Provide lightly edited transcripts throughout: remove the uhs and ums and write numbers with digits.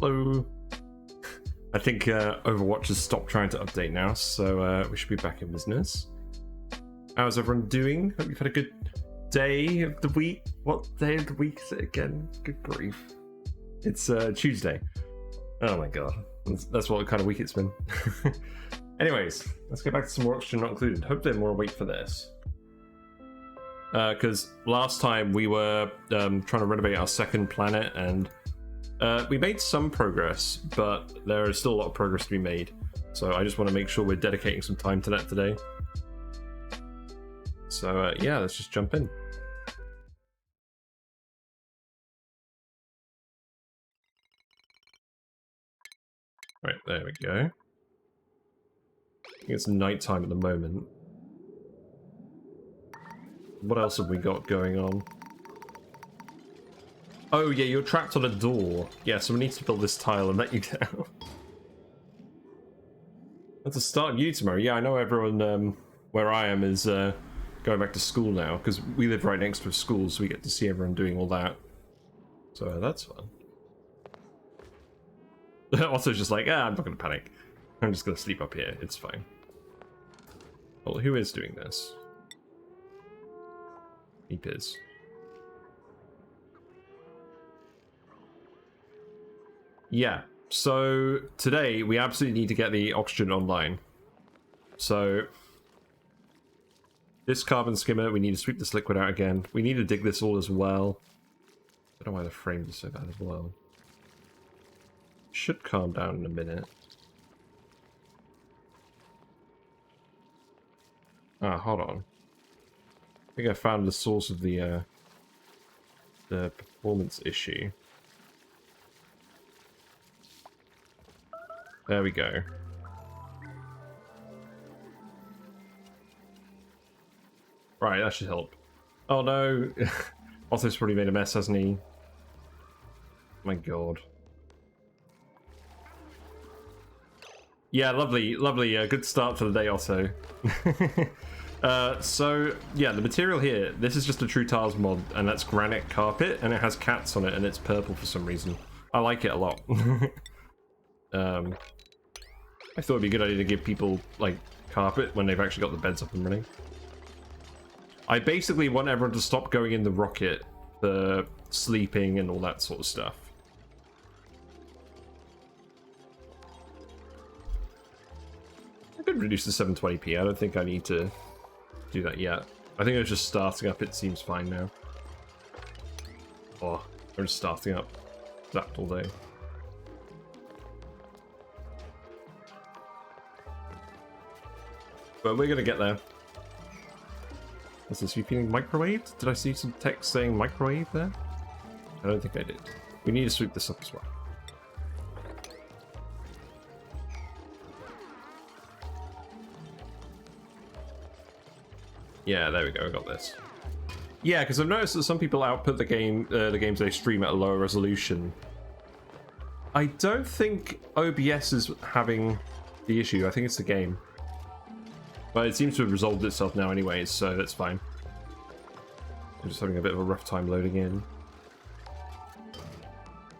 Hello. I think Overwatch has stopped trying to update now, so we should be back in business. How's everyone doing? Hope you've had a good day of the week. What day of the week is it again? Good grief. It's Tuesday. Oh my god. That's what kind of week it's been. Anyways, let's get back to some more Oxygen Not Included. Hope they're more awake for this. Because last time we were trying to renovate our second planet, and we made some progress, but there is still a lot of progress to be made. So I just want to make sure we're dedicating some time to that today. So yeah, let's just jump in. Right, there we go. I think it's nighttime at the moment. What else have we got going on? Oh yeah, you're trapped on a door. Yeah, so we need to build this tile and let you down. That's a start you tomorrow. Yeah, I know everyone where I am is going back to school now, because we live right next to a school, so we get to see everyone doing all that. So that's fun. Also just like, I'm not going to panic. I'm just going to sleep up here. It's fine. Well, who is doing this? Heap is. Yeah, so today we absolutely need to get the oxygen online. So this carbon skimmer, we need to sweep this liquid out again. We need to dig this all as well. I don't know why the frames are so bad as well. Should calm down in a minute. Ah, hold on. I think I found the source of the performance issue. There we go. Right, that should help. Oh no! Otto's probably made a mess, hasn't he? My god. Yeah, lovely, lovely. Good start to the day, Otto. So yeah, the material here, this is just a True Tiles mod, and that's granite carpet, and it has cats on it, and it's purple for some reason. I like it a lot. I thought it'd be a good idea to give people, like, carpet when they've actually got the beds up and running. I basically want everyone to stop going in the rocket for sleeping and all that sort of stuff. I could reduce to 720p. I don't think I need to do that yet. I think it's just starting up. It seems fine now. Oh, I'm just starting up. Zapped all day. But we're gonna get there. Is this you feeling microwaved? Did I see some text saying microwave there? I don't think I did. We need to sweep this up as well. Yeah, there we go. I got this. Yeah, because I've noticed that some people output the games they stream at a lower resolution. I don't think OBS is having the issue. I think it's the game. But it seems to have resolved itself now anyways, so that's fine. I'm just having a bit of a rough time loading in.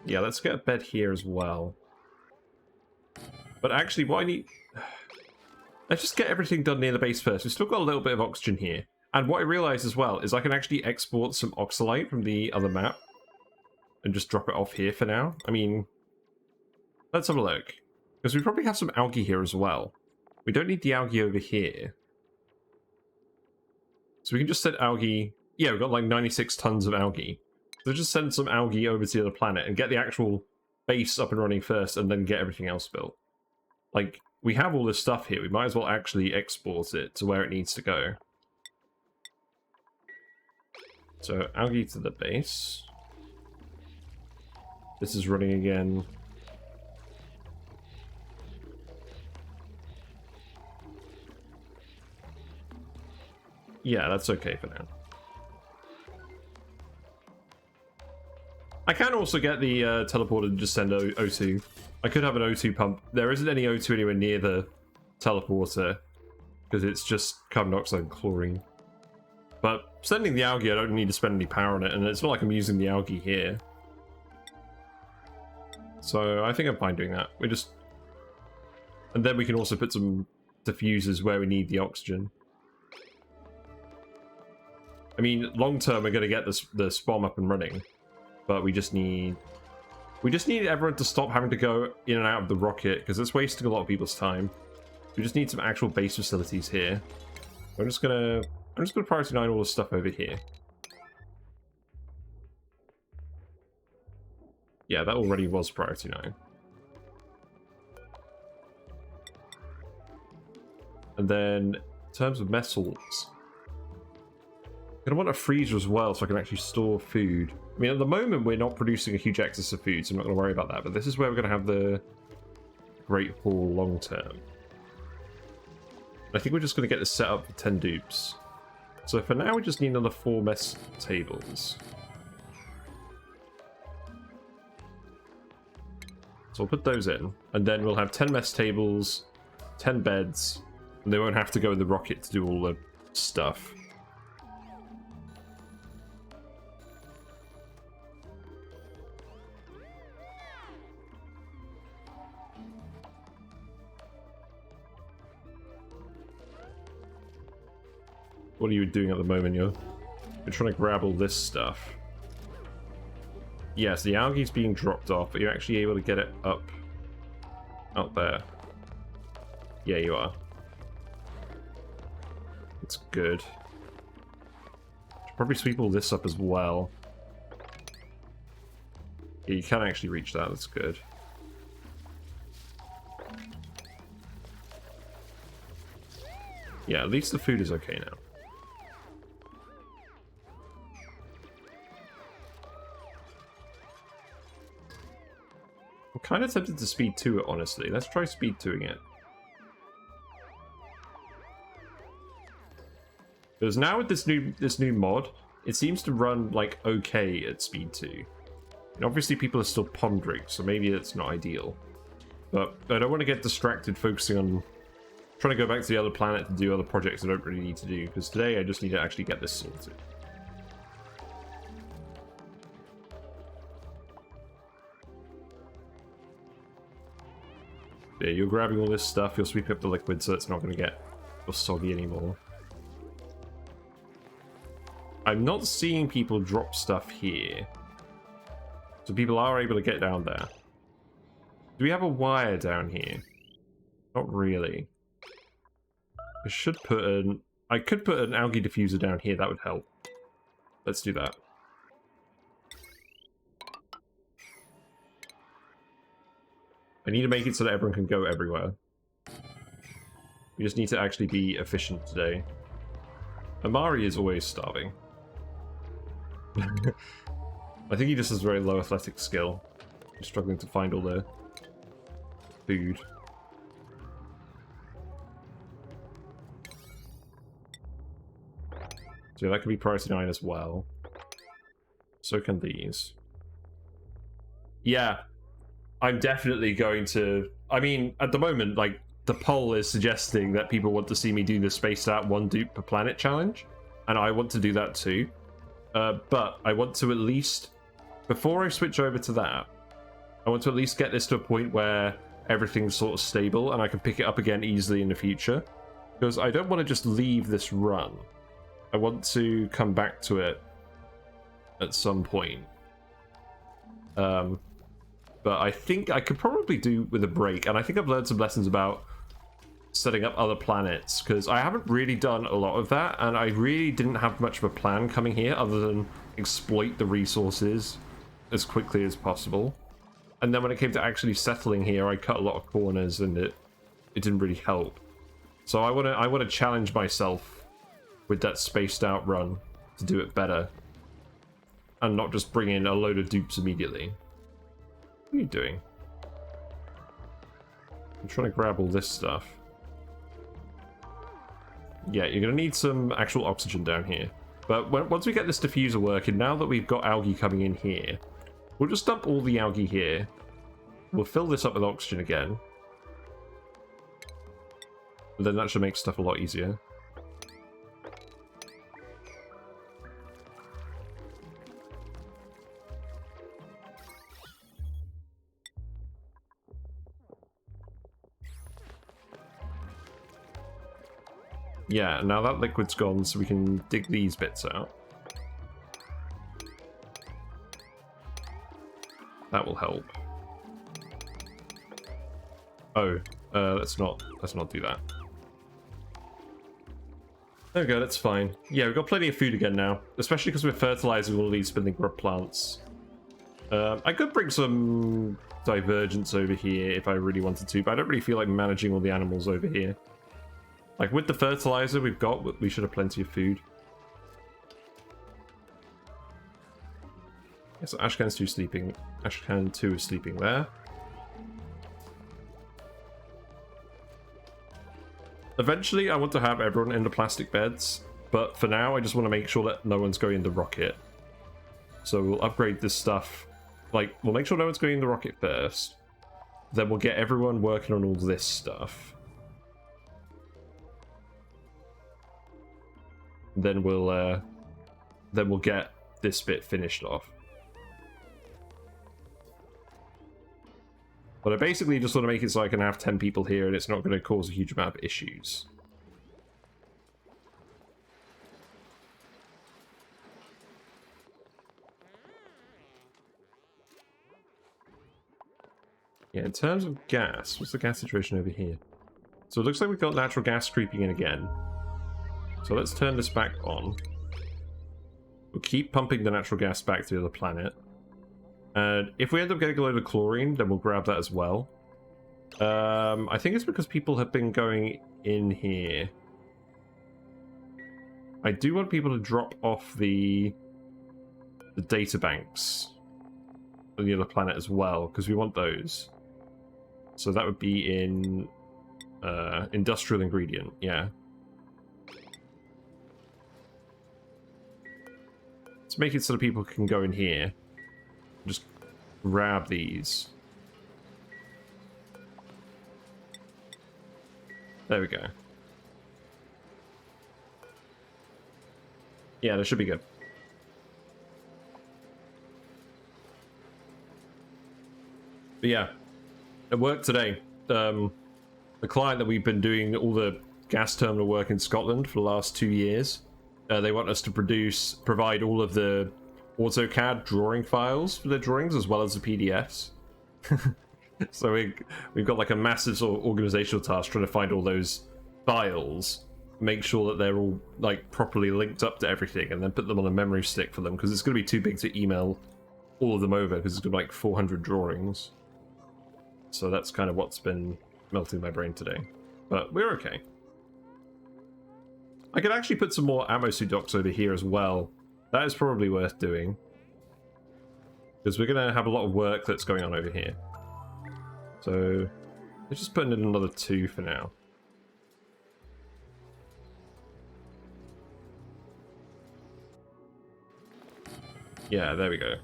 Yeah, let's get a bed here as well. But actually, what I need... Let's just get everything done near the base first. We've still got a little bit of oxygen here. And what I realized as well is I can actually export some oxalite from the other map and just drop it off here for now. I mean, let's have a look. Because we probably have some algae here as well. We don't need the algae over here. So we can just send algae... Yeah, we've got like 96 tons of algae. So just send some algae over to the other planet and get the actual base up and running first and then get everything else built. Like, we have all this stuff here. We might as well actually export it to where it needs to go. So, algae to the base. This is running again. Yeah, that's okay for now. I can also get the teleporter to just send O2. I could have an O2 pump. There isn't any O2 anywhere near the teleporter because it's just carbon dioxide and chlorine. But sending the algae, I don't need to spend any power on it, and it's not like I'm using the algae here. So I think I'm fine doing that. We just... And then we can also put some diffusers where we need the oxygen. I mean, long term, we're going to get the SPOM up and running. But we just need everyone to stop having to go in and out of the rocket because it's wasting a lot of people's time. We just need some actual base facilities here. I'm just gonna priority 9 all this stuff over here. Yeah, that already was priority 9. And then in terms of metals, I'm gonna want a freezer as well so I can actually store food. I mean, at the moment, we're not producing a huge excess of food, so I'm not going to worry about that. But this is where we're going to have the Great Hall long term. I think we're just going to get this set up for 10 dupes. So for now, we just need another 4 mess tables. So we'll put those in. And then we'll have 10 mess tables, 10 beds, and they won't have to go in the rocket to do all the stuff. What are you doing at the moment? You're trying to grab all this stuff. Yes, the algae's being dropped off, but you're actually able to get it up out there. Yeah, you are. That's good. Should probably sweep all this up as well. Yeah, you can actually reach that. That's good. Yeah, at least the food is okay now. I'm kind of tempted to speed 2 it, honestly. Let's try speed 2ing it. Because now with this new mod, it seems to run like okay at speed 2. And obviously people are still pondering, so maybe it's not ideal. But I don't want to get distracted focusing on trying to go back to the other planet to do other projects I don't really need to do, because today I just need to actually get this sorted. Yeah, you're grabbing all this stuff, you're sweeping up the liquid so it's not going to get soggy anymore. I'm not seeing people drop stuff here. So people are able to get down there. Do we have a wire down here? Not really. I should put an... I could put an algae diffuser down here, that would help. Let's do that. I need to make it so that everyone can go everywhere. We just need to actually be efficient today. Amari is always starving. I think he just has very low athletic skill. He's struggling to find all the food. So that could be priority 9 as well. So can these. Yeah. I'm definitely going to... I mean, at the moment, like, the poll is suggesting that people want to see me do the spaced out 1 dupe per planet challenge. And I want to do that too. But I want to at least... Before I switch over to that, I want to at least get this to a point where everything's sort of stable and I can pick it up again easily in the future. Because I don't want to just leave this run. I want to come back to it at some point. But I think I could probably do with a break, and I think I've learned some lessons about setting up other planets, because I haven't really done a lot of that, and I really didn't have much of a plan coming here other than exploit the resources as quickly as possible. And then when it came to actually settling here, I cut a lot of corners, and it didn't really help. So I want to challenge myself with that spaced out run to do it better, and not just bring in a load of dupes immediately. What are you doing? I'm trying to grab all this stuff. Yeah, you're going to need some actual oxygen down here. But once we get this diffuser working, now that we've got algae coming in here, we'll just dump all the algae here. We'll fill this up with oxygen again. And then that should make stuff a lot easier. Yeah, now that liquid's gone, so we can dig these bits out. That will help. Oh, let's not do that. There we go, that's fine. Yeah, we've got plenty of food again now, especially because we're fertilizing all these spindling grub plants. I could bring some divergence over here if I really wanted to, but I don't really feel like managing all the animals over here. Like, with the fertilizer we've got, we should have plenty of food. Yeah, so Ashcan's 2 sleeping. Ashcan 2 is sleeping there. Eventually, I want to have everyone in the plastic beds, but for now, I just want to make sure that no one's going in the rocket. So we'll upgrade this stuff. Like, we'll make sure no one's going in the rocket first. Then we'll get everyone working on all this stuff. Then we'll get this bit finished off. But I basically just want to make it so I can have 10 people here and it's not going to cause a huge amount of issues. Yeah, in terms of gas, what's the gas situation over here? So it looks like we've got natural gas creeping in again. So let's turn this back on. We'll keep pumping the natural gas back to the other planet. And if we end up getting a load of chlorine, then we'll grab that as well. I think it's because people have been going in here. I do want people to drop off the data banks on the other planet as well, because we want those. So that would be in industrial ingredient, yeah. Let's make it so that people can go in here. Just grab these. There we go. Yeah, that should be good. But yeah, at work today, the client that we've been doing all the gas terminal work in Scotland for the last 2 years, they want us to provide all of the AutoCAD drawing files for their drawings as well as the PDFs. So we've got like a massive sort of organizational task trying to find all those files, make sure that they're all like properly linked up to everything, and then put them on a memory stick for them, because it's going to be too big to email all of them over, because it's going to be like 400 drawings. So that's kind of what's been melting my brain today. But we're okay. I could actually put some more ammo suit docks over here as well. That is probably worth doing, because we're going to have a lot of work that's going on over here. So let's just put in another 2 for now. Yeah, there we go.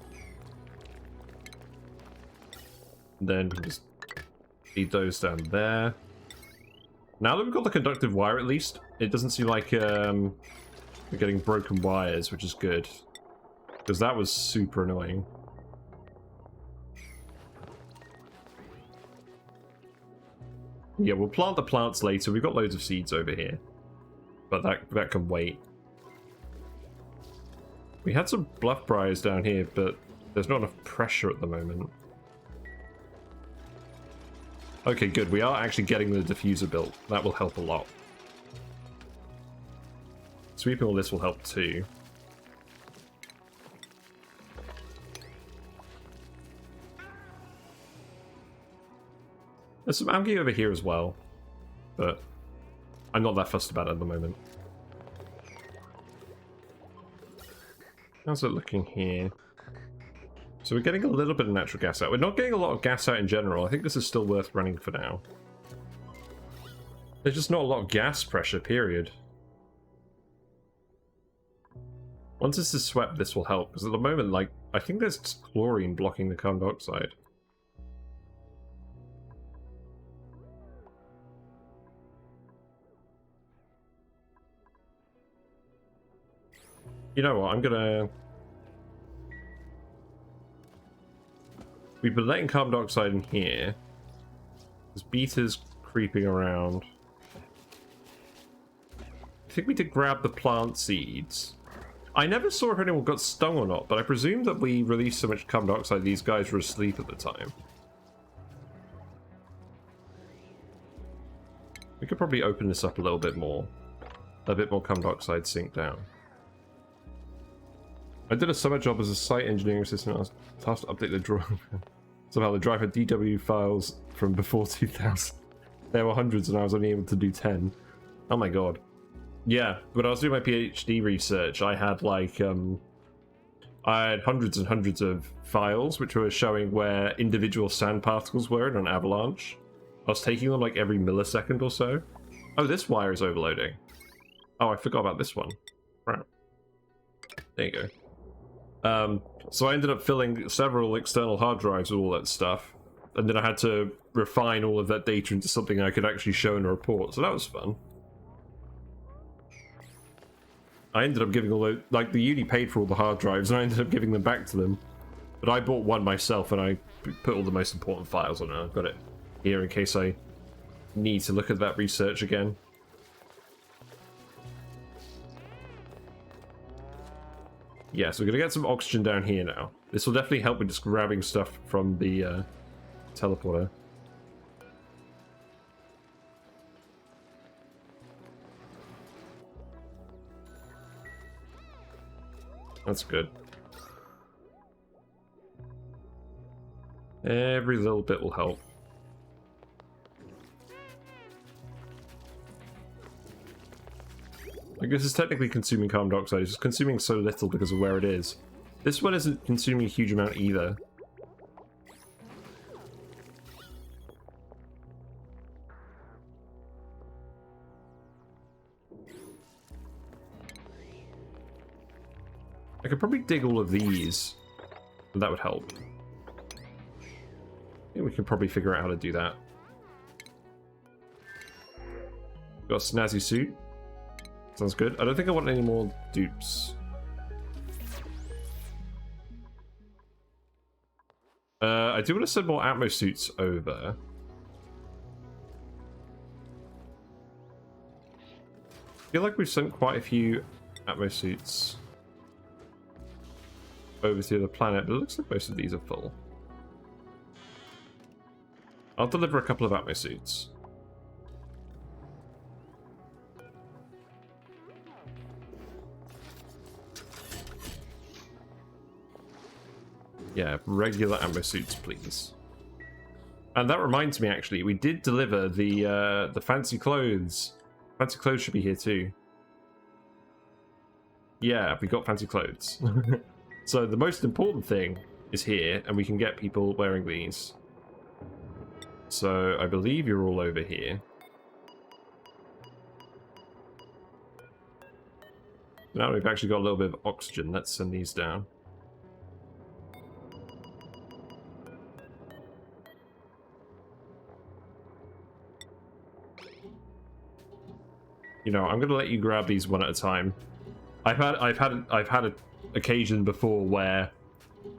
Then we can just feed those down there. Now that we've got the conductive wire, at least, it doesn't seem like we're getting broken wires, which is good, because that was super annoying. Yeah, we'll plant the plants later. We've got loads of seeds over here, but that can wait. We had some bluff briars down here, but there's not enough pressure at the moment. Okay, good. We are actually getting the diffuser built. That will help a lot. Sweeping all this will help too. There's some algae over here as well, but I'm not that fussed about it at the moment. How's it looking here? So we're getting a little bit of natural gas out. We're not getting a lot of gas out in general. I think this is still worth running for now. There's just not a lot of gas pressure, period. Once this is swept, this will help, because at the moment, like, I think there's chlorine blocking the carbon dioxide. You know what, I'm gonna... We've been letting carbon dioxide in here. There's beeters creeping around. I think we did grab the plant seeds. I never saw if anyone got stung or not, but I presume that we released so much carbon dioxide these guys were asleep at the time. We could probably open this up a little bit more. A bit more carbon dioxide sink down. I did a summer job as a site engineering assistant. I was tasked to update the drawing. Somehow the drive had DW files from before 2000. There were hundreds and I was only able to do 10. Oh my god. Yeah, when I was doing my PhD research, I had like, I had hundreds and hundreds of files which were showing where individual sand particles were in an avalanche. I was taking them like every millisecond or so. Oh, this wire is overloading. Oh, I forgot about this one. Right. There you go. So I ended up filling several external hard drives with all that stuff, and then I had to refine all of that data into something I could actually show in a report, so that was fun. I ended up giving all the, like, the uni paid for all the hard drives, and I ended up giving them back to them, but I bought one myself, and I put all the most important files on it. I've got it here in case I need to look at that research again. Yeah, so we're going to get some oxygen down here now. This will definitely help with just grabbing stuff from the teleporter. That's good. Every little bit will help. Like, this is technically consuming carbon dioxide, it's just consuming so little because of where it is. This one isn't consuming a huge amount either. I could probably dig all of these, and that would help. I think we can probably figure out how to do that. Got a snazzy suit. Sounds good. I don't think I want any more dupes. I do want to send more Atmo suits over. I feel like we've sent quite a few Atmo suits over to the other planet, but it looks like most of these are full. I'll deliver a couple of Atmo suits. Yeah, regular ammo suits, please. And that reminds me, actually, we did deliver the fancy clothes. Fancy clothes should be here too. Yeah, we got fancy clothes. So the most important thing is here, and we can get people wearing these. So I believe you're all over here. Now we've actually got a little bit of oxygen. Let's send these down. You know, I'm gonna let you grab these one at a time. I've had an occasion before where,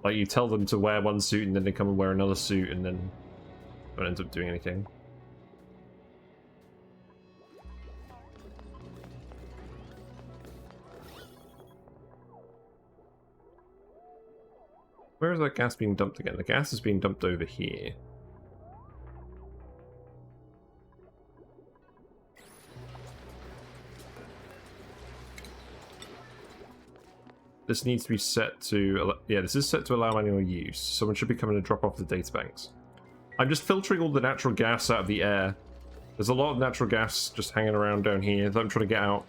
like, you tell them to wear one suit and then they come and wear another suit and then don't end up doing anything. Where is that gas being dumped again? The gas is being dumped over here. This needs to be set to... Yeah, this is set to allow manual use. Someone should be coming to drop off the databanks. I'm just filtering all the natural gas out of the air. There's a lot of natural gas just hanging around down here that I'm trying to get out.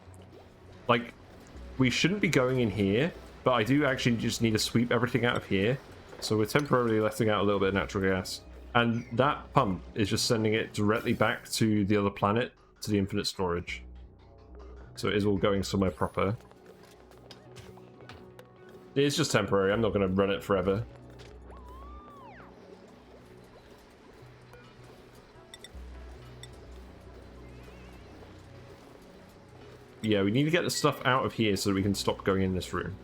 Like, we shouldn't be going in here, but I do actually just need to sweep everything out of here. So we're temporarily letting out a little bit of natural gas. And that pump is just sending it directly back to the other planet, to the infinite storage. So it is all going somewhere proper. It's just temporary, I'm not going to run it forever. Yeah, we need to get the stuff out of here so that we can stop going in this room.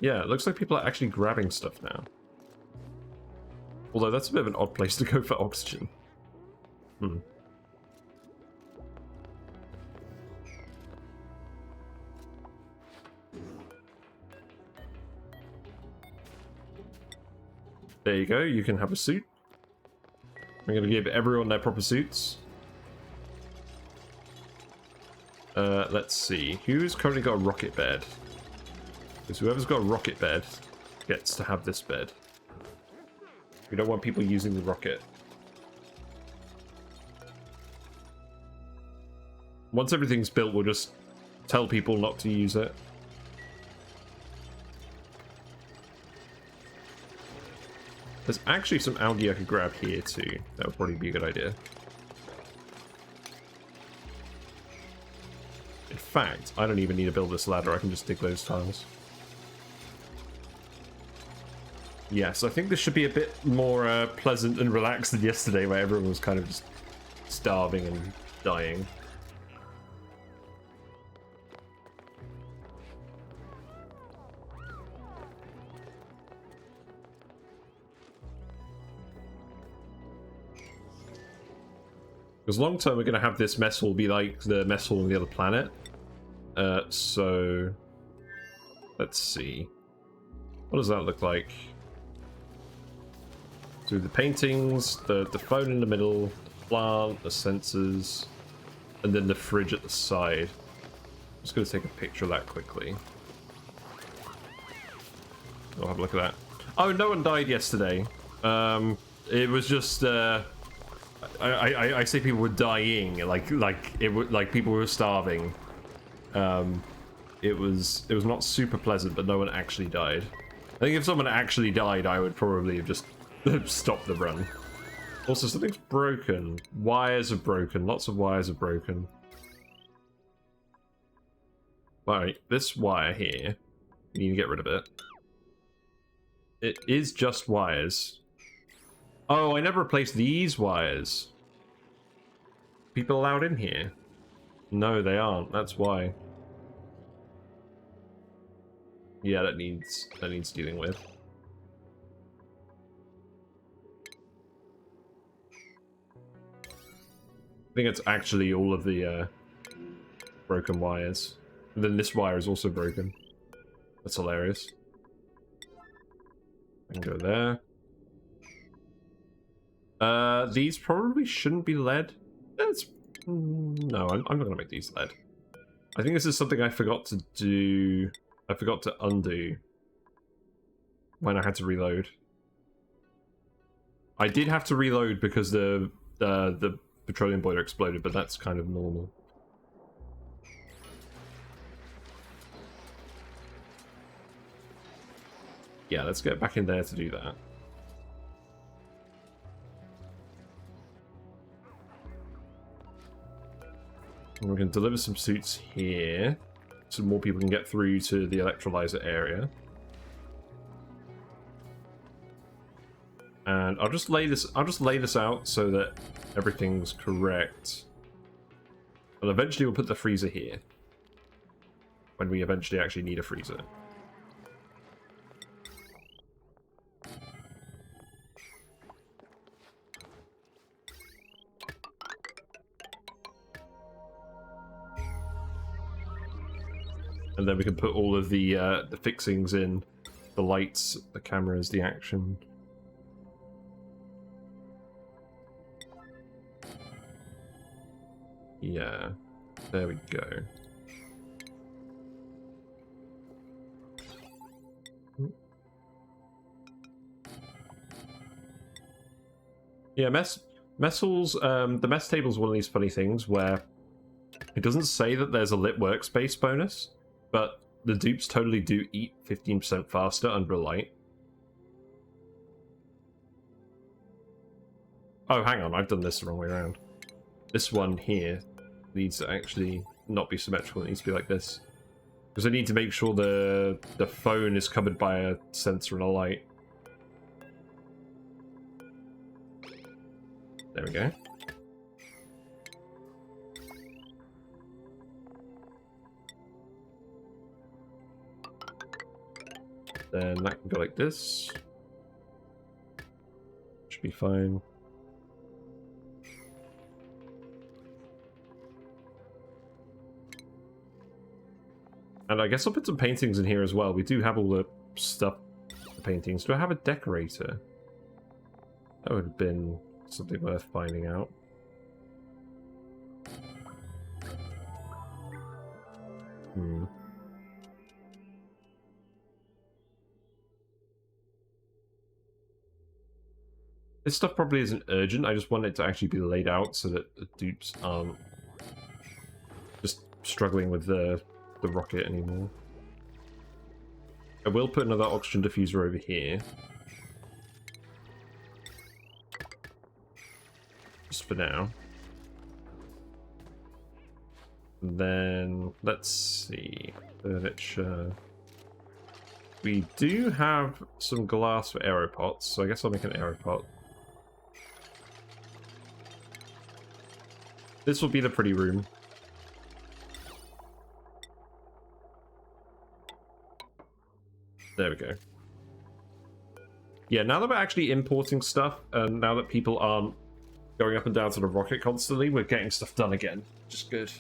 Yeah, it looks like people are actually grabbing stuff now. Although that's a bit of an odd place to go for oxygen. Hmm. There you go, you can have a suit. I'm going to give everyone their proper suits. Let's see. Who's currently got a rocket bed? Because whoever's got a rocket bed gets to have this bed. We don't want people using the rocket. Once everything's built, we'll just tell people not to use it. There's actually some algae I could grab here too. That would probably be a good idea. In fact, I don't even need to build this ladder. I can just dig those tiles. Yes, I think this should be a bit more pleasant and relaxed than yesterday, where everyone was kind of just starving and dying. Because long term, we're going to have this mess hall be like the mess hall on the other planet. So let's see. What does that look like? So the paintings, the phone in the middle, the plant, the sensors, and then the fridge at the side. I'm just going to take a picture of that quickly. I'll have a look at that. Oh, no one died yesterday. It was just I say people were dying, like people were starving. It was not super pleasant, but no one actually died. I think if someone actually died, I would probably have just stopped the run. Also, something's broken. Wires are broken. Lots of wires are broken. Alright, this wire here, you need to get rid of it. It is just wires. Oh, I never replaced these wires. people allowed in here? No, they aren't. That's why. Yeah, that needs dealing with. I think it's actually all of the broken wires. And then this wire is also broken. That's hilarious. I can go there. These probably shouldn't be lead. No, I'm not gonna make these lead. I think this is something I forgot to do. I forgot to undo when I had to reload. I did have to reload because the petroleum boiler exploded, but that's kind of normal. Yeah, let's get back in there to do that. And we can deliver some suits here, so more people can get through to the electrolyzer area. And I'll just lay this out so that everything's correct. And eventually we'll put the freezer here. When we eventually actually need a freezer. And then we can put all of the fixings in. The lights, the cameras, the action. Yeah, there we go. Yeah, mess halls, the mess table is one of these funny things where it doesn't say that there's a lit workspace bonus, but the dupes totally do eat 15% faster under a light. Oh, hang on, I've done this the wrong way around. This one here needs to actually not be symmetrical, it needs to be like this. Because I need to make sure the phone is covered by a sensor and a light. There we go. Then that can go like this. Should be fine. And I guess I'll put some paintings in here as well. We do have all the stuff, the paintings. Do I have a decorator? That would have been something worth finding out. This stuff probably isn't urgent. I just want it to actually be laid out so that the dupes aren't just struggling with the rocket anymore. I will put another oxygen diffuser over here. Just for now. And then, let's see. Furniture. We do have some glass for aeropots, so I guess I'll make an aeropot. This will be the pretty room. There we go. Yeah, now that we're actually importing stuff, and now that people aren't going up and down to the rocket constantly, we're getting stuff done again. Which is good.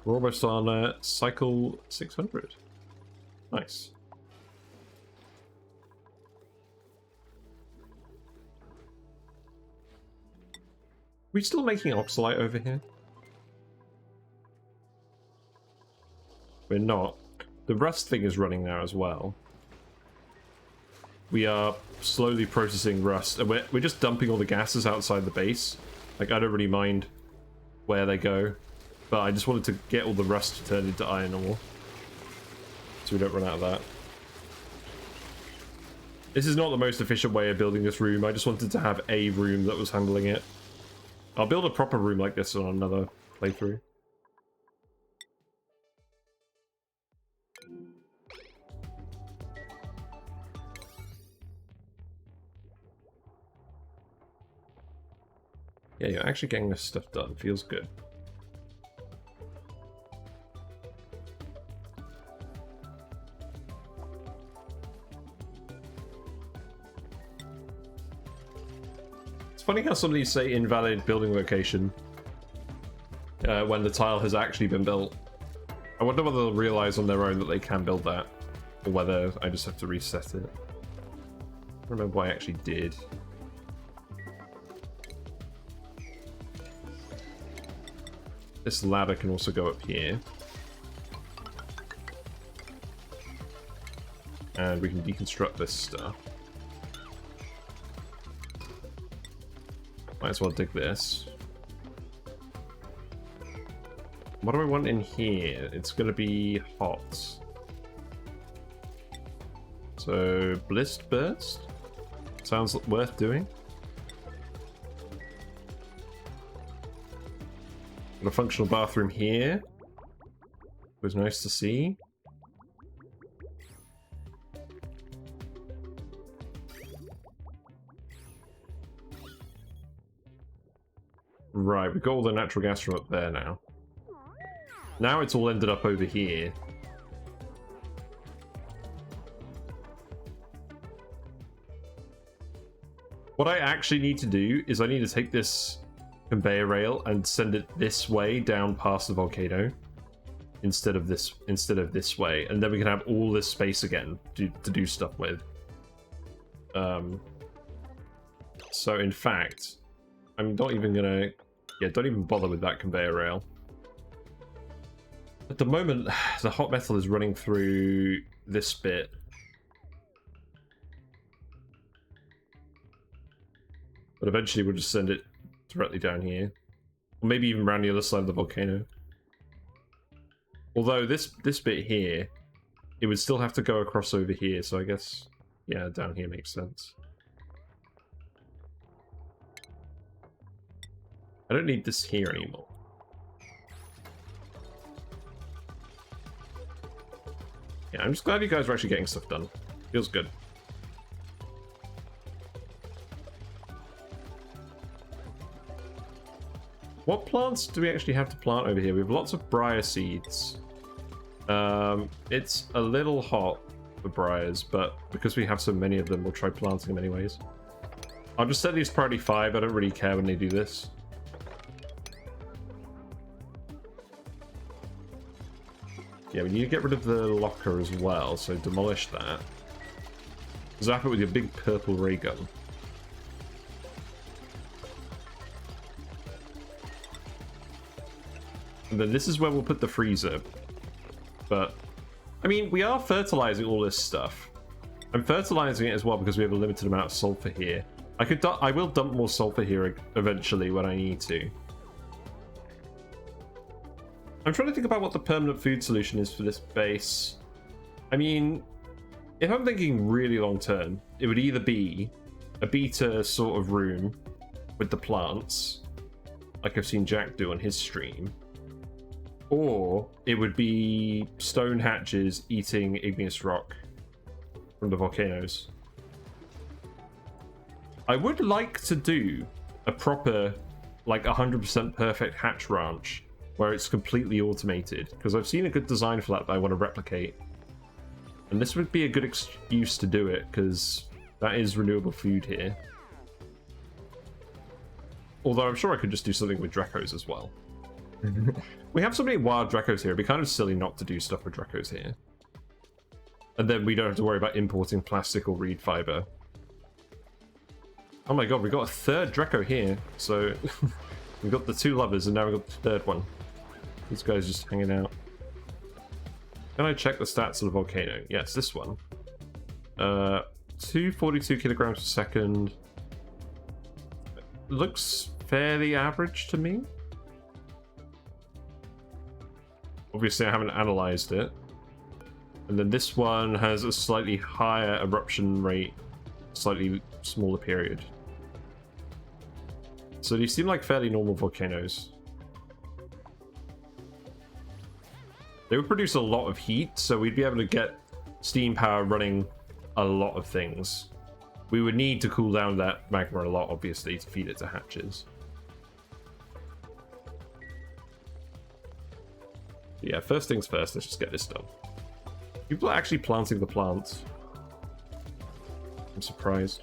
We're almost on cycle 600. Nice. Are we still making oxalite over here? We're not. The rust thing is running now as well. We are slowly processing rust, and we're just dumping all the gases outside the base. Like, I don't really mind where they go, but I just wanted to get all the rust turned into iron ore, so we don't run out of that. This is not the most efficient way of building this room. I just wanted to have a room that was handling it. I'll build a proper room like this on another playthrough. Yeah, you're actually getting this stuff done. Feels good. It's funny how some of these say invalid building location when the tile has actually been built. I wonder whether they'll realize on their own that they can build that, or whether I just have to reset it. I don't remember what I actually did. This ladder can also go up here. And we can deconstruct this stuff. Might as well dig this. What do I want in here? It's going to be hot. So, Blissed Burst? Sounds worth doing. Got a functional bathroom here. It was nice to see. Right, we've got all the natural gas from up there now. Now it's all ended up over here. What I actually need to do is I need to take this conveyor rail and send it this way down past the volcano instead of this way, and then we can have all this space again to do stuff with. So in fact, I'm not even gonna don't even bother with that conveyor rail. At the moment, the hot metal is running through this bit. But eventually we'll just send it directly down here. Or maybe even around the other side of the volcano. Although this bit here, it would still have to go across over here, so I guess, yeah, down here makes sense. I don't need this here anymore. Yeah, I'm just glad you guys are actually getting stuff done. Feels good. What plants do we actually have to plant over here? We have lots of briar seeds. It's a little hot for briars, but because we have so many of them, we'll try planting them anyways. I'll just set these priority 5. I don't really care when they do this. Yeah, we need to get rid of the locker as well, so demolish that. Zap it with your big purple ray gun. And then this is where we'll put the freezer. But, I mean, we are fertilizing all this stuff. I'm fertilizing it as well because we have a limited amount of sulfur here. I will dump more sulfur here eventually when I need to. I'm trying to think about what the permanent food solution is for this base. I mean, if I'm thinking really long term, it would either be a beta sort of room with the plants, like I've seen Jack do on his stream, or it would be stone hatches eating igneous rock from the volcanoes. I would like to do a proper, like 100% perfect hatch ranch where it's completely automated, because I've seen a good design for that I want to replicate. And this would be a good excuse to do it, because that is renewable food here. Although I'm sure I could just do something with Dracos as well. We have so many wild Dracos here, it'd be kind of silly not to do stuff with Dracos here. And then we don't have to worry about importing plastic or reed fiber. Oh my god, we got a third Draco here, so we've got the 2 lovers and now we've got the third one. This guy's just hanging out. Can I check the stats of the volcano? Yes, this one. 242 kilograms per second. Looks fairly average to me. Obviously, I haven't analyzed it. And then this one has a slightly higher eruption rate, slightly smaller period. So these seem like fairly normal volcanoes. They would produce a lot of heat, so we'd be able to get steam power running a lot of things. We would need to cool down that magma a lot, obviously, to feed it to hatches. Yeah, first things first, let's just get this done. People are actually planting the plants. I'm surprised.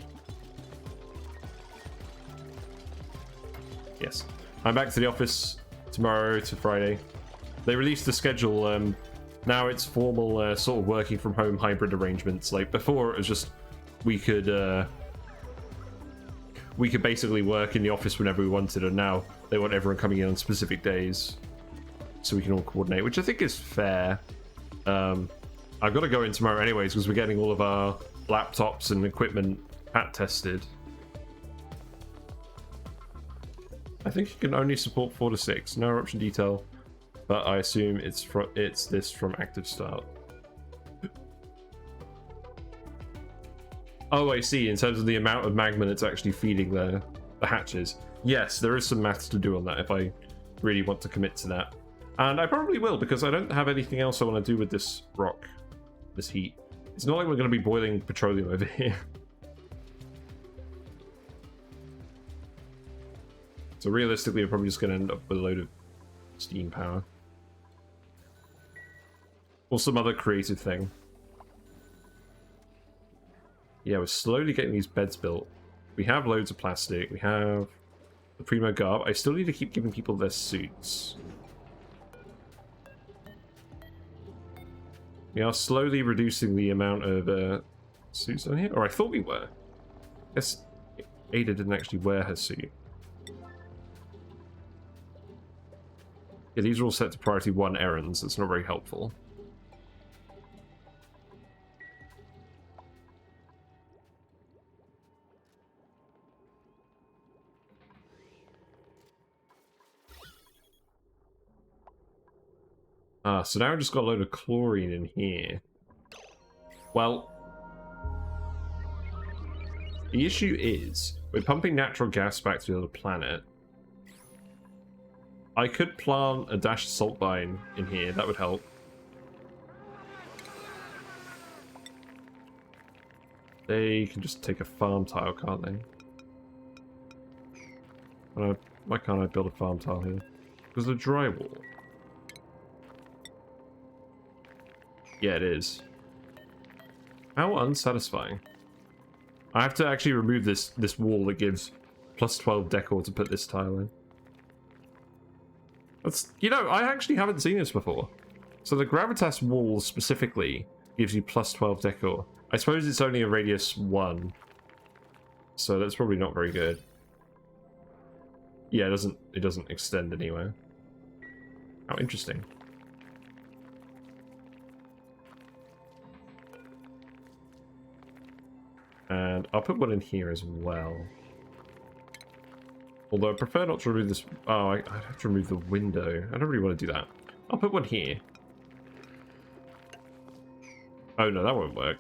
Yes. I'm back to the office tomorrow to Friday. They released the schedule. Now it's formal sort of working from home hybrid arrangements. Like before, it was just we could basically work in the office whenever we wanted, and now they want everyone coming in on specific days so we can all coordinate, which I think is fair. I've got to go in tomorrow anyways because we're getting all of our laptops and equipment pat tested. I think you can only support 4 to 6, no option detail, but I assume it's this from active start. Oh, I see. In terms of the amount of magma that's actually feeding the hatches. Yes, there is some maths to do on that if I really want to commit to that. And I probably will, because I don't have anything else I want to do with this rock, this heat. It's not like we're going to be boiling petroleum over here. So realistically, we're probably just going to end up with a load of steam power. Or some other creative thing. Yeah, we're slowly getting these beds built. We have loads of plastic. We have the Primo garb. I still need to keep giving people their suits. We are slowly reducing the amount of suits on here. Or I thought we were. I guess Ada didn't actually wear her suit. Yeah, these are all set to priority 1 errands. That's not very helpful. So now I've just got a load of chlorine in here. Well, the issue is, we're pumping natural gas back to the other planet. I could plant a dash salt mine in here, that would help. They can just take a farm tile, can't they? Why can't I build a farm tile here? Because the drywall. Yeah, it is. How unsatisfying. I have to actually remove this wall that gives plus 12 decor to put this tile in. That's, you know, I actually haven't seen this before. So the gravitas wall specifically gives you plus 12 decor. I suppose it's only a radius 1. So that's probably not very good. Yeah, it doesn't extend anywhere. How interesting. And I'll put one in here as well. Although I prefer not to remove this. Oh, I have to remove the window. I don't really want to do that. I'll put one here. Oh no, that won't work.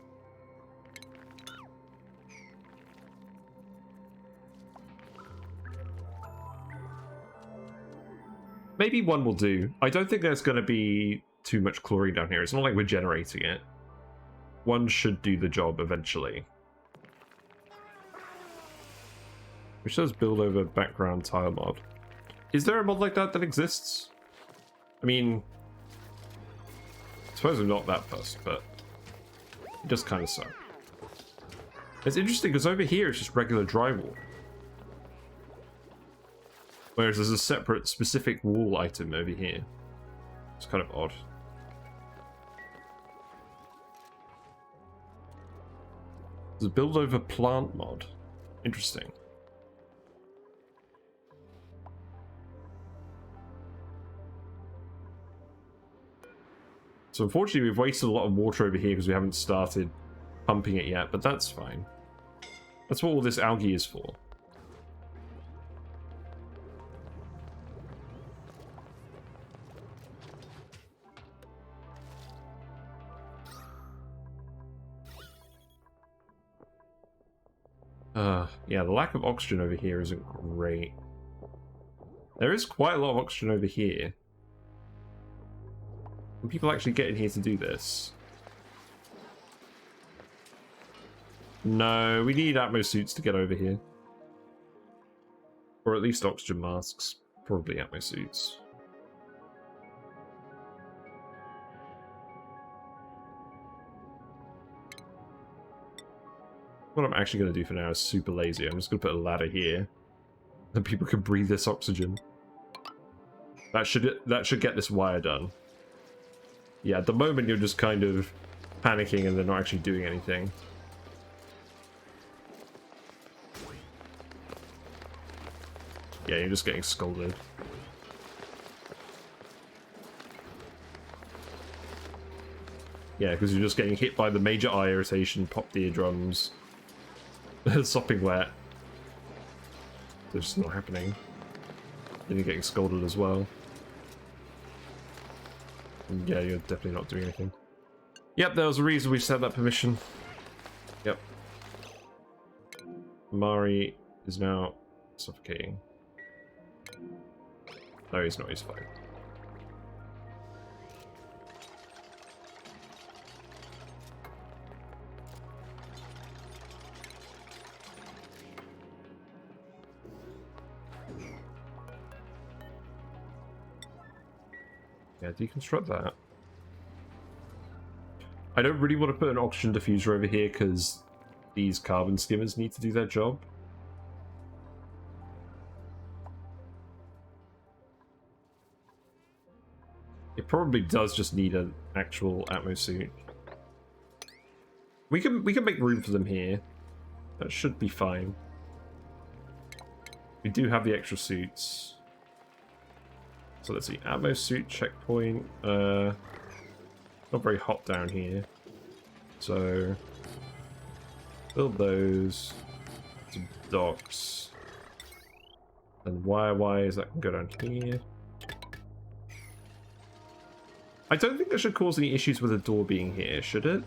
Maybe one will do. I don't think there's going to be too much chlorine down here. It's not like we're generating it. One should do the job eventually. Which does build over background tile mod. Is there a mod like that exists? I mean, I suppose I'm not that fussed, but it does kind of suck. It's interesting because over here it's just regular drywall. Whereas there's a separate specific wall item over here. It's kind of odd. There's a build over plant mod. Interesting. So unfortunately we've wasted a lot of water over here because we haven't started pumping it yet, but that's fine. That's what all this algae is for. Yeah, the lack of oxygen over here isn't great. There is quite a lot of oxygen over here. Can people actually get in here to do this? No, we need atmo suits to get over here. Or at least oxygen masks. Probably atmo suits. What I'm actually going to do for now is super lazy. I'm just going to put a ladder here. Then people can breathe this oxygen. That should get this wire done. Yeah, at the moment you're just kind of panicking and they're not actually doing anything. Yeah, you're just getting scolded. Yeah, because you're just getting hit by the major eye irritation, popped eardrums, sopping wet. It's just not happening. Then you're getting scolded as well. And yeah, you're definitely not doing anything. Yep, there was a reason we set that permission. Yep. Mari is now suffocating. No, he's not. He's fine. Yeah, deconstruct that. I don't really want to put an oxygen diffuser over here because these carbon skimmers need to do their job. It probably does just need an actual Atmo suit. We can make room for them here. That should be fine. We do have the extra suits. So let's see, Atmo suit checkpoint. Not very hot down here. So build those. Some docks. And wire-wise, that can go down here. I don't think that should cause any issues with the door being here, should it?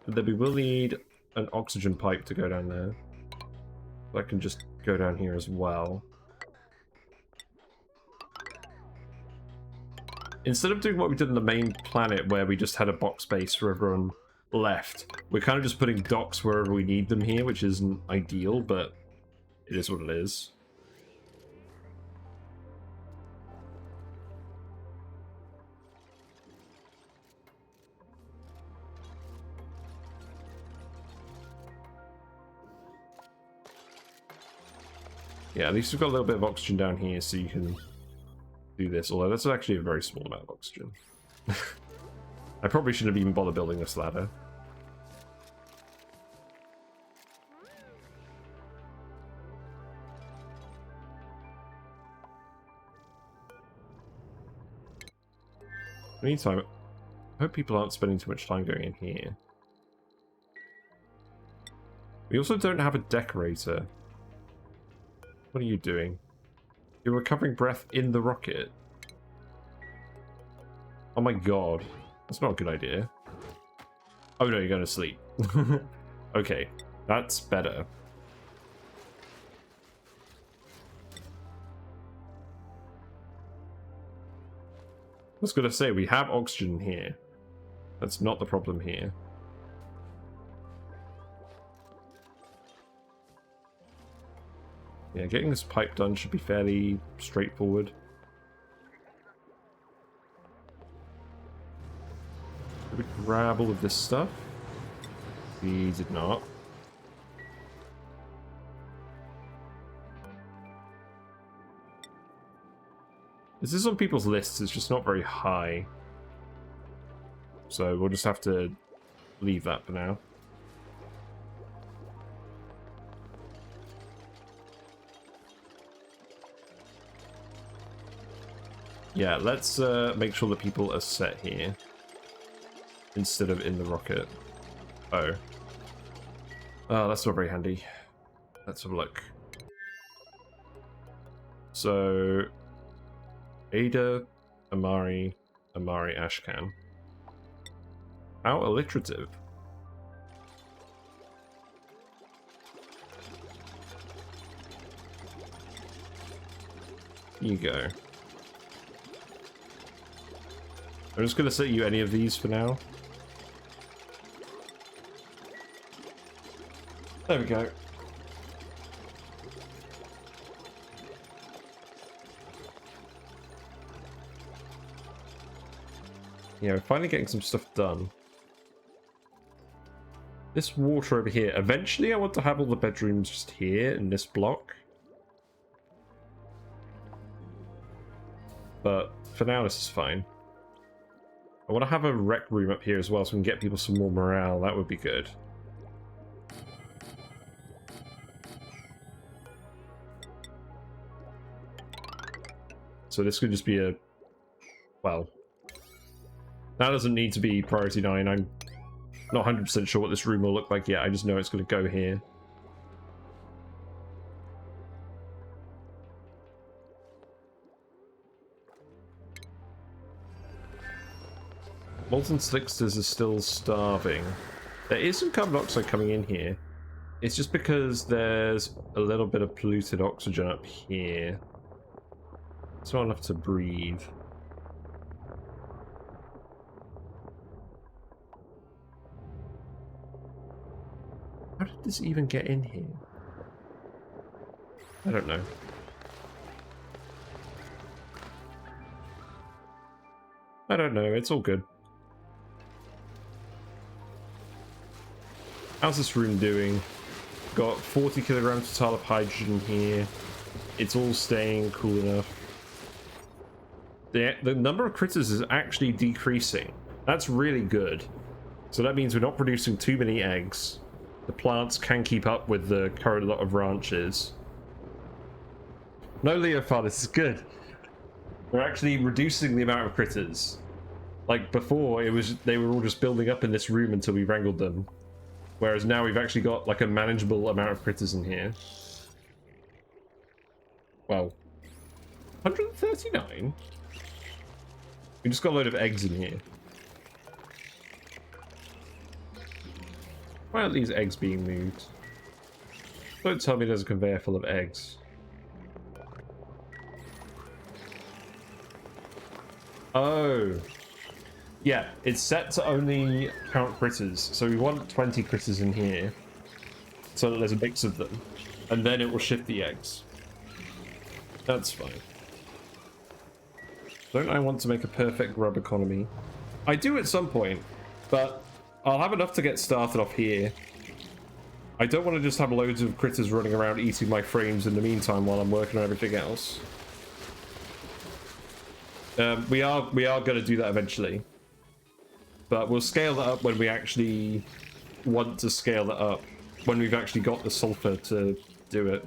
And then we will need an oxygen pipe to go down there. That can just go down here as well. Instead of doing what we did in the main planet where we just had a box base for everyone left, we're kind of just putting docks wherever we need them here, which isn't ideal, but it is what it is. Yeah, at least we've got a little bit of oxygen down here so you can do this, although that's actually a very small amount of oxygen. I probably shouldn't have even bothered building this ladder. Meantime, I hope people aren't spending too much time going in here. We also don't have a decorator. What are you doing? You're recovering breath in the rocket. Oh my god. That's not a good idea. Oh no, you're going to sleep. Okay, that's better. I was going to say, we have oxygen here. That's not the problem here. Yeah, getting this pipe done should be fairly straightforward. Did we grab all of this stuff? We did not. This is on people's lists, it's just not very high. So we'll just have to leave that for now. Yeah, let's make sure that people are set here instead of in the rocket. Oh. Oh, that's not very handy. Let's have a look. So, Ada, Amari, Ashcan. How alliterative. Here you go. I'm just going to set you any of these for now. There we go. Yeah, we're finally getting some stuff done. this water over here. Eventually I want to have all the bedrooms just here in this block. But for now this is fine. I want to have a rec room up here as well so we can get people some more morale. That would be good. So this could just be a... well... that doesn't need to be priority 9. I'm not 100% sure what this room will look like yet. I just know it's going to go here. Molten Slicksters are still starving. There is some carbon dioxide coming in here. It's just because there's a little bit of polluted oxygen up here. It's not enough to breathe. How did this even get in here? I don't know. I don't know, it's all good. How's this room doing? Got 40 kilograms total of hydrogen here. It's all staying cool enough. The number of critters is actually decreasing. That's really good. So that means we're not producing too many eggs. The plants can keep up with the current lot of ranches. No, Leofar, this is good. We're actually reducing the amount of critters. Like before, they were all just building up in this room until we wrangled them. Whereas now we've actually got like a manageable amount of critters in here. Well, 139? We just got a load of eggs in here. Why aren't these eggs being moved? Don't tell me there's a conveyor full of eggs. Oh. Yeah, it's set to only count critters. So we want 20 critters in here. So that there's a mix of them. And then it will shift the eggs. That's fine. Don't I want to make a perfect grub economy? I do at some point, but I'll have enough to get started off here. I don't want to just have loads of critters running around eating my frames in the meantime while I'm working on everything else. We are going to do that eventually. But we'll scale that up when we actually want to scale that up. When we've actually got the sulfur to do it.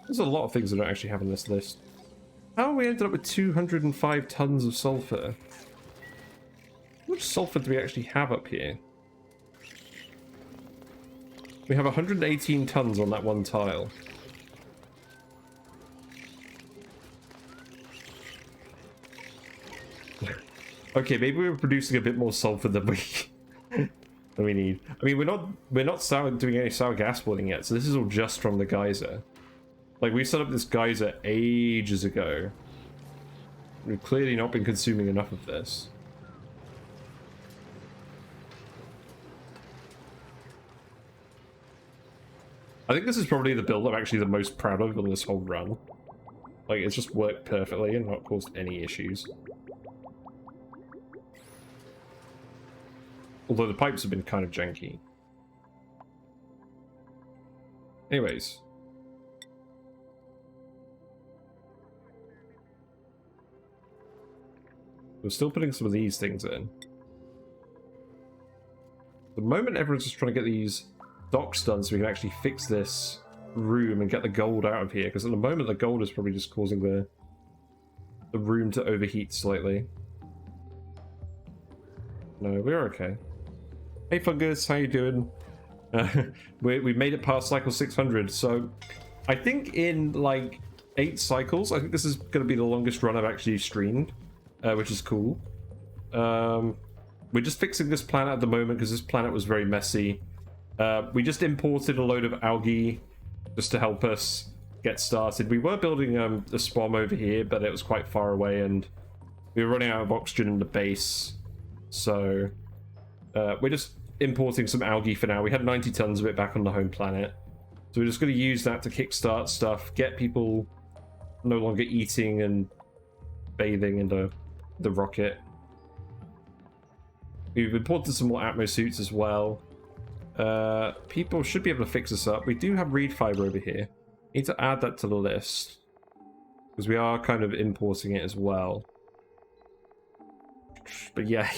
There's a lot of things that don't actually have on this list. How we ended up with 205 tons of sulfur? How much sulfur do we actually have up here? We have 118 tons on that one tile. Okay, maybe we're producing a bit more sulfur than we need. I mean, we're not doing any sour gas boiling yet, so this is all just from the geyser. Like, we set up this geyser ages ago. We've clearly not been consuming enough of this. I think this is probably the build I'm actually the most proud of on this whole run. Like, it's just worked perfectly and not caused any issues. Although the pipes have been kind of janky. Anyways. We're still putting some of these things in. The moment everyone's just trying to get these docks done so we can actually fix this room and get the gold out of here, because at the moment the gold is probably just causing the room to overheat slightly. No, we're okay. Hey Fungus, how you doing? We made it past cycle 600, so I think in like 8 cycles, I think this is going to be the longest run I've actually streamed, which is cool. We're just fixing this planet at the moment because this planet was very messy. We just imported a load of algae just to help us get started. We were building a SPOM over here, but it was quite far away and we were running out of oxygen in the base. So we're just importing some algae for now. We had 90 tons of it back on the home planet. So we're just going to use that to kickstart stuff, get people no longer eating and bathing in the the rocket. We've imported some more Atmo suits as well. People should be able to fix this up. We do have reed fiber over here. Need to add that to the list, because we are kind of importing it as well. But yeah,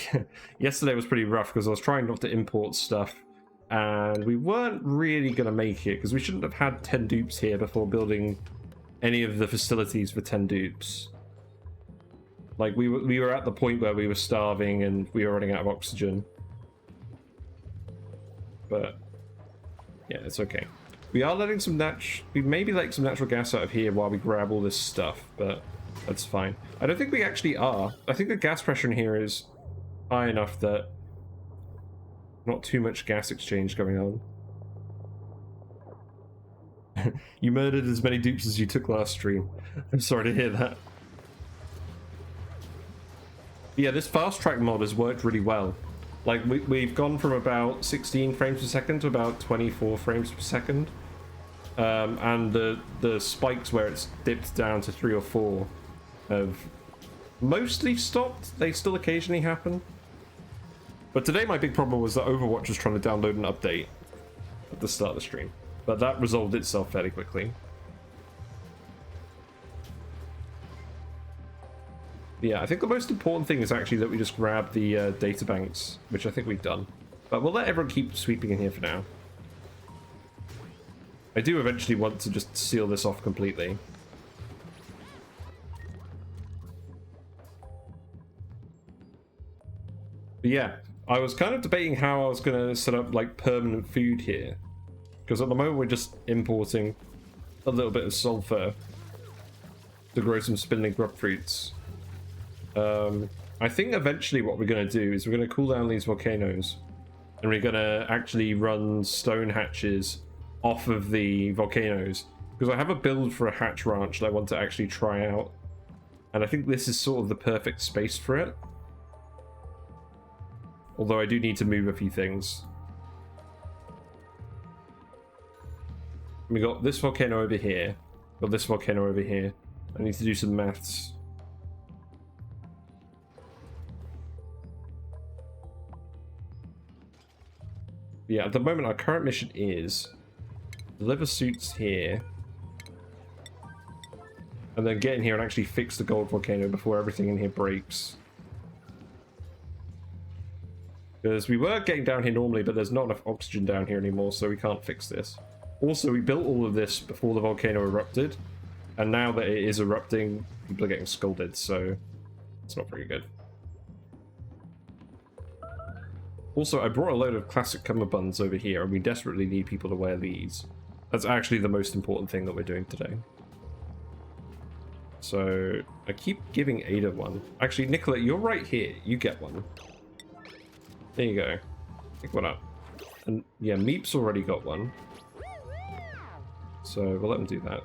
yesterday was pretty rough because I was trying not to import stuff, and we weren't really going to make it because we shouldn't have had 10 dupes here before building any of the facilities for 10 dupes. Like, we were at the point where we were starving and we were running out of oxygen. But yeah, it's okay. We are letting some we may be letting some natural gas out of here while we grab all this stuff, but that's fine. I don't think we actually are. I think the gas pressure in here is high enough that not too much gas exchange going on. You murdered as many dupes as you took last stream. I'm sorry to hear that. Yeah, this fast track mod has worked really well. Like, we've gone from about 16 frames per second to about 24 frames per second. And the spikes where it's dipped down to 3 or 4 have mostly stopped. They still occasionally happen. But today my big problem was that Overwatch was trying to download an update at the start of the stream. But that resolved itself fairly quickly. Yeah, I think the most important thing is actually that we just grab the data banks, which I think we've done. But we'll let everyone keep sweeping in here for now. I do eventually want to just seal this off completely. But yeah, I was kind of debating how I was going to set up like permanent food here. Because at the moment we're just importing a little bit of sulfur to grow some spindling grub fruits. I think eventually what we're going to do is we're going to cool down these volcanoes, and we're going to actually run stone hatches off of the volcanoes, because I have a build for a hatch ranch that I want to actually try out, and I think this is sort of the perfect space for it. Although I do need to move a few things. We got this volcano over here, got this volcano over here. I need to do some maths. Yeah, at the moment our current mission is deliver suits here, and then get in here and actually fix the gold volcano before everything in here breaks. Because we were getting down here normally, but there's not enough oxygen down here anymore, so we can't fix this. Also, we built all of this before the volcano erupted, and now that it is erupting, people are getting scolded, so it's not very good. Also, I brought a load of classic cummerbunds over here, and we desperately need people to wear these. That's actually the most important thing that we're doing today. So, I keep giving Ada one. Actually, Nicola, you're right here. You get one. There you go. Pick one up. And yeah, Meep's already got one. So, we'll let him do that.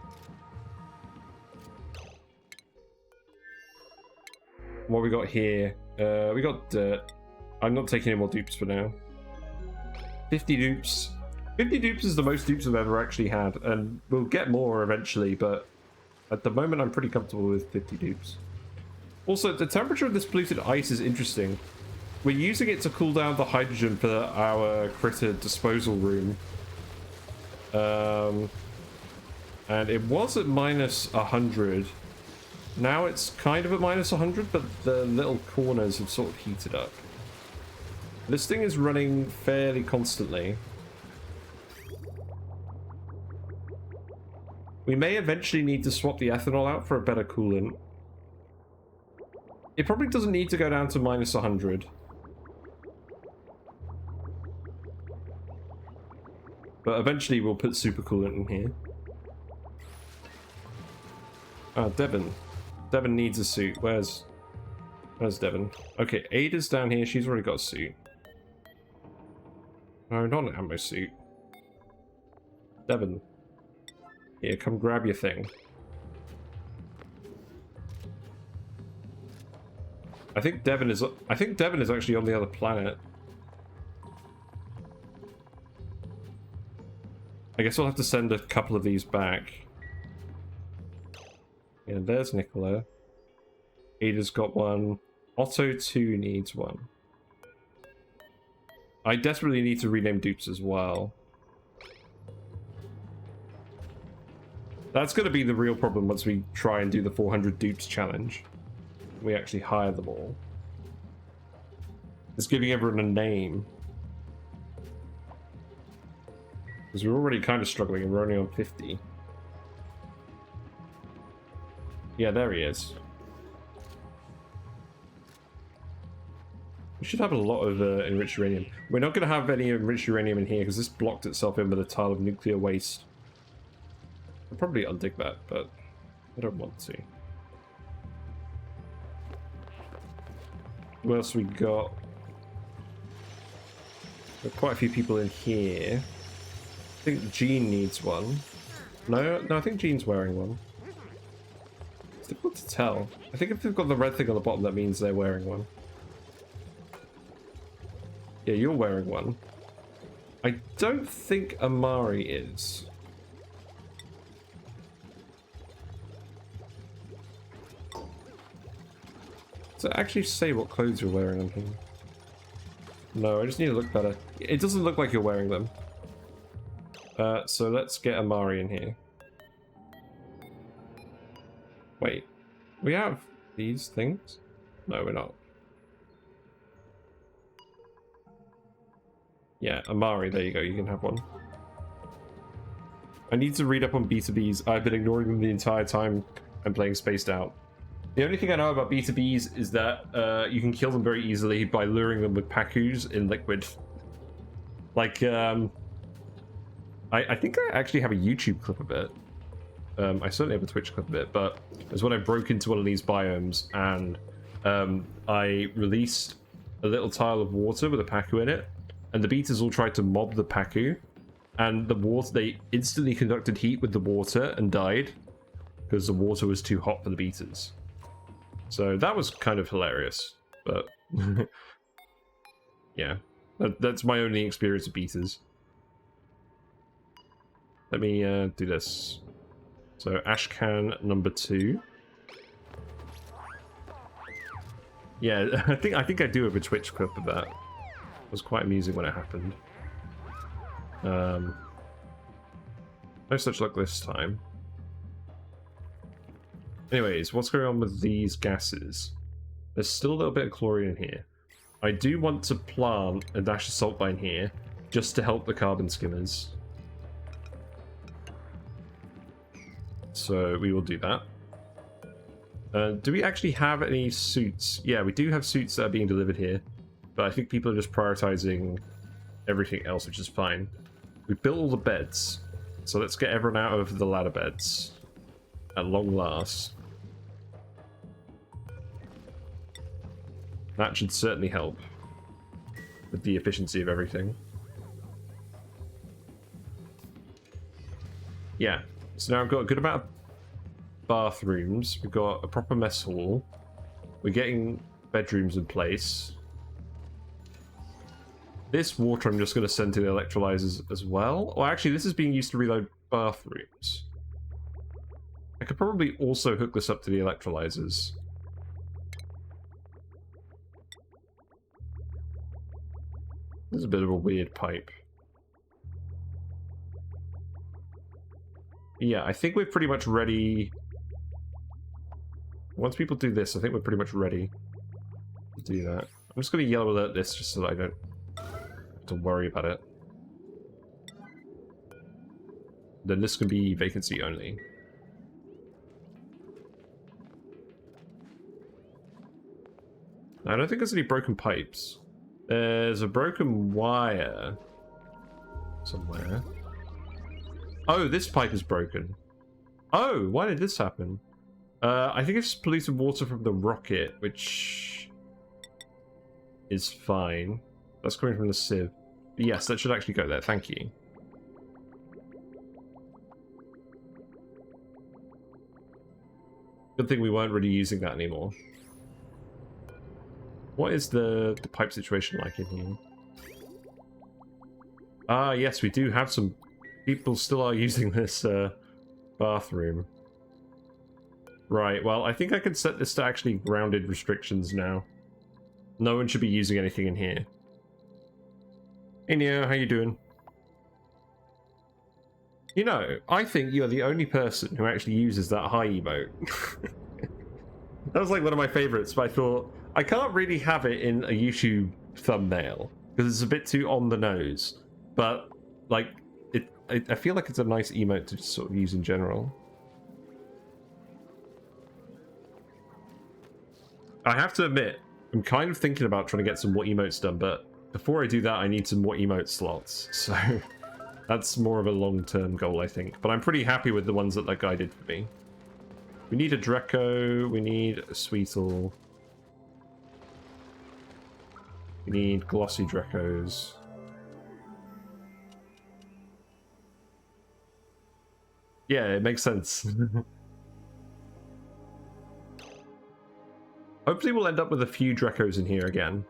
What we got here? We got dirt. I'm not taking any more dupes for now. 50 dupes. 50 dupes is the most dupes I've ever actually had, and we'll get more eventually, but at the moment I'm pretty comfortable with 50 dupes. Also, the temperature of this polluted ice is interesting. We're using it to cool down the hydrogen for our critter disposal room. And it was at minus 100. Now it's kind of at minus 100, but the little corners have sort of heated up. This thing is running fairly constantly. We may eventually need to swap the ethanol out for a better coolant. It probably doesn't need to go down to minus 100. But eventually we'll put super coolant in here. Ah, Devon. Devon needs a suit. Where's Devon? Okay, Ada's down here. She's already got a suit. No, not an ammo suit. Devon. Here, come grab your thing. I think Devon is actually on the other planet. I guess we'll have to send a couple of these back. Yeah, there's Nicola. Ada's got one. Otto 2 needs one. I desperately need to rename dupes as well. That's going to be the real problem once we try and do the 400 dupes challenge. We actually hire them all. It's giving everyone a name. Because we're already kind of struggling and we're only on 50. Yeah, there he is. We should have a lot of enriched uranium. We're not going to have any enriched uranium in here because this blocked itself in with a tile of nuclear waste. I'll probably undig that, but I don't want to. What else we got? There are quite a few people in here. I think Jean needs one. No, I think Jean's wearing one. It's difficult to tell. I think if they've got the red thing on the bottom, that means they're wearing one. Yeah, you're wearing one. I don't think Amari is. Does it actually say what clothes you're wearing on here? No, I just need to look better. It doesn't look like you're wearing them. So let's get Amari in here. Wait, we have these things? No, we're not. Yeah, Amari, there you go, you can have one. I need to read up on B2Bs. I've been ignoring them the entire time I'm playing Spaced Out. The only thing I know about B2Bs is that you can kill them very easily by luring them with Pakus in liquid. Like, I think I actually have a YouTube clip of it. I certainly have a Twitch clip of it, but it was when I broke into one of these biomes and I released a little tile of water with a Paku in it, and the beaters all tried to mob the Paku, and the water, they instantly conducted heat with the water and died because the water was too hot for the beaters. So that was kind of hilarious, but yeah, that's my only experience of beaters. Let me do this. So ashcan number 2. Yeah, I think I do have a Twitch clip of that. It was quite amusing when it happened. No such luck this time. Anyways, what's going on with these gases? There's still a little bit of chlorine in here. I do want to plant a dash of salt line here, just to help the carbon skimmers. So we will do that. Do we actually have any suits? Yeah, we do have suits that are being delivered here, but I think people are just prioritizing everything else, which is fine. We built all the beds, so let's get everyone out of the ladder beds at long last. That should certainly help with the efficiency of everything. Yeah, so now I've got a good amount of bathrooms. We've got a proper mess hall. We're getting bedrooms in place. This water I'm just going to send to the electrolyzers as well. Or actually, this is being used to reload bathrooms. I could probably also hook this up to the electrolyzers. This is a bit of a weird pipe. Yeah, I think we're pretty much ready. Once people do this, I think we're pretty much ready to do that. I'm just going to yellow alert this just so that I don't have to worry about it. Then this can be vacancy only. I don't think there's any broken pipes. There's a broken wire somewhere. Oh, this pipe is broken. Oh, why did this happen? I think it's polluted water from the rocket, which is fine. That's coming from the sieve. But yes, that should actually go there. Thank you. Good thing we weren't really using that anymore. What is the pipe situation like in here? Ah, yes, we do have some people still are using this bathroom. Right, well, I think I can set this to actually grounded restrictions now. No one should be using anything in here. Hey Neo, how you doing? You know, I think you're the only person who actually uses that high emote. That was like one of my favorites, but I thought I can't really have it in a YouTube thumbnail because it's a bit too on the nose. But like, I feel like it's a nice emote to just sort of use in general. I have to admit, I'm kind of thinking about trying to get some more emotes done, but before I do that, I need some more emote slots. So that's more of a long-term goal, I think. But I'm pretty happy with the ones that guy did for me. We need a Dreco, we need a Sweetle. We need glossy Drecos. Yeah, it makes sense. Hopefully we'll end up with a few Drecos in here again.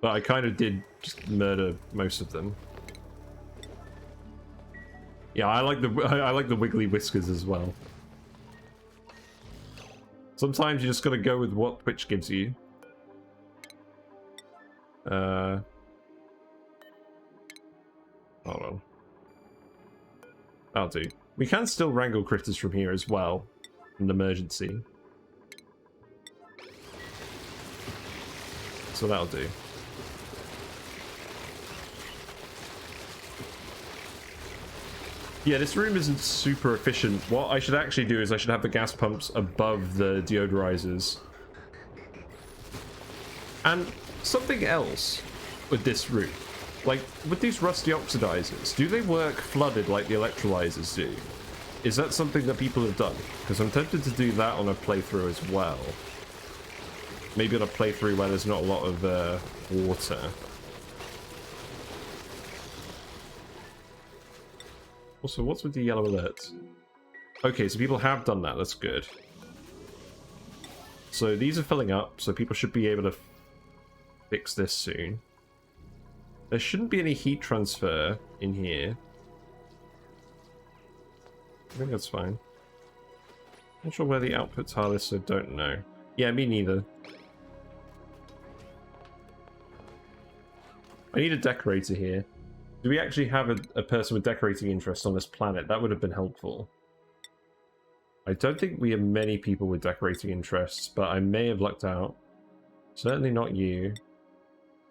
But I kind of did just murder most of them. Yeah, I like the wiggly whiskers as well. Sometimes you just gotta go with what Twitch gives you. Hold on. That'll do. We can still wrangle critters from here as well. In an emergency. So that'll do. Yeah, this room isn't super efficient. What I should actually do is I should have the gas pumps above the deodorizers. And something else with this room. Like, with these rusty oxidizers, do they work flooded like the electrolyzers do? Is that something that people have done? Because I'm tempted to do that on a playthrough as well. Maybe on a playthrough where there's not a lot of water. Also, what's with the yellow alerts? Okay, so people have done that. That's good. So these are filling up, so people should be able to fix this soon. There shouldn't be any heat transfer in here. I think that's fine. Not sure where the outputs are, so don't know. Yeah, me neither. I need a decorator here. Do we actually have a person with decorating interest on this planet? That would have been helpful. I don't think we have many people with decorating interests, but I may have lucked out. Certainly not you.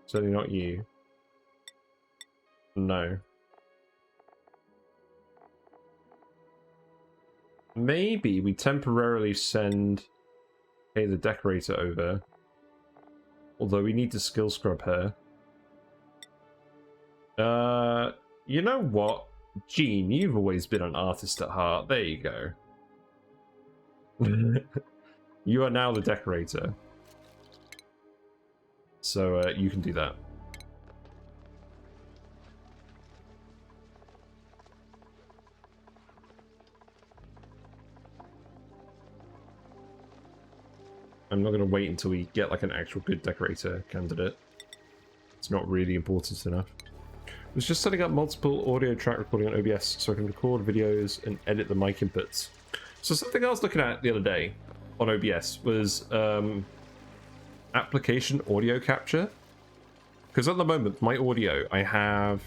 Certainly not you. No. Maybe we temporarily send the decorator over. Although we need to skill scrub her. You know what? Gene, you've always been an artist at heart. There you go. You are now the decorator. So, you can do that. I'm not going to wait until we get like an actual good decorator candidate. It's not really important enough. I was just setting up multiple audio track recording on OBS so I can record videos and edit the mic inputs. So something I was looking at the other day on OBS was application audio capture. Because at the moment, my audio, I have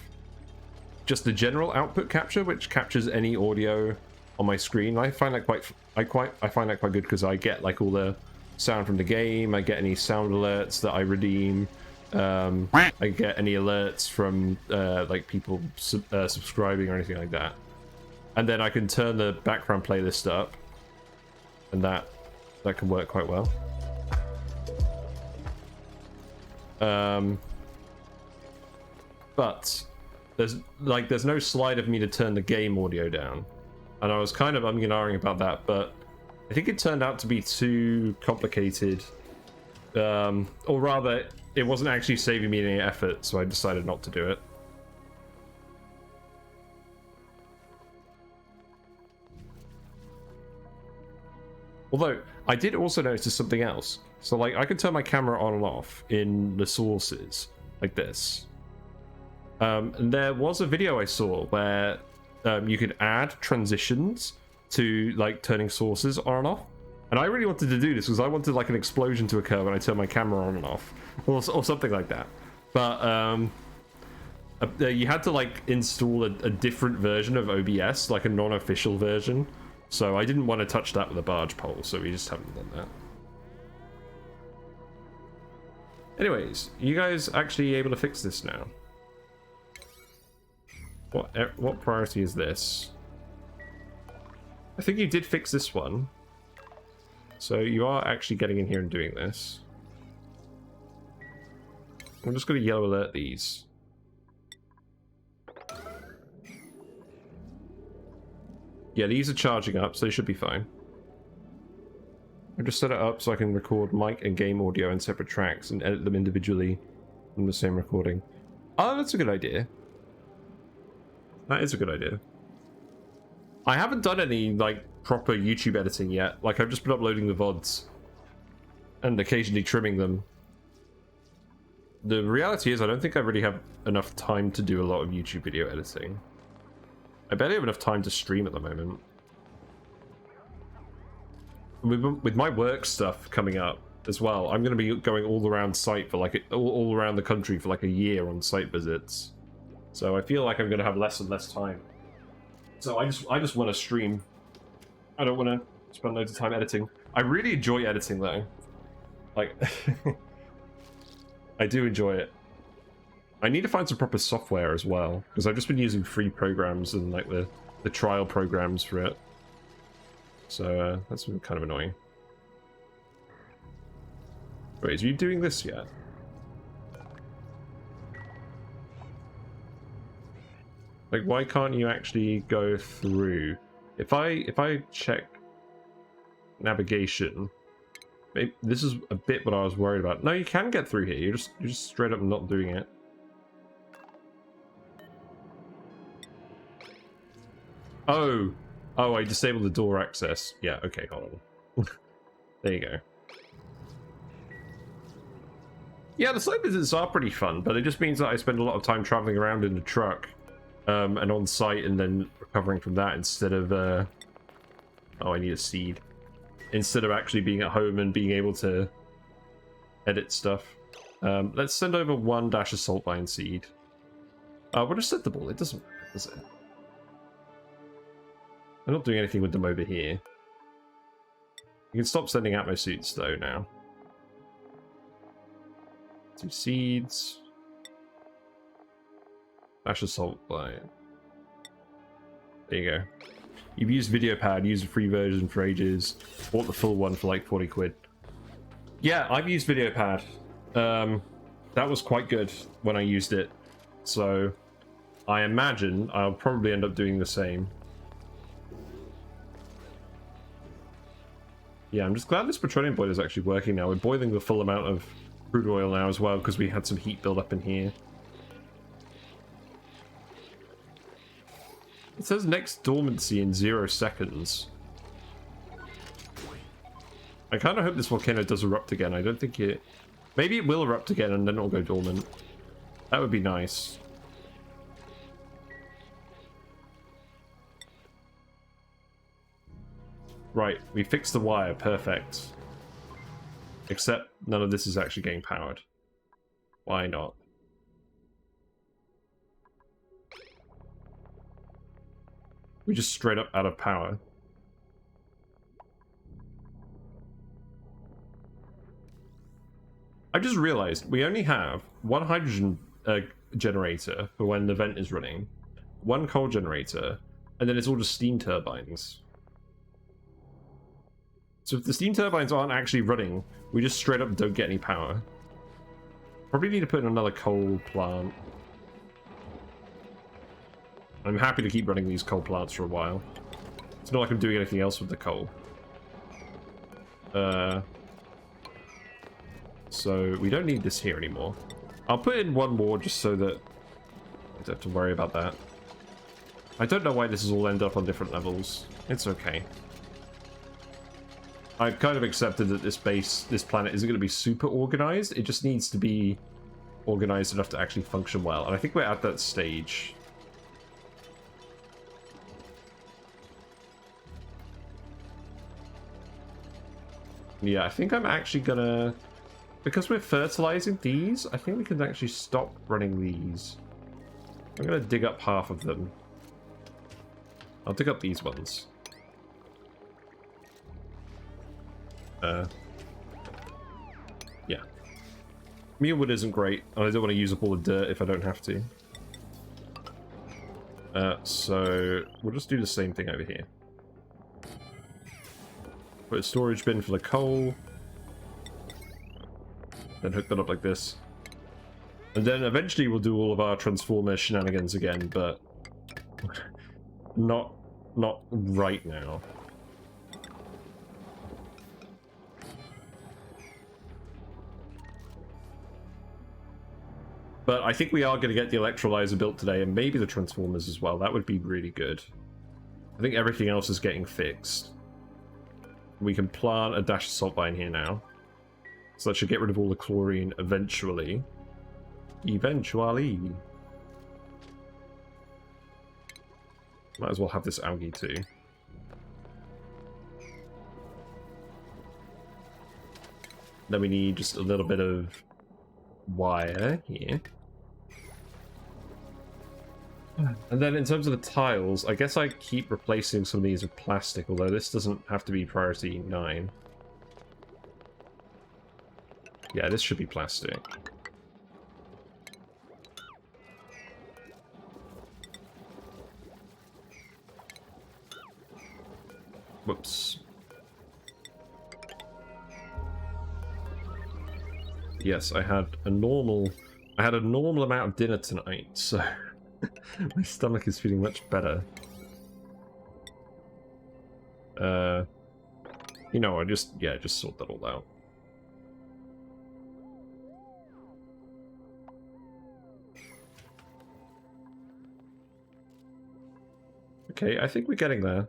just the general output capture, which captures any audio on my screen. I find that I find that quite good because I get like all the sound from the game. I get any sound alerts that I redeem. I get any alerts from like people subscribing or anything like that, and then I can turn the background playlist up, and that can work quite well. But there's no slide of me to turn the game audio down, and I was kind of umming and ahhing about that, but I think it turned out to be too complicated, or rather it wasn't actually saving me any effort, so I decided not to do it. Although, I did also notice something else. So, like, I can turn my camera on and off in the sources, like this. And there was a video I saw where you could add transitions to, like, turning sources on and off. And I really wanted to do this because I wanted like an explosion to occur when I turn my camera on and off, or something like that. But you had to like install a different version of OBS, like a non-official version. So I didn't want to touch that with a barge pole, so we just haven't done that. Anyways, you guys actually able to fix this now? What priority is this? I think you did fix this one. So you are actually getting in here and doing this. I'm just going to yellow alert these. Yeah, these are charging up, so they should be fine. I just set it up so I can record mic and game audio in separate tracks and edit them individually in the same recording. Oh, that's a good idea. That is a good idea. I haven't done any, like, proper YouTube editing yet. Like, I've just been uploading the VODs and occasionally trimming them. The reality is I don't think I really have enough time to do a lot of YouTube video editing. I barely have enough time to stream at the moment. With my work stuff coming up as well, I'm going to be going all around site for like all around the country for like a year on site visits. So I feel like I'm going to have less and less time. So I just want to stream. I don't want to spend loads of time editing. I really enjoy editing though. Like, I do enjoy it. I need to find some proper software as well, because I've just been using free programs and like the trial programs for it. So that's been kind of annoying. Wait, are you doing this yet? Like, why can't you actually go through? If I check navigation, maybe this is a bit what I was worried about. No, you can get through here. You're just straight up not doing it. Oh, I disabled the door access. Yeah, okay, hold on. There you go. Yeah, the site visits are pretty fun, but it just means that I spend a lot of time traveling around in the truck, and on site, and then recovering from that instead of, oh, I need a seed. Instead of actually being at home and being able to edit stuff. Let's send over 1 dash assault vine seed. What is acceptable? It doesn't, does it? I'm not doing anything with them over here. You can stop sending Atmo suits though now. 2 seeds. Dash assault vine. There you go. You've used VideoPad, used a free version for ages, bought the full one for like 40 quid. Yeah, I've used VideoPad. That was quite good when I used it. So I imagine I'll probably end up doing the same. Yeah, I'm just glad this petroleum boiler is actually working now. We're boiling the full amount of crude oil now as well, because we had some heat build up in here. It says next dormancy in 0 seconds. I kind of hope this volcano does erupt again. I don't think it... Maybe it will erupt again and then it'll go dormant. That would be nice. Right, we fixed the wire. Perfect. Except none of this is actually getting powered. Why not? We just straight up out of power. I just realized we only have 1 hydrogen generator for when the vent is running, 1 coal generator, and then it's all just steam turbines. So if the steam turbines aren't actually running, we just straight up don't get any power. Probably need to put in another coal plant. I'm happy to keep running these coal plants for a while. It's not like I'm doing anything else with the coal. So we don't need this here anymore. I'll put in 1 more just so that I don't have to worry about that. I don't know why this is all end up on different levels. It's okay. I've kind of accepted that this planet isn't going to be super organized. It just needs to be organized enough to actually function well. And I think we're at that stage. Yeah, I think I'm actually gonna... Because we're fertilizing these, I think we can actually stop running these. I'm gonna dig up half of them. I'll dig up these ones. Yeah. Mealwood isn't great, and I don't want to use up all the dirt if I don't have to. So we'll just do the same thing over here. Put a storage bin for the coal. Then hook that up like this. And then eventually we'll do all of our transformer shenanigans again, but not right now. But I think we are going to get the electrolyzer built today, and maybe the transformers as well. That would be really good. I think everything else is getting fixed. We can plant a dash of salt vine here now. So that should get rid of all the chlorine eventually. Eventually. Might as well have this algae too. Then we need just a little bit of wire here. And then in terms of the tiles, I guess I keep replacing some of these with plastic, although this doesn't have to be priority 9. Yeah, this should be plastic. Whoops. Yes, I had a normal amount of dinner tonight, so my stomach is feeling much better. You know, I just sort that all out. Okay, I think we're getting there.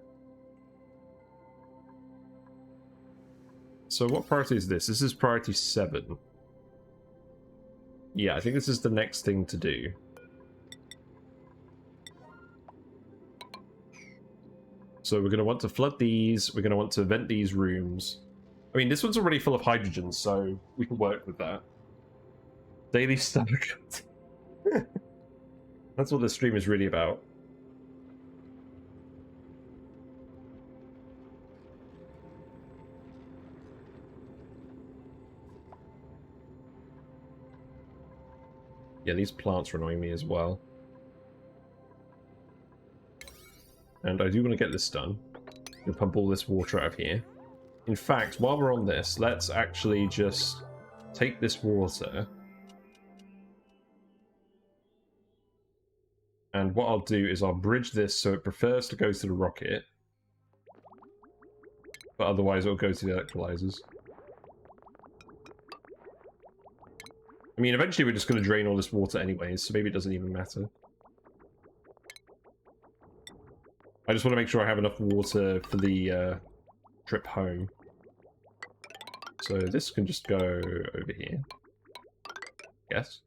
So what priority is this? This is priority 7. Yeah, I think this is the next thing to do. So we're going to want to flood these. We're going to want to vent these rooms. I mean, this one's already full of hydrogen, so we can work with that. Daily stomach. That's what this stream is really about. Yeah, these plants are annoying me as well. And I do want to get this done. We'll pump all this water out of here. In fact, while we're on this, let's actually just take this water. And what I'll do is I'll bridge this so it prefers to go to the rocket. But otherwise it'll go to the electrolyzers. I mean, eventually we're just going to drain all this water anyways, so maybe it doesn't even matter. I just want to make sure I have enough water for the trip home. So this can just go over here. Yes?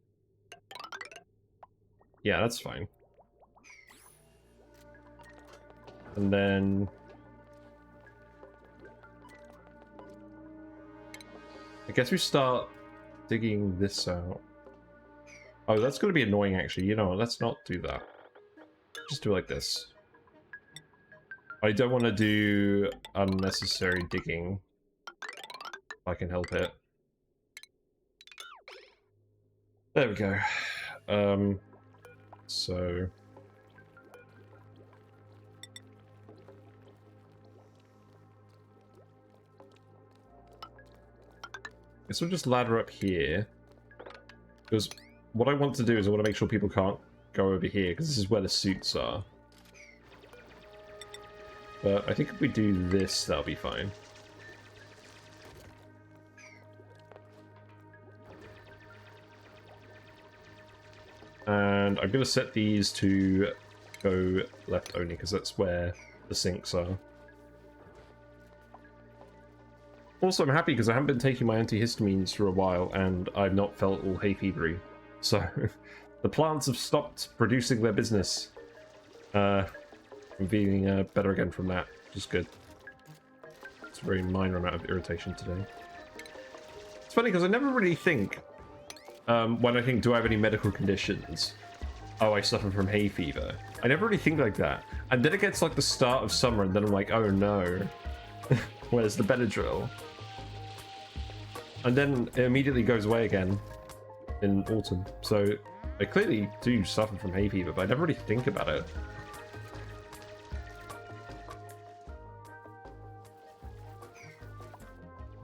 Yeah, that's fine. And then... I guess we start digging this out. Oh, that's going to be annoying, actually. You know what? Let's not do that. Just do it like this. I don't want to do unnecessary digging. If I can help it. There we go. So... guess we'll just ladder up here. Because what I want to do is I want to make sure people can't go over here, because this is where the suits are. But I think if we do this, that'll be fine. And I'm going to set these to go left only, because that's where the sinks are. Also, I'm happy because I haven't been taking my antihistamines for a while, and I've not felt all hay fevery. So, the plants have stopped producing their business. I'm feeling better again from that, which is good. It's a very minor amount of irritation today. It's funny because I never really think, when I think, do I have any medical conditions? Oh, I suffer from hay fever. I never really think like that. And then it gets like the start of summer and then I'm like, oh no. Where's the Benadryl? And then it immediately goes away again in autumn. So I clearly do suffer from hay fever, but I never really think about it.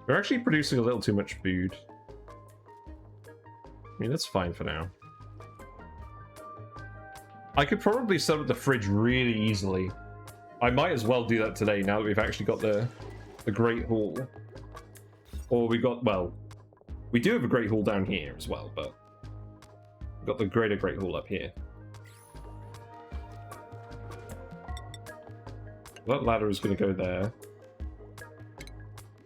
We're actually producing a little too much food. I mean, that's fine for now. I could probably set up the fridge really easily. I might as well do that today now that we've actually got the Great Hall. Or we got, well, we do have a Great Hall down here as well, but we've got the Great Hall up here. That ladder is going to go there.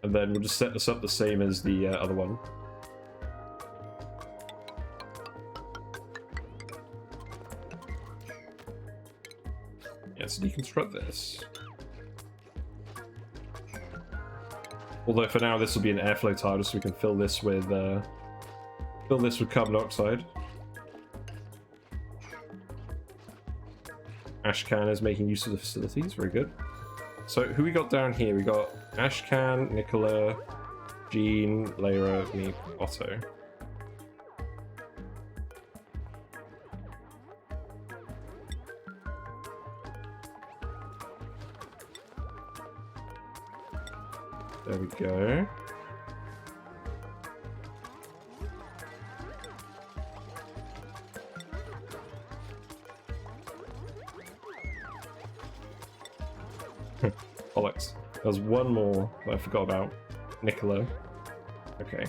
And then we'll just set this up the same as the other one. Yeah, let's deconstruct this. Although for now this will be an airflow tile, so we can fill this with carbon dioxide. Ashcan is making use of the facilities, very good. So who we got down here? We got Ashcan, Nicola, Jean, Lyra, me, Otto. There we go. Bollocks. There's one more that I forgot about. Nicola. Okay.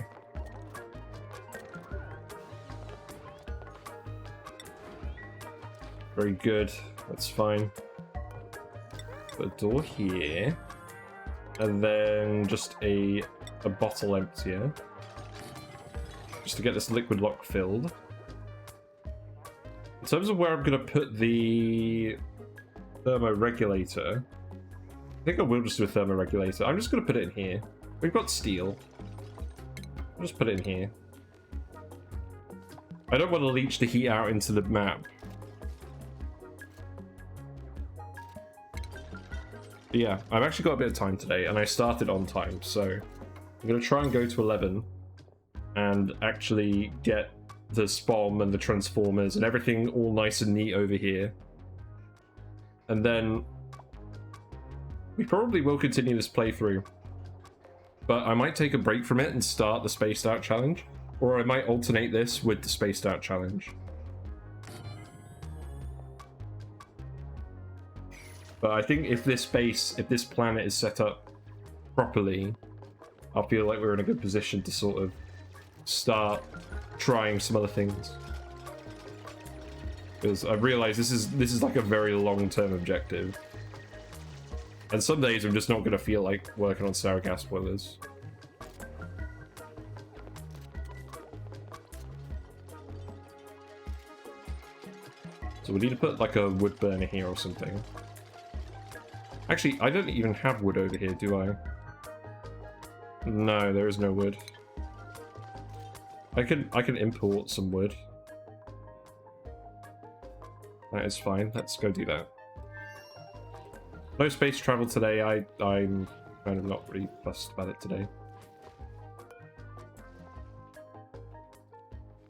Very good. That's fine. Put a door here. And then just a bottle emptier. Just to get this liquid lock filled. In terms of where I'm going to put the thermoregulator, I think I will just do a thermoregulator. I'm just going to put it in here. We've got steel. I'll just put it in here. I don't want to leach the heat out into the map. But yeah, I've actually got a bit of time today, and I started on time, so I'm going to try and go to 11 and actually get the SPOM and the transformers and everything all nice and neat over here. And then we probably will continue this playthrough, but I might take a break from it and start the Spaced Out Challenge, or I might alternate this with the Spaced Out Challenge. But I think if this planet is set up properly, I feel like we're in a good position to sort of start trying some other things. Because I realize this is like a very long-term objective. And some days I'm just not going to feel like working on sour gas boilers. So we need to put like a wood burner here or something. Actually, I don't even have wood over here, do I? No, there is no wood. I can import some wood. That is fine. Let's go do that. No space travel today. I'm kind of not really fussed about it today.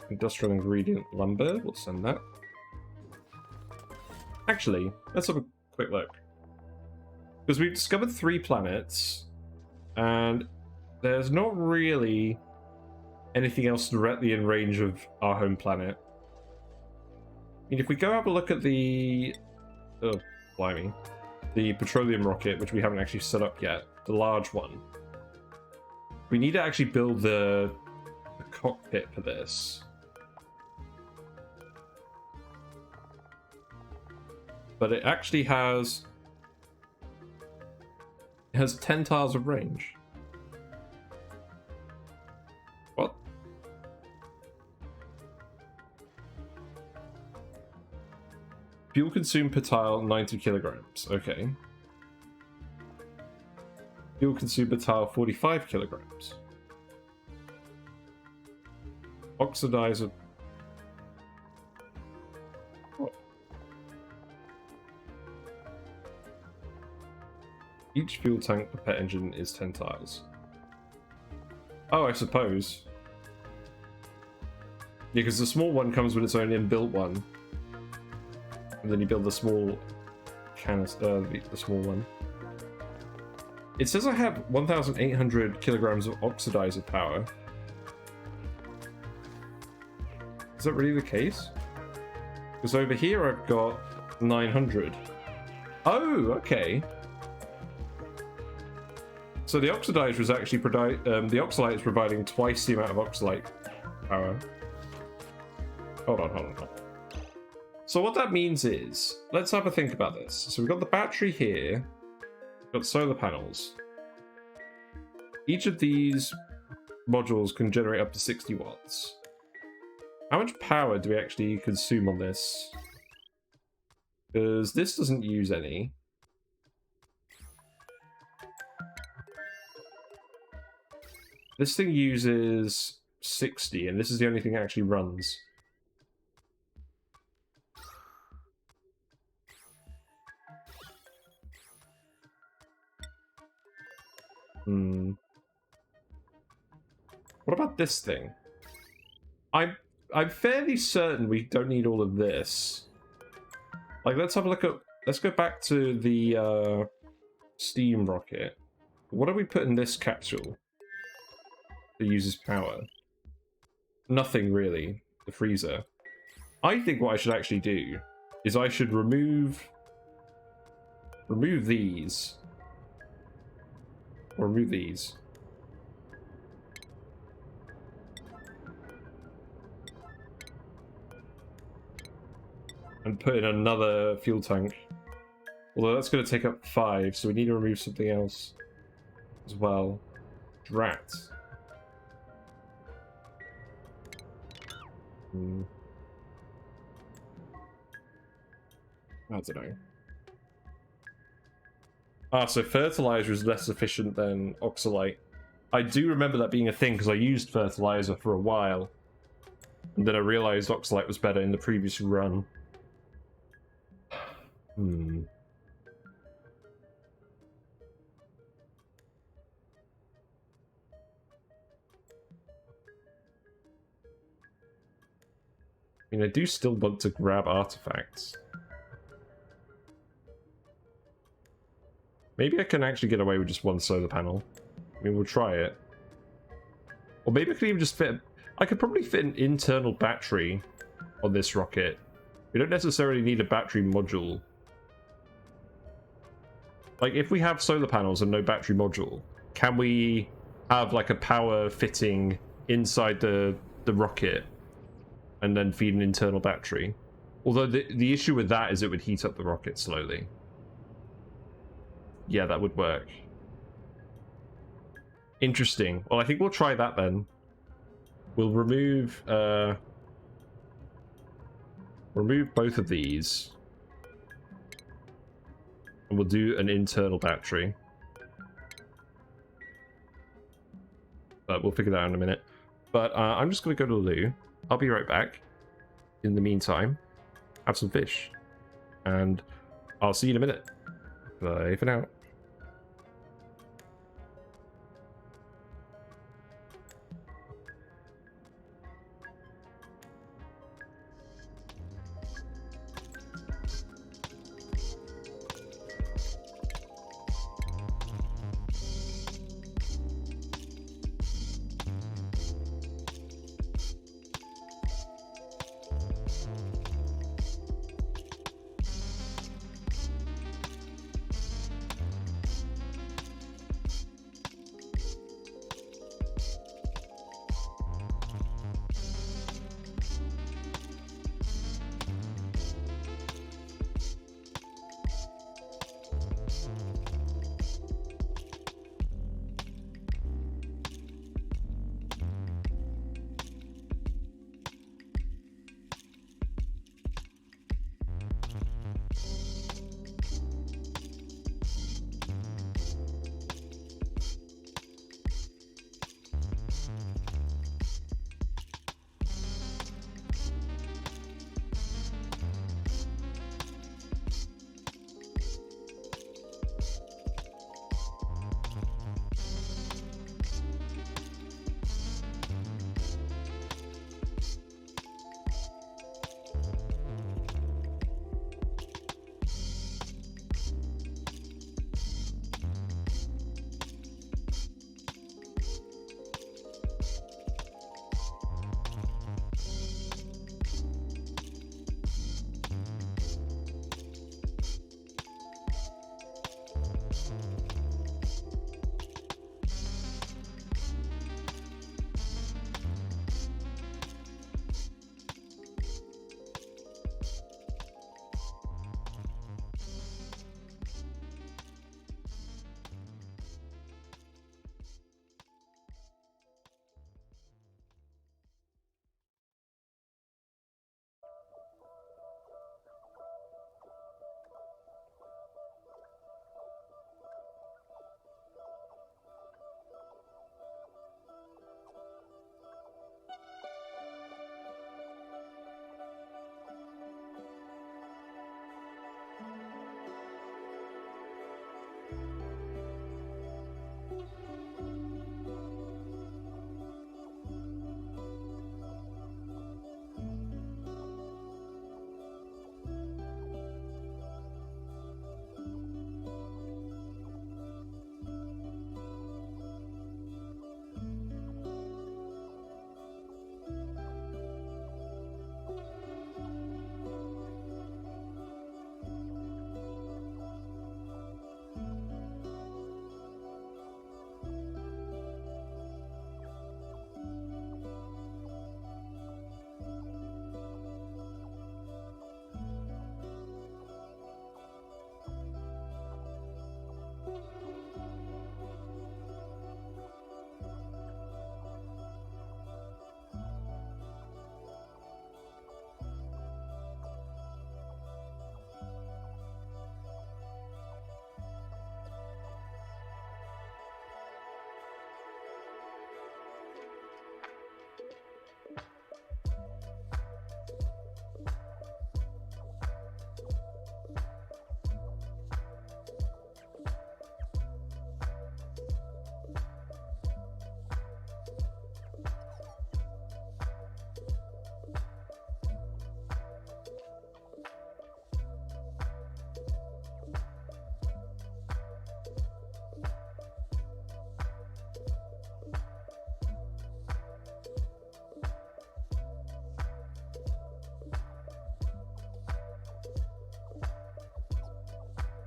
Industrial ingredient lumber. We'll send that. Actually, let's have a quick look. Because we've discovered 3 planets, and there's not really anything else directly in range of our home planet. I mean, if we go have a look at the... oh, blimey. The petroleum rocket, which we haven't actually set up yet, the large one. We need to actually build the cockpit for this. But it actually has... it has 10 tiles of range. What? Fuel consumed per tile, 90 kilograms. Okay. Fuel consumed per tile 45 kilograms. Oxidizer. What? Each fuel tank per pet engine is 10 tiles. Oh, I suppose. Yeah, because the small one comes with its own inbuilt one. And then you build the small canister, the small one. It says I have 1,800 kilograms of oxidizer power. Is that really the case? Because over here I've got 900. Oh, okay. So the oxidizer is actually the oxalite is providing twice the amount of oxalite power. Hold on. So what that means is, let's have a think about this. So we've got the battery here, we've got solar panels. Each of these modules can generate up to 60 watts. How much power do we actually consume on this? Because this doesn't use any. This thing uses 60, and this is the only thing that actually runs. What about this thing? I'm fairly certain we don't need all of this. Like, let's have a look at... Let's go back to the steam rocket. What do we put in this capsule that uses power? Nothing, really. The freezer. I think what I should actually do is I should remove these. Or remove these. And put in another fuel tank. Although that's going to take up 5, so we need to remove something else as well. Drat. I don't know. Ah, so fertilizer is less efficient than oxalite. I do remember that being a thing because I used fertilizer for a while. And then I realized oxalite was better in the previous run. I mean, I do still want to grab artifacts. Maybe I can actually get away with just one solar panel. I mean, we'll try it. Or maybe I could even just fit... I could probably fit an internal battery on this rocket. We don't necessarily need a battery module. Like, if we have solar panels and no battery module, can we have, like, a power fitting inside the rocket and then feed an internal battery? Although the issue with that is it would heat up the rocket slowly. Yeah, that would work. Interesting. Well, I think we'll try that then. We'll remove both of these. And we'll do an internal battery. But we'll figure that out in a minute. But I'm just going to go to the loo. I'll be right back. In the meantime, have some fish. And I'll see you in a minute. Bye for now.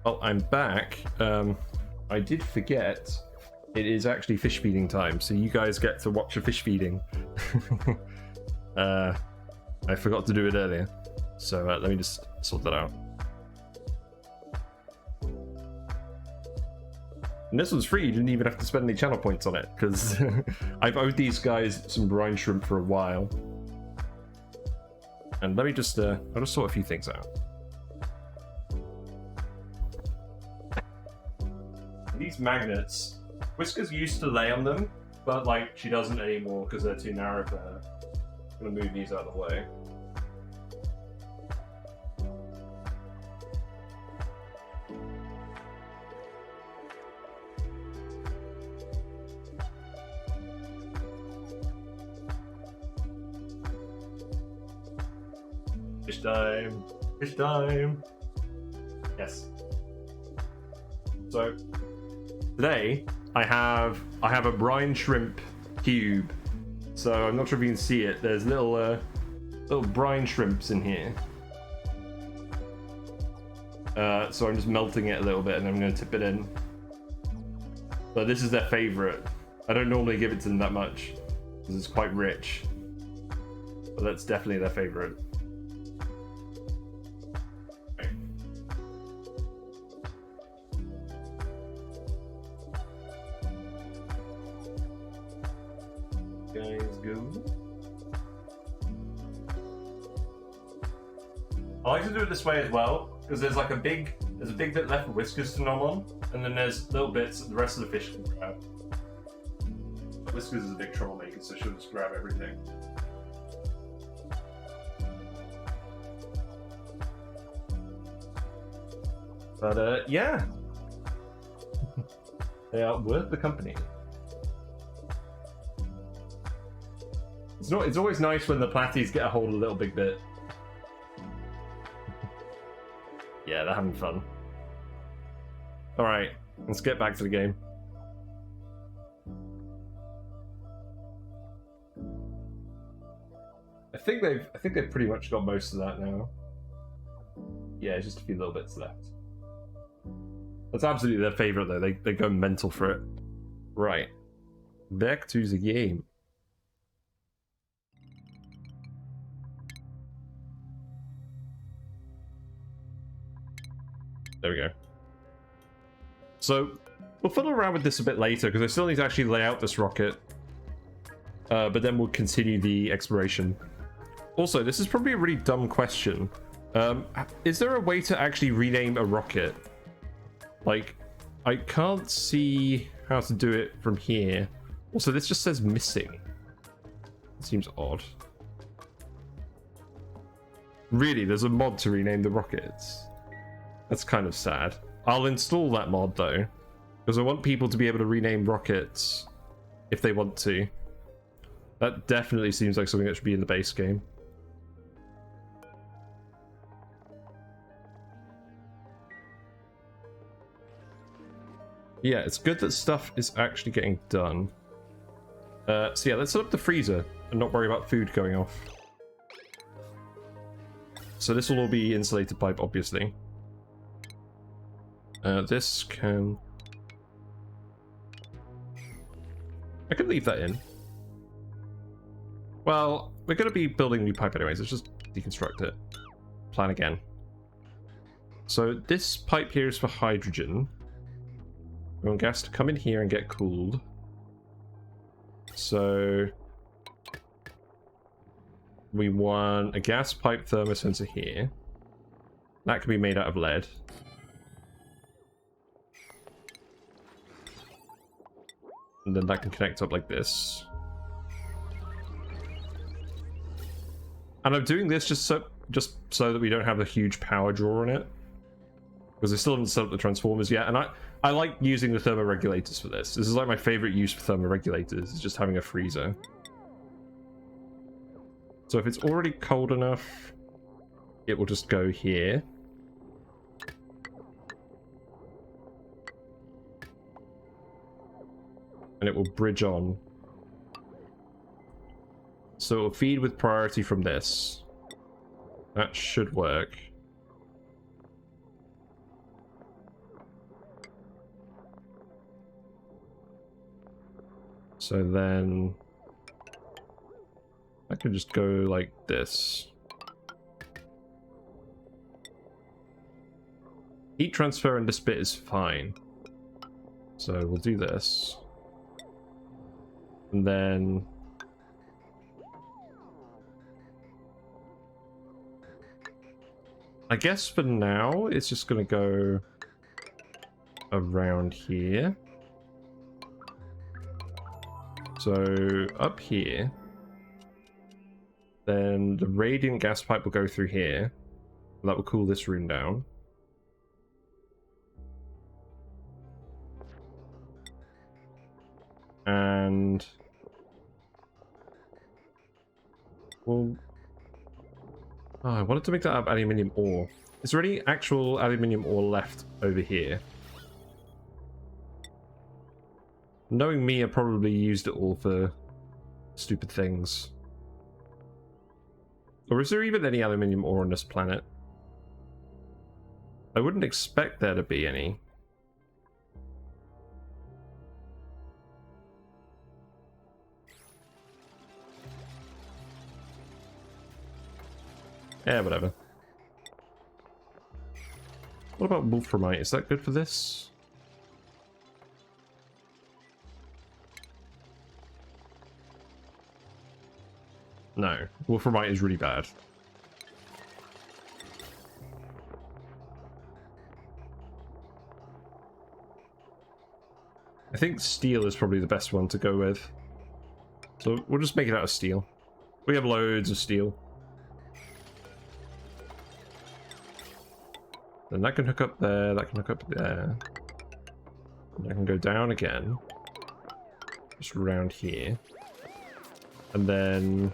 Well, I'm back. I did forget it is actually fish feeding time, so you guys get to watch a fish feeding. I forgot to do it earlier, so let me just sort that out. And this one's free, you didn't even have to spend any channel points on it, because I've owed these guys some brine shrimp for a while. And let me just, I'll just sort a few things out. These magnets, Whiskers used to lay on them, but like she doesn't anymore because they're too narrow for her. I'm gonna move these out of the way. Fish time! Fish time! Yes. So today I have a brine shrimp cube. So I'm not sure if you can see it. There's little brine shrimps in here. So I'm just melting it a little bit and I'm going to tip it in. So this is their favorite. I don't normally give it to them that much because it's quite rich, but that's definitely their favorite. Guys, go. I like to do it this way as well because there's a big bit left for Whiskers to nom on, and then there's little bits that the rest of the fish can grab. But Whiskers is a big troublemaker, so she'll just grab everything. But yeah, they are worth the company. It's always nice when the platies get a hold of a little big bit. Yeah, they're having fun. Alright, let's get back to the game. I think they've pretty much got most of that now. Yeah, just a few little bits left. That's absolutely their favorite though. They go mental for it. Right. Back to the game. There we go. So, we'll fiddle around with this a bit later, because I still need to actually lay out this rocket. But then we'll continue the exploration. Also, this is probably a really dumb question. Is there a way to actually rename a rocket? Like, I can't see how to do it from here. Also, this just says missing. It seems odd. Really, there's a mod to rename the rockets. That's kind of sad. I'll install that mod though, because I want people to be able to rename rockets if they want to. That definitely seems like something that should be in the base game. Yeah, it's good that stuff is actually getting done. So yeah, let's set up the freezer and not worry about food going off. So this will all be insulated pipe, obviously. This can... I could leave that in. Well, we're going to be building new pipe anyways. Let's just deconstruct it. Plan again. So this pipe here is for hydrogen. We want gas to come in here and get cooled. So we want a gas pipe thermosensor here. That can be made out of lead. And then that can connect up like this. And I'm doing this just so that we don't have a huge power draw on it. Because I still haven't set up the transformers yet. And I like using the thermoregulators for this. This is like my favorite use for thermoregulators, is just having a freezer. So if it's already cold enough, it will just go here. And it will bridge on. So it will feed with priority from this. That should work. So then I could just go like this. Heat transfer in this bit is fine. So we'll do this. And then I guess for now it's just gonna go around here. So up here, then the radiant gas pipe will go through here. That will cool this room down. And well, oh, I wanted to make that out of aluminium ore. Is there any actual aluminium ore left over here? Knowing me, I probably used it all for stupid things. Or is there even any aluminium ore on this planet? I wouldn't expect there to be any. Yeah, whatever. What about wolframite? Is that good for this? No, wolframite is really bad. I think steel is probably the best one to go with. So we'll just make it out of steel. We have loads of steel. Then that can hook up there, that can hook up there. And that can go down again. Just around here. And then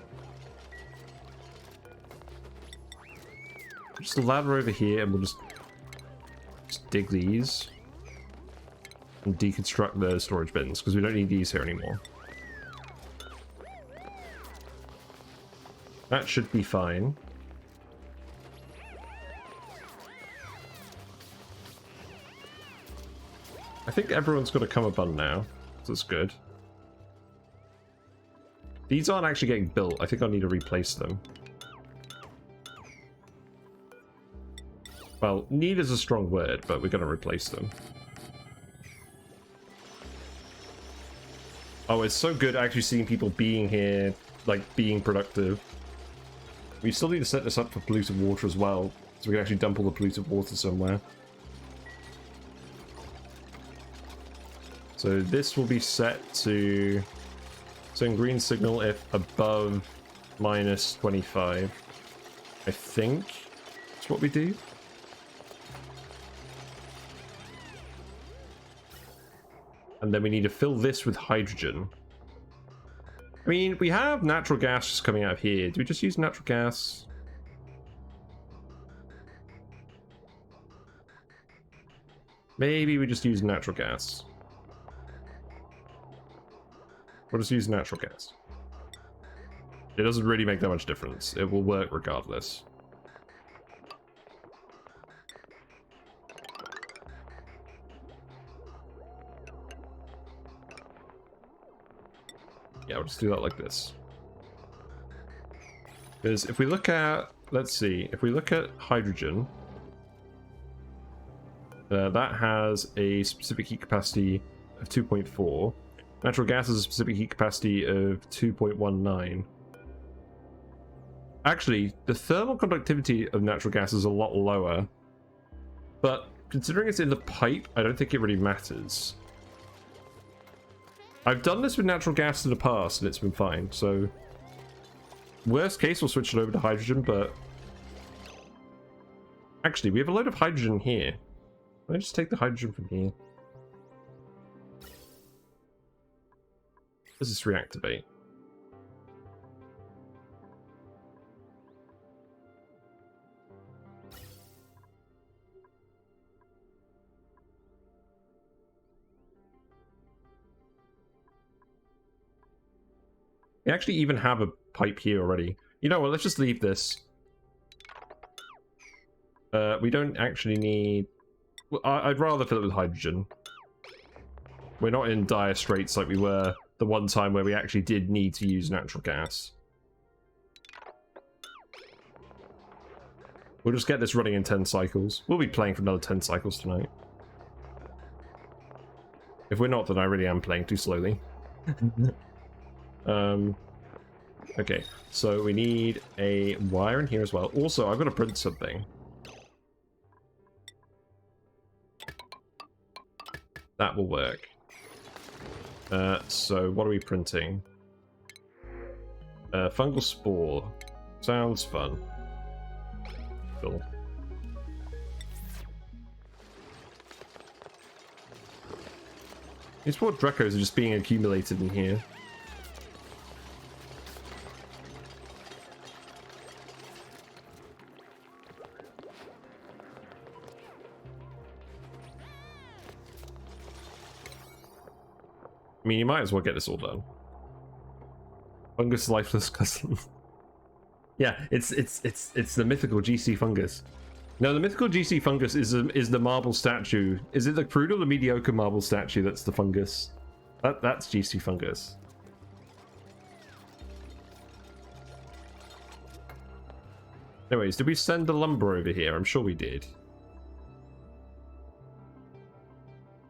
just a ladder over here, and we'll just dig these and deconstruct the storage bins, because we don't need these here anymore. That should be fine. I think everyone's got a cummerbund now, so that's good. These aren't actually getting built. I think I'll need to replace them. Well, need is a strong word, but we're going to replace them. Oh, it's so good actually seeing people being here, like, being productive. We still need to set this up for polluted water as well, so we can actually dump all the polluted water somewhere. So this will be set to... So in green signal if above minus 25. I think that's what we do. And then we need to fill this with hydrogen. I mean, we have natural gas just coming out of here. Do we just use natural gas? Maybe we just use natural gas. We'll just use natural gas. It doesn't really make that much difference. It will work regardless. Yeah, we'll just do that like this. Because if we look at, let's see, if we look at hydrogen, that has a specific heat capacity of 2.4. Natural gas has a specific heat capacity of 2.19. Actually, the thermal conductivity of natural gas is a lot lower. But considering it's in the pipe, I don't think it really matters. I've done this with natural gas in the past and it's been fine, so... Worst case, we'll switch it over to hydrogen, but... Actually, we have a load of hydrogen here. Can I just take the hydrogen from here? Does this reactivate? We actually even have a pipe here already. You know what, let's just leave this. We don't actually need... Well, I'd rather fill it with hydrogen. We're not in dire straits like we were the one time where we actually did need to use natural gas. We'll just get this running in 10 cycles. We'll be playing for another 10 cycles tonight. If we're not, then I really am playing too slowly. Okay, so we need a wire in here as well. Also, I've got to print something. That will work. So what are we printing? Fungal spore. Sounds fun. Cool. These poor Drecos are just being accumulated in here. I mean, you might as well get this all done. Fungus lifeless cousin. Yeah, it's the mythical GC fungus. No, the mythical GC fungus is the marble statue. Is it the crude or the mediocre marble statue that's the fungus? That's GC fungus. Anyways, did we send the lumber over here? I'm sure we did.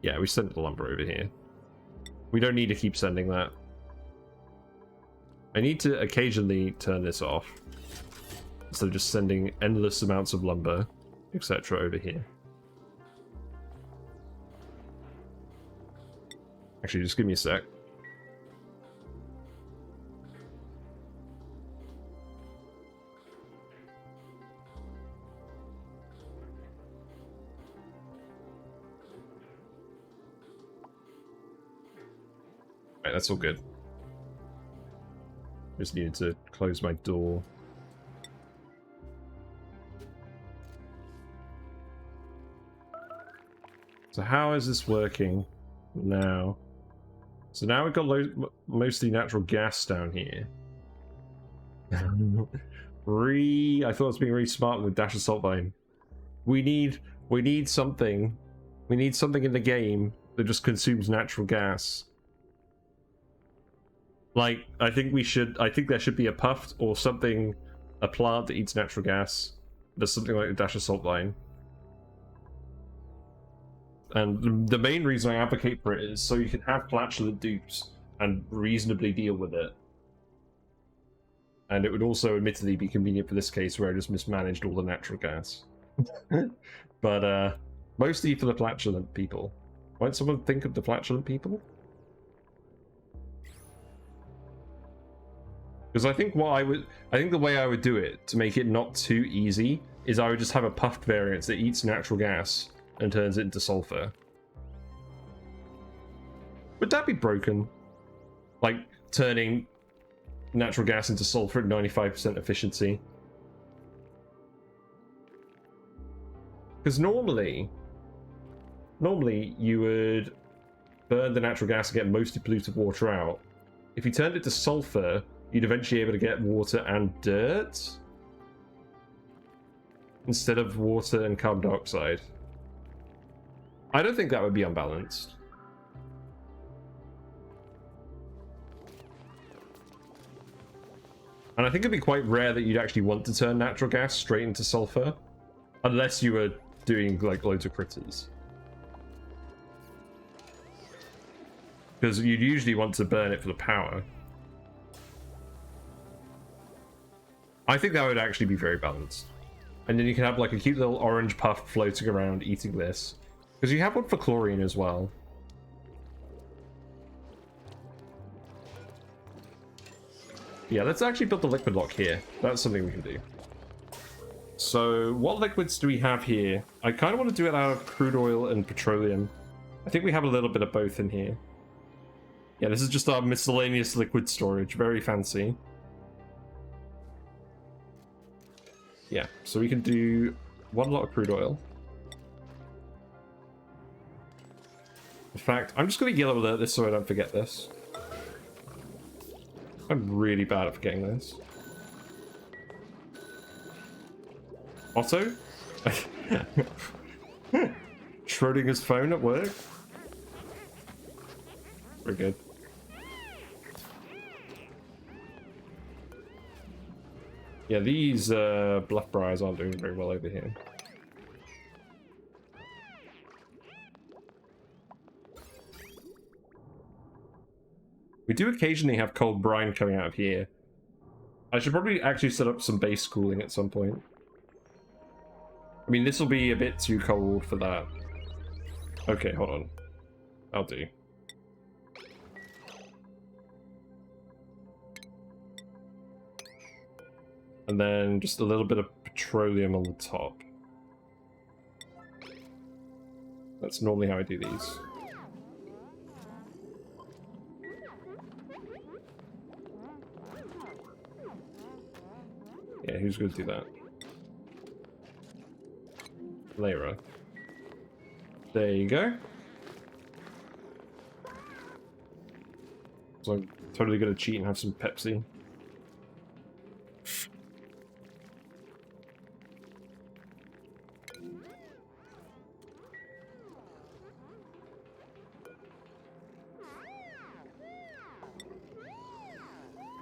Yeah, we sent the lumber over here. We don't need to keep sending that. I need to occasionally turn this off instead of just sending endless amounts of lumber, etc. over here. Actually, just give me a sec. Right, that's all good. Just needed to close my door. So how is this working now? So now we've got mostly natural gas down here. I thought I was being really smart with dash of salt vine. We need something. We need something in the game that just consumes natural gas. Like, I think there should be a puffed or something, a plant that eats natural gas. There's something like a dash of salt vine. And the main reason I advocate for it is so you can have flatulent dupes and reasonably deal with it. And it would also admittedly be convenient for this case where I just mismanaged all the natural gas. But mostly for the flatulent people. Won't someone think of the flatulent people? Because I think the way I would do it to make it not too easy is I would just have a puffed variant that eats natural gas and turns it into sulfur. Would that be broken? Like turning natural gas into sulfur at 95% efficiency? Because normally you would burn the natural gas and get mostly polluted water out. If you turned it to sulfur, you'd eventually be able to get water and dirt instead of water and carbon dioxide. I don't think that would be unbalanced. And I think it'd be quite rare that you'd actually want to turn natural gas straight into sulfur, unless you were doing like loads of critters. Because you'd usually want to burn it for the power. I think that would actually be very balanced. And then you can have like a cute little orange puff floating around eating this. Because you have one for chlorine as well. Yeah, let's actually build the liquid lock here. That's something we can do. So, what liquids do we have here? I kind of want to do it out of crude oil and petroleum. I think we have a little bit of both in here. Yeah, this is just our miscellaneous liquid storage. Very fancy. Yeah, so we can do one lot of crude oil. In fact, I'm just going to yellow alert this so I don't forget this. I'm really bad at forgetting this. Otto? Schrodinger's phone at work? Very good. Yeah, these bluff briars aren't doing very well over here. We do occasionally have cold brine coming out of here. I should probably actually set up some base cooling at some point. I mean, this will be a bit too cold for that. Okay, hold on. I'll do. And then just a little bit of petroleum on the top. That's normally how I do these. Yeah, who's going to do that? Lyra. There you go. So I'm totally going to cheat and have some Pepsi.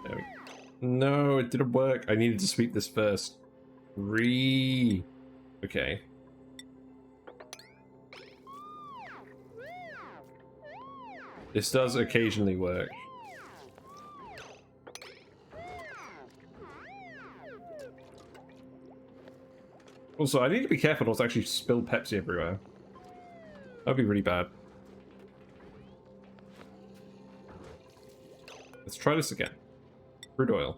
There we go. No, it didn't work. I needed to sweep this first. Okay. This does occasionally work. Also, I need to be careful not to actually spill Pepsi everywhere. That'd be really bad. Let's try this again. Crude oil.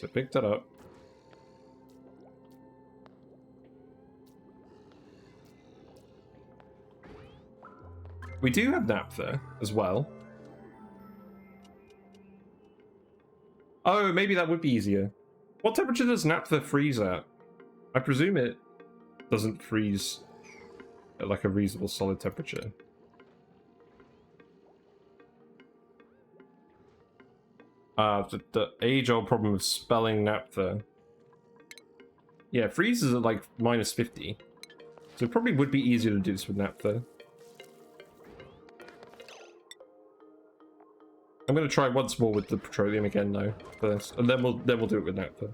So pick that up. We do have naphtha as well. Oh, maybe that would be easier. What temperature does naphtha freeze at? I presume it doesn't freeze at like a reasonable solid temperature. The age-old problem of spelling naphtha. Yeah, it freezes at like -50. So it probably would be easier to do this with naphtha. I'm going to try once more with the petroleum again though, first, and then we'll do it with naphtha.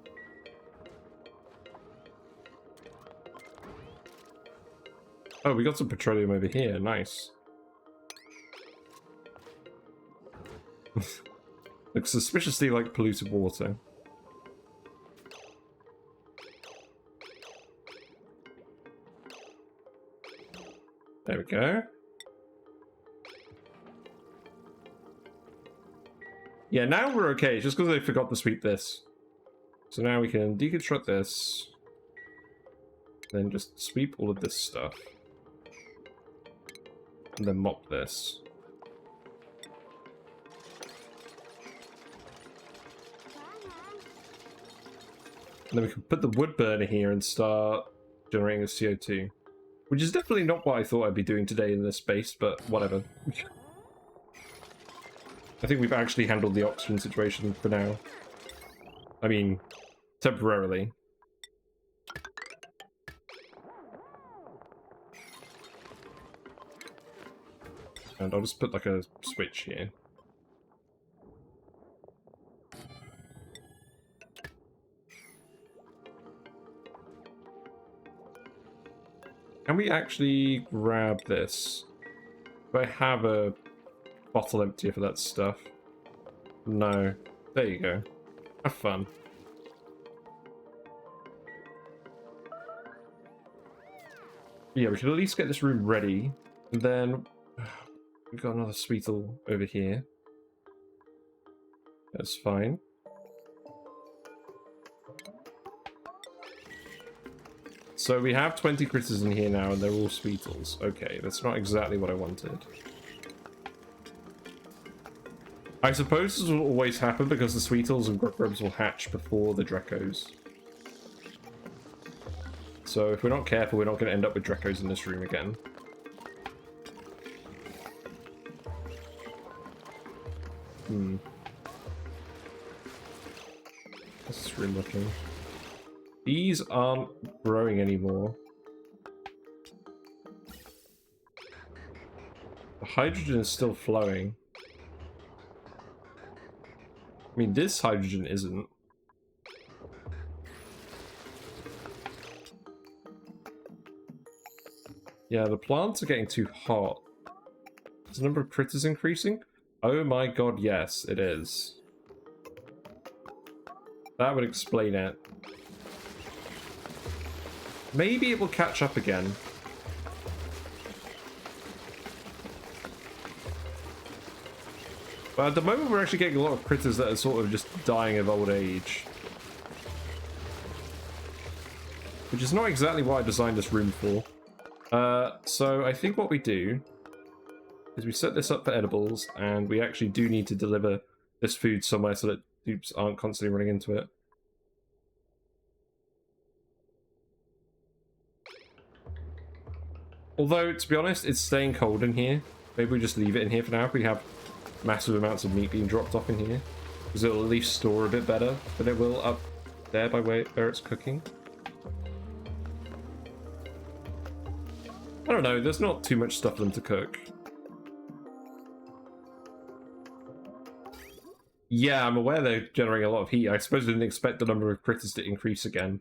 Oh, we got some petroleum over here. Nice. Looks suspiciously like polluted water. There we go. Yeah, now we're okay, just because I forgot to sweep this. So now we can deconstruct this. Then just sweep all of this stuff. And then mop this. And then we can put the wood burner here and start generating the CO2. Which is definitely not what I thought I'd be doing today in this space, but whatever. I think we've actually handled the oxygen situation for now. I mean, temporarily. And I'll just put like a switch here. Can we actually grab this? Do I have a bottle emptier for that stuff? No. There you go. Have fun. Yeah, we can at least get this room ready. And then we've got another sweetle over here. That's fine. So we have 20 critters in here now, and they're all sweetles. Okay, that's not exactly what I wanted. I suppose this will always happen because the sweetles and grubs will hatch before the Drecos. So if we're not careful, we're not going to end up with Drecos in this room again. How's this room looking? These aren't growing anymore. The hydrogen is still flowing. I mean, this hydrogen isn't. Yeah, the plants are getting too hot. Is the number of critters increasing? Oh my god, yes, it is. That would explain it. Maybe it will catch up again. But at the moment, we're actually getting a lot of critters that are sort of just dying of old age. Which is not exactly what I designed this room for. So I think what we do is we set this up for edibles, and we actually do need to deliver this food somewhere so that dupes aren't constantly running into it. Although, to be honest, it's staying cold in here. Maybe we just leave it in here for now if we have massive amounts of meat being dropped off in here. Because it'll at least store a bit better than it will up there by where it's cooking. I don't know, there's not too much stuff for them to cook. Yeah, I'm aware they're generating a lot of heat. I suppose I didn't expect the number of critters to increase again.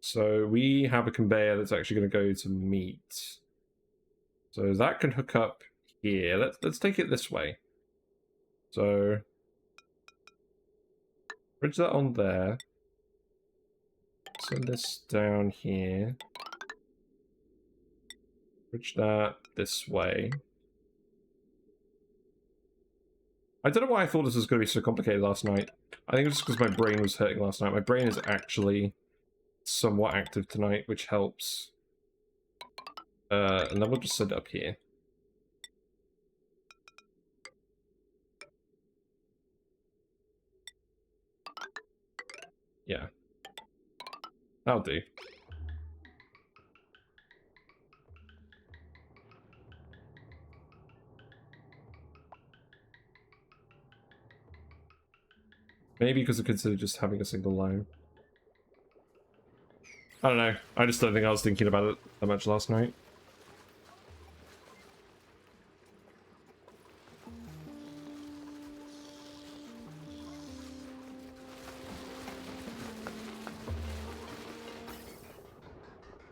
So we have a conveyor that's actually going to go to meat. So that can hook up here. Let's take it this way. So bridge that on there. Send this down here. Bridge that this way. I don't know why I thought this was going to be so complicated last night. I think it was just because my brain was hurting last night. My brain is actually somewhat active tonight, which helps. And then we'll just set it up here. Yeah. That'll do. Maybe because I consider just having a single line. I don't know. I just don't think I was thinking about it that much last night.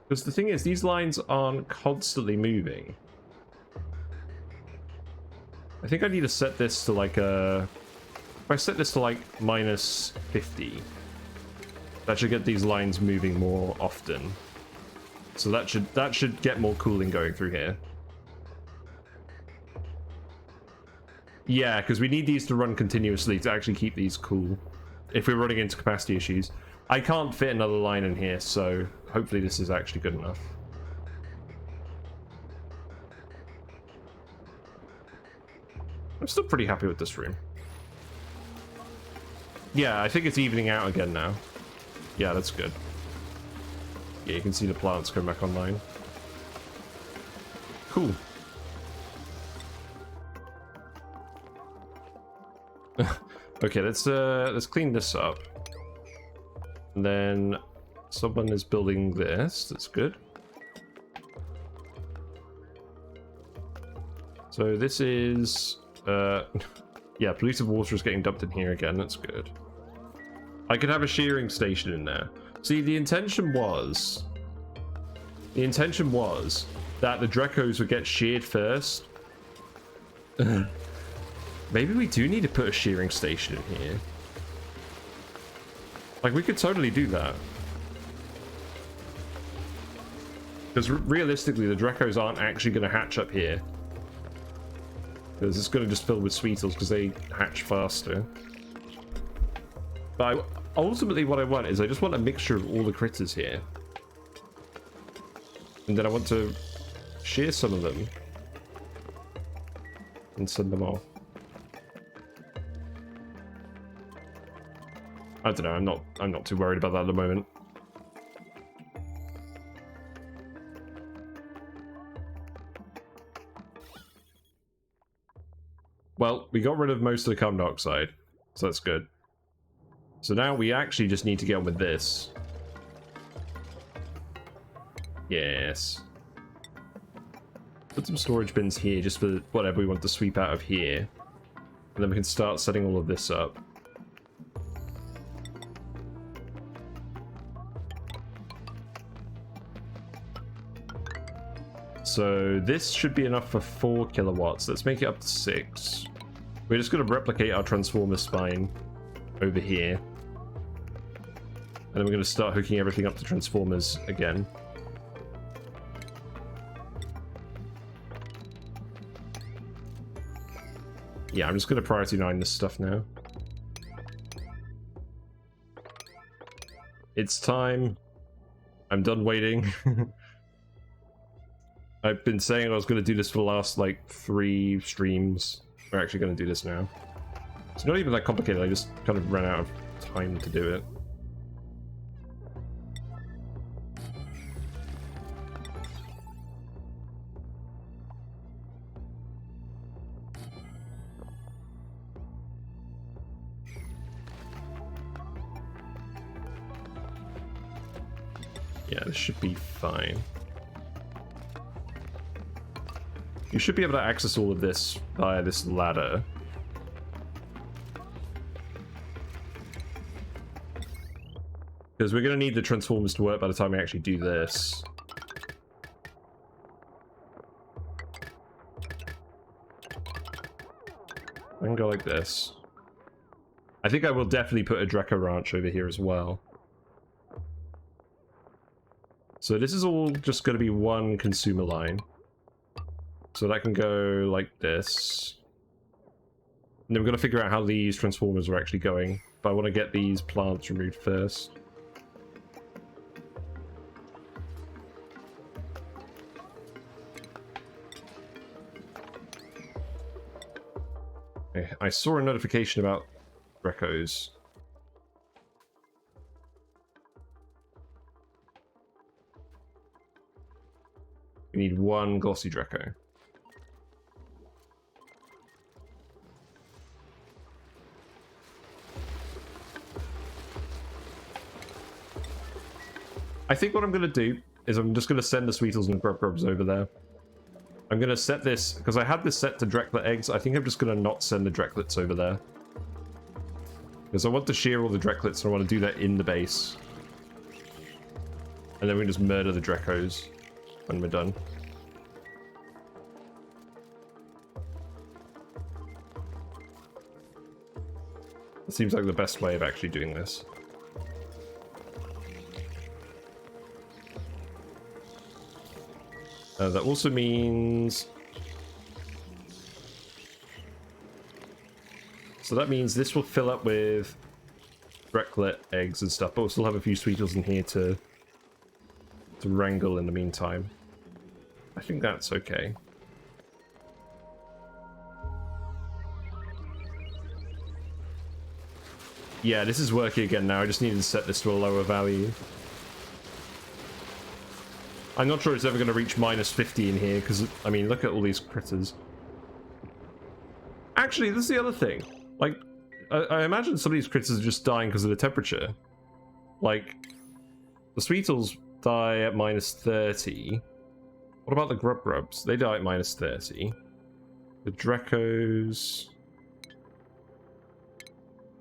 Because the thing is, these lines aren't constantly moving. I think I need to set this to like a... If I set this to like minus 50, that should get these lines moving more often. So that should get more cooling going through here. Yeah, because we need these to run continuously to actually keep these cool. If we're running into capacity issues. I can't fit another line in here, so hopefully this is actually good enough. I'm still pretty happy with this room. Yeah, I think it's evening out again now. Yeah, that's good. Yeah, you can see the plants come back online. Cool. Okay, let's clean this up. And then someone is building this. That's good. So this is yeah, polluted water is getting dumped in here again. That's good. I could have a shearing station in there. See, the intention was that the Drecos would get sheared first. Maybe we do need to put a shearing station in here. Like, we could totally do that. Because realistically, the Drecos aren't actually going to hatch up here. Because it's going to just fill with Sweetles because they hatch faster. But ultimately what I want is I just want a mixture of all the critters here. And then I want to shear some of them. And send them off. I don't know, I'm not too worried about that at the moment. Well, we got rid of most of the carbon dioxide, so that's good. So now we actually just need to get on with this. Yes. Put some storage bins here just for whatever we want to sweep out of here. And then we can start setting all of this up. So this should be enough for 4 kilowatts. Let's make it up to 6. We're just going to replicate our transformer spine over here. And then we're going to start hooking everything up to transformers again. Yeah, I'm just going to priority 9 this stuff now. It's time. I'm done waiting. I've been saying I was going to do this for the last, like, 3 streams. We're actually going to do this now. It's not even that complicated, I just kind of ran out of time to do it. Yeah, this should be fine. You should be able to access all of this via this ladder. Because we're going to need the transformers to work by the time we actually do this. I can go like this. I think I will definitely put a Draco Ranch over here as well. So this is all just going to be one consumer line. So that can go like this. And then we're going to figure out how these transformers are actually going. But I want to get these plants removed first. Okay, I saw a notification about Dracos. We need 1 glossy Draco. I think what I'm going to do is I'm just going to send the Sweetles and Grubs over there. I'm going to set this, because I had this set to Draklet eggs, I think I'm just going to not send the Draklets over there. Because I want to shear all the Draklets and I want to do that in the base. And then we can just murder the Dracos when we're done. It seems like the best way of actually doing this. That also means... So that means this will fill up with Draklet eggs and stuff, but we'll still have a few Sweetles in here to wrangle in the meantime. I think that's okay. Yeah, this is working again now. I just needed to set this to a lower value. I'm not sure it's ever going to reach -50 in here, because, I mean, look at all these critters. Actually, this is the other thing. Like, I imagine some of these critters are just dying because of the temperature. Like, the Sweetles die at -30. What about the Grubs? They die at -30. The Dracos...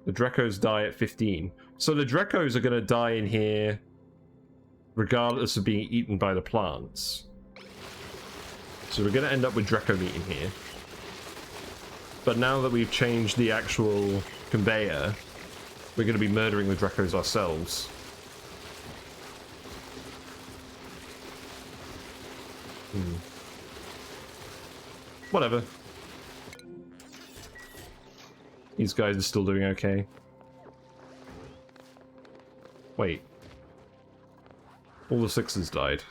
The Dracos die at 15. So the Dracos are going to die in here regardless of being eaten by the plants. So we're going to end up with Draco meat in here. But now that we've changed the actual conveyor, we're going to be murdering the Dracos ourselves. Whatever. These guys are still doing okay. Wait. All the 6s died.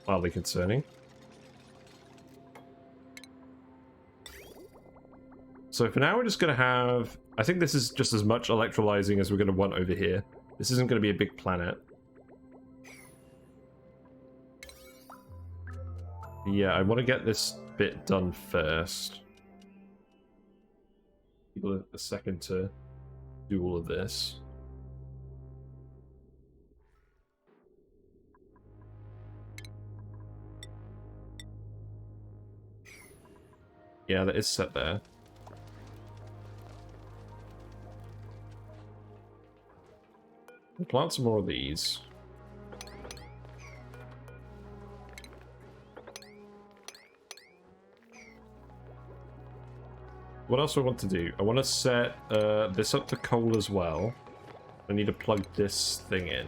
Mildly concerning. So for now we're just going to have... I think this is just as much electrolyzing as we're going to want over here. This isn't going to be a big planet. Yeah, I want to get this bit done first. people a second to do all of this. Yeah, that is set there. We'll plant some more of these. What else do I want to do? I want to set this up to coal as well. I need to plug this thing in.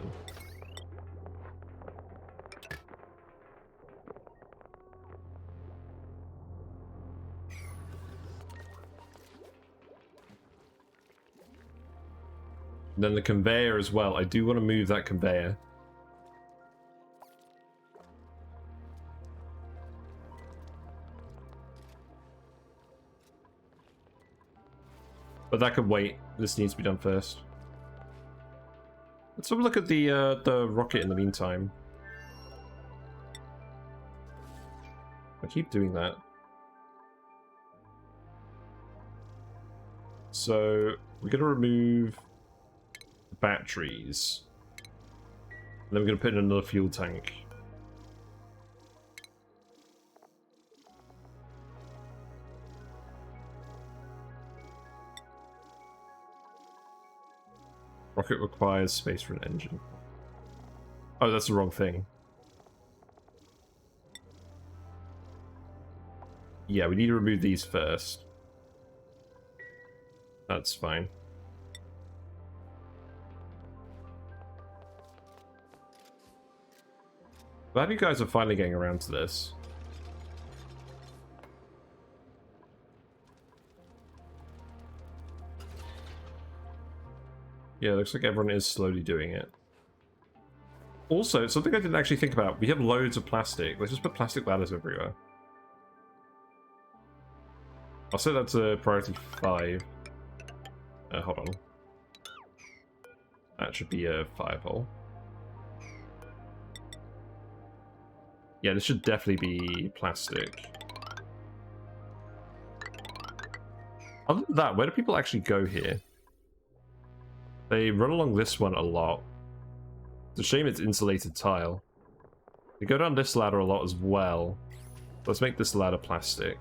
And then the conveyor as well. I do want to move that conveyor. But that could wait. This needs to be done first. Let's have a look at the rocket in the meantime. I keep doing that. So we're going to remove batteries. And then we're going to put in another fuel tank. Rocket requires space for an engine. Oh, that's the wrong thing. Yeah, we need to remove these first. That's fine. Glad you guys are finally getting around to this. Yeah, looks like everyone is slowly doing it. Also, something I didn't actually think about. We have loads of plastic. Let's just put plastic ladders everywhere. I'll set that to priority 5. Hold on. That should be a 5 hole. Yeah, this should definitely be plastic. Other than that, where do people actually go here? They run along this one a lot. It's a shame it's insulated tile. They go down this ladder a lot as well. Let's make this ladder plastic.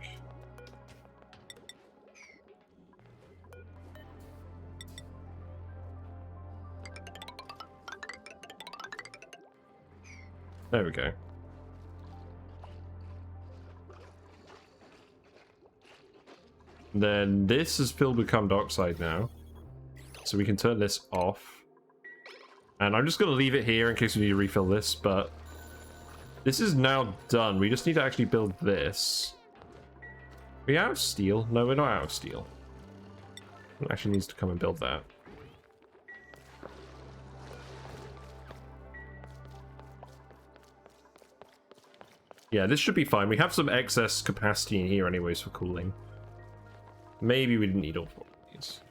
There we go. And then this is filled with carbon dioxide now. So we can turn this off. And I'm just going to leave it here in case we need to refill this, but this is now done. We just need to actually build this. Are we out of steel? No, we're not out of steel. It actually needs to come and build that. Yeah, this should be fine. We have some excess capacity in here anyways for cooling. Maybe we didn't need all 4 of these.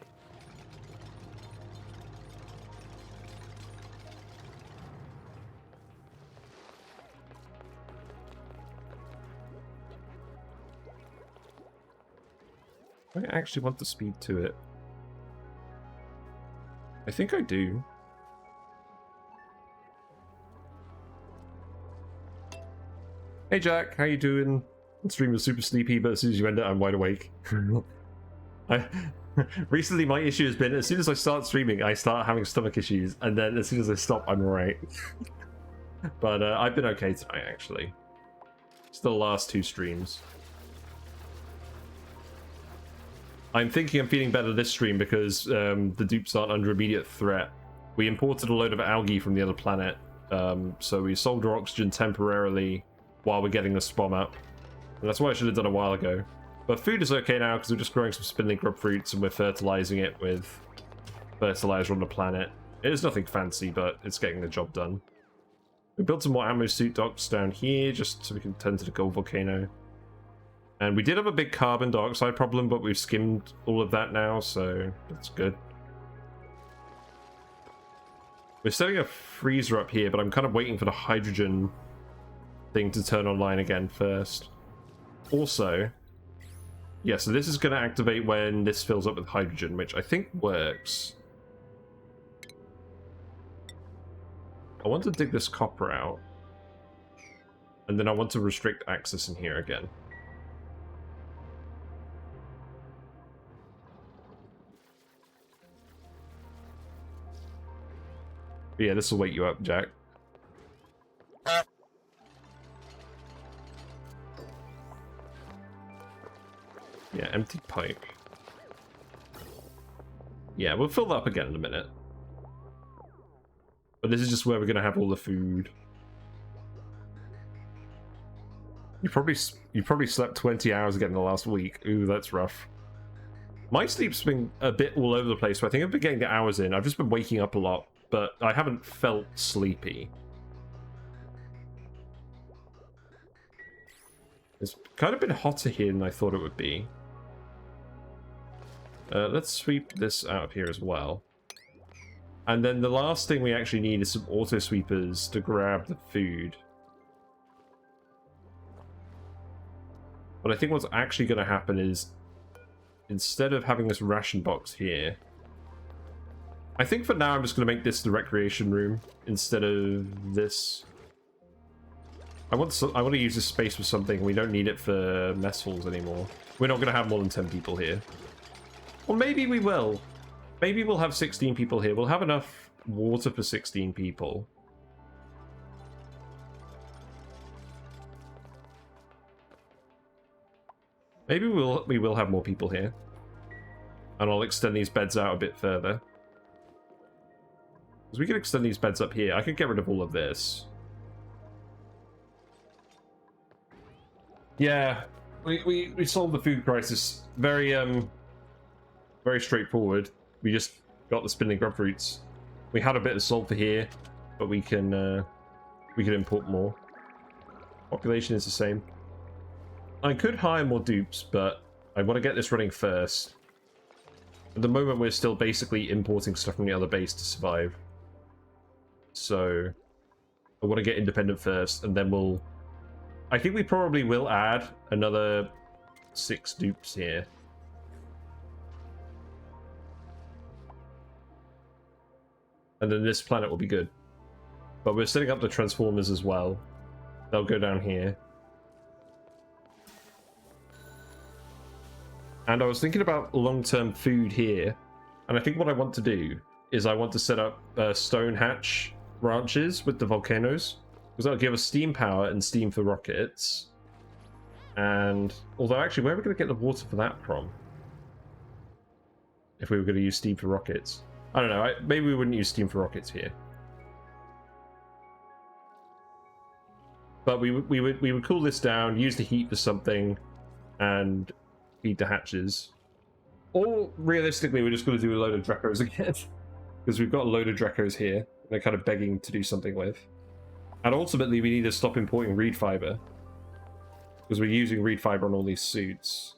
I actually want the speed to it. I think I do. Hey Jack, how you doing? The stream was super sleepy, but as soon as you end it, I'm wide awake. Recently my issue has been, as soon as I start streaming, I start having stomach issues, and then as soon as I stop, I'm alright. But I've been okay tonight, actually. It's the last 2 streams. I'm thinking I'm feeling better this stream because the dupes aren't under immediate threat. We imported a load of algae from the other planet, so we solved our oxygen temporarily while we're getting the SPOM up. And that's what I should have done a while ago. But food is okay now because we're just growing some spindling grub fruits and we're fertilizing it with fertilizer on the planet. It is nothing fancy, but it's getting the job done. We built some more ammo suit docks down here just so we can tend to the gold volcano. And we did have a big carbon dioxide problem, but we've skimmed all of that now, so that's good. We're setting a freezer up here, but I'm kind of waiting for the hydrogen thing to turn online again first. Also, Yeah, so this is going to activate when this fills up with hydrogen, which I think works. I want to dig this copper out. And then I want to restrict access in here again. But yeah, this will wake you up, Jack. Yeah, empty pipe. Yeah, we'll fill that up again in a minute. But this is just where we're going to have all the food. You probably slept 20 hours again in the last week. Ooh, that's rough. My sleep's been a bit all over the place, so I think I've been getting the hours in. I've just been waking up a lot, but I haven't felt sleepy. It's kind of been hotter here than I thought it would be. Let's sweep this out of here as well. And then the last thing we actually need is some auto sweepers to grab the food. But I think what's actually going to happen is, instead of having this ration box here, I think for now I'm just going to make this the recreation room instead of this. I want to use this space for something. We don't need it for mess halls anymore. We're not going to have more than 10 people here. Or maybe we will. Maybe we'll have 16 people here. We'll have enough water for 16 people. Maybe we will have more people here. And I'll extend these beds out a bit further. Because we can extend these beds up here. I could get rid of all of this. Yeah, we solved the food crisis. Very very straightforward. We just got the spindling grub fruits. We had a bit of sulfur here, but we can import more. Population is the same. I could hire more dupes, but I want to get this running first. At the moment, we're still basically importing stuff from the other base to survive. So I want to get independent first, and then we'll... I think we probably will add another 6 dupes here. And then this planet will be good. But we're setting up the transformers as well. They'll go down here. And I was thinking about long-term food here. And I think what I want to do is I want to set up stone hatch ranches with the volcanoes. Because that'll give us steam power and steam for rockets. And although actually, where are we going to get the water for that from? If we were going to use steam for rockets. I don't know, maybe we wouldn't use steam for rockets here. But we would cool this down, use the heat for something, and feed the hatches. Or, realistically, we're just going to do a load of Drecos again. Because we've got a load of Drecos here. They're kind of begging to do something with. And ultimately, we need to stop importing reed fiber. Because we're using reed fiber on all these suits.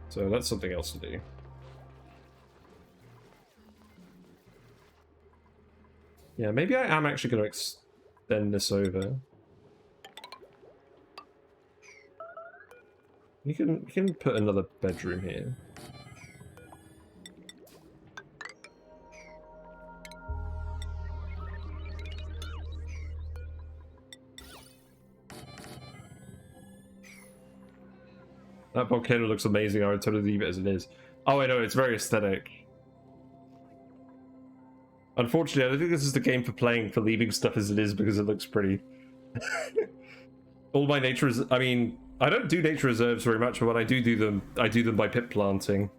So that's something else to do. Yeah, maybe I am actually going to extend this over. You can put another bedroom here. That volcano looks amazing. I would totally leave it as it is. Oh, I know, it's very aesthetic. Unfortunately, I don't think this is the game for playing for leaving stuff as it is because it looks pretty. All my nature is... I mean, I don't do nature reserves very much, but when I do them, I do them by pit planting.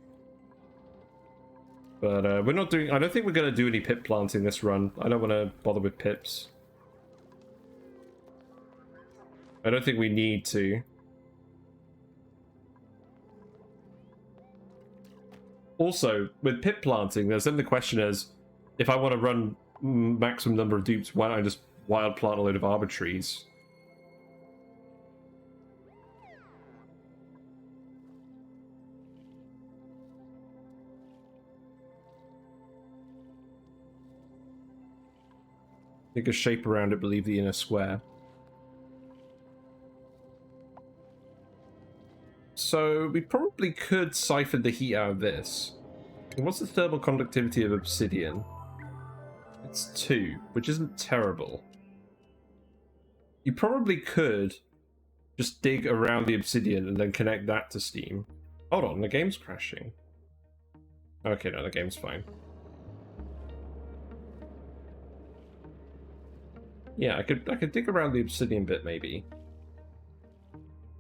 But we're not doing... I don't think we're going to do any pit planting this run. I don't want to bother with pips. I don't think we need to. Also, with pit planting, there's then the question is, if I want to run maximum number of dupes, why don't I just wild plant a load of arbitraries? Make a shape around it, believe the inner square. So we probably could siphon the heat out of this. What's the thermal conductivity of obsidian? It's 2, which isn't terrible. You probably could just dig around the obsidian and then connect that to steam. Hold on, the game's crashing. Okay, no, the game's fine. Yeah, I could dig around the obsidian bit, maybe.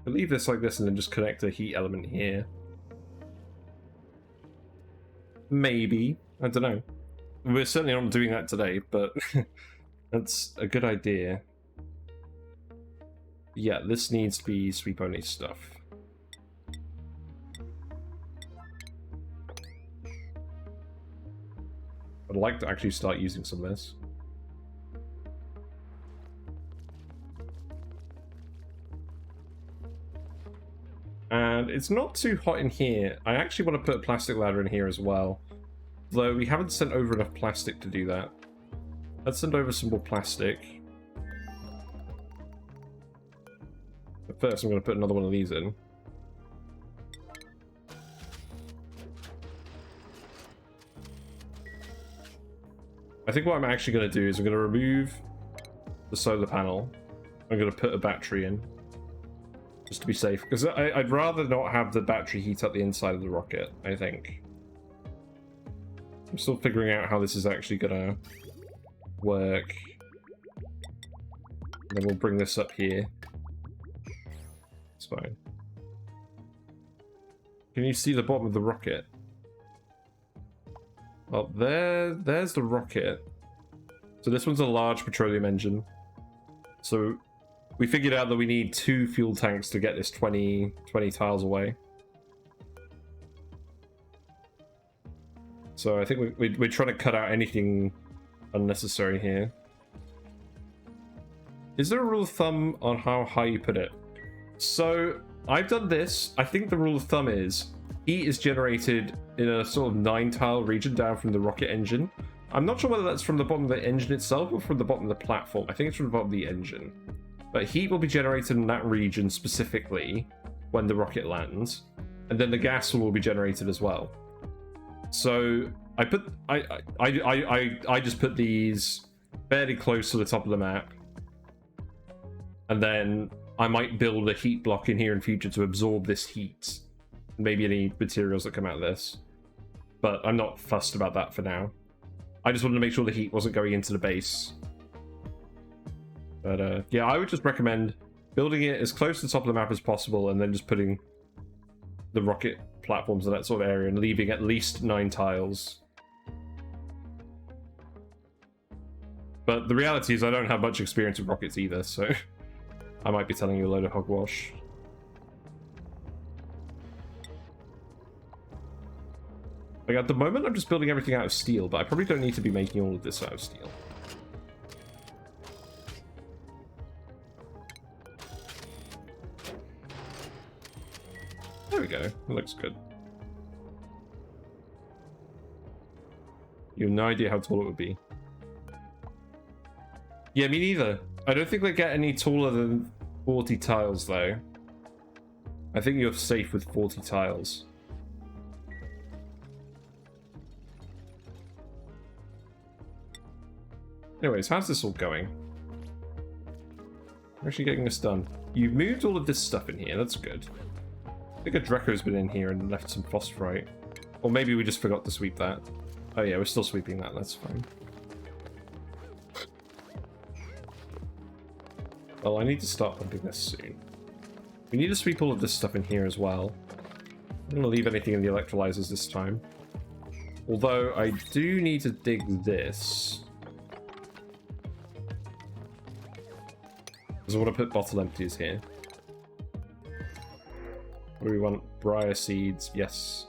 I'll leave this like this and then just connect a heat element here. Maybe. I don't know. We're certainly not doing that today, but that's a good idea. Yeah, this needs to be sweep-only stuff. I'd like to actually start using some of this. And it's not too hot in here. I actually want to put a plastic ladder in here as well. Though we haven't sent over enough plastic to do that. Let's send over some more plastic. But first I'm going to put another one of these in. I think what I'm actually going to do is I'm going to remove the solar panel. I'm going to put a battery in. Just to be safe. Because I'd rather not have the battery heat up the inside of the rocket, I think. I'm still figuring out how this is actually going to work. And then we'll bring this up here. It's fine. Can you see the bottom of the rocket? Well, there's the rocket. So this one's a large petroleum engine. So we figured out that we need 2 fuel tanks to get this 20 tiles away. So I think we're trying to cut out anything unnecessary here. Is there a rule of thumb on how high you put it? So I've done this. I think the rule of thumb is heat is generated in a sort of 9 tile region down from the rocket engine. I'm not sure whether that's from the bottom of the engine itself or from the bottom of the platform. I think it's from the bottom of the engine. But heat will be generated in that region specifically when the rocket lands, and then the gas will be generated as well. So I just put these fairly close to the top of the map, and then I might build a heat block in here in future to absorb this heat, maybe any materials that come out of this. But I'm not fussed about that for now. I just wanted to make sure the heat wasn't going into the base. But yeah, I would just recommend building it as close to the top of the map as possible, and then just putting the rocket platforms in that sort of area and leaving at least 9 tiles. But the reality is I don't have much experience with rockets either, so I might be telling you a load of hogwash. Like at the moment I'm just building everything out of steel, but I probably don't need to be making all of this out of steel. There we go. It looks good. You have no idea how tall it would be. Yeah, me neither. I don't think they get any taller than 40 tiles, though. I think you're safe with 40 tiles. Anyways, how's this all going? We're actually getting this done. You've moved all of this stuff in here. That's good. I think a Draco's been in here and left some phosphorite. Or maybe we just forgot to sweep that. Oh yeah, we're still sweeping that. That's fine. Well, I need to start pumping this soon. We need to sweep all of this stuff in here as well. I'm going to leave anything in the electrolyzers this time. Although, I do need to dig this. Because I want to put bottle empties here. What do we want? Briar seeds. Yes.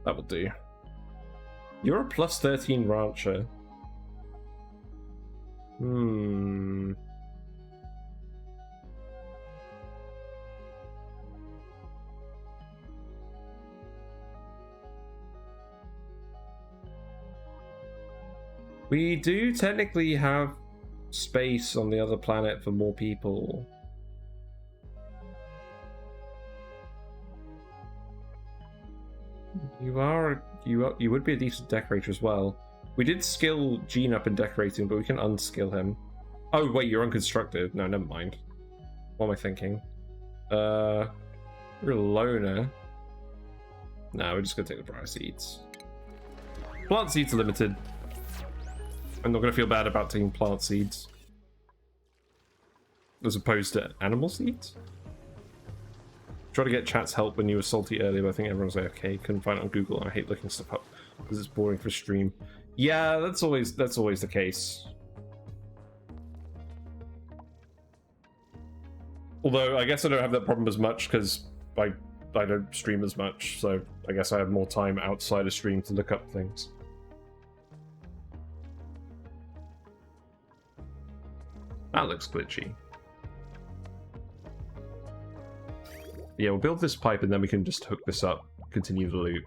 That will do. You're a plus 13 rancher. We do technically have space on the other planet for more people. You would be a decent decorator as well. We did skill Gene up in decorating, but we can unskill him. Oh wait, you're unconstructed. No, never mind. What am I thinking? You're a loner. No, we're just gonna take the briar seeds. Plant seeds are limited. I'm not gonna feel bad about taking plant seeds. As opposed to animal seeds? Try to get chat's help when you were salty earlier, but I think everyone's like, okay, couldn't find it on Google, and I hate looking stuff up because it's boring for stream. Yeah, that's always the case. Although I guess I don't have that problem as much because I don't stream as much, so I guess I have more time outside of stream to look up things. That looks glitchy. Yeah, we'll build this pipe and then we can just hook this up, continue the loop.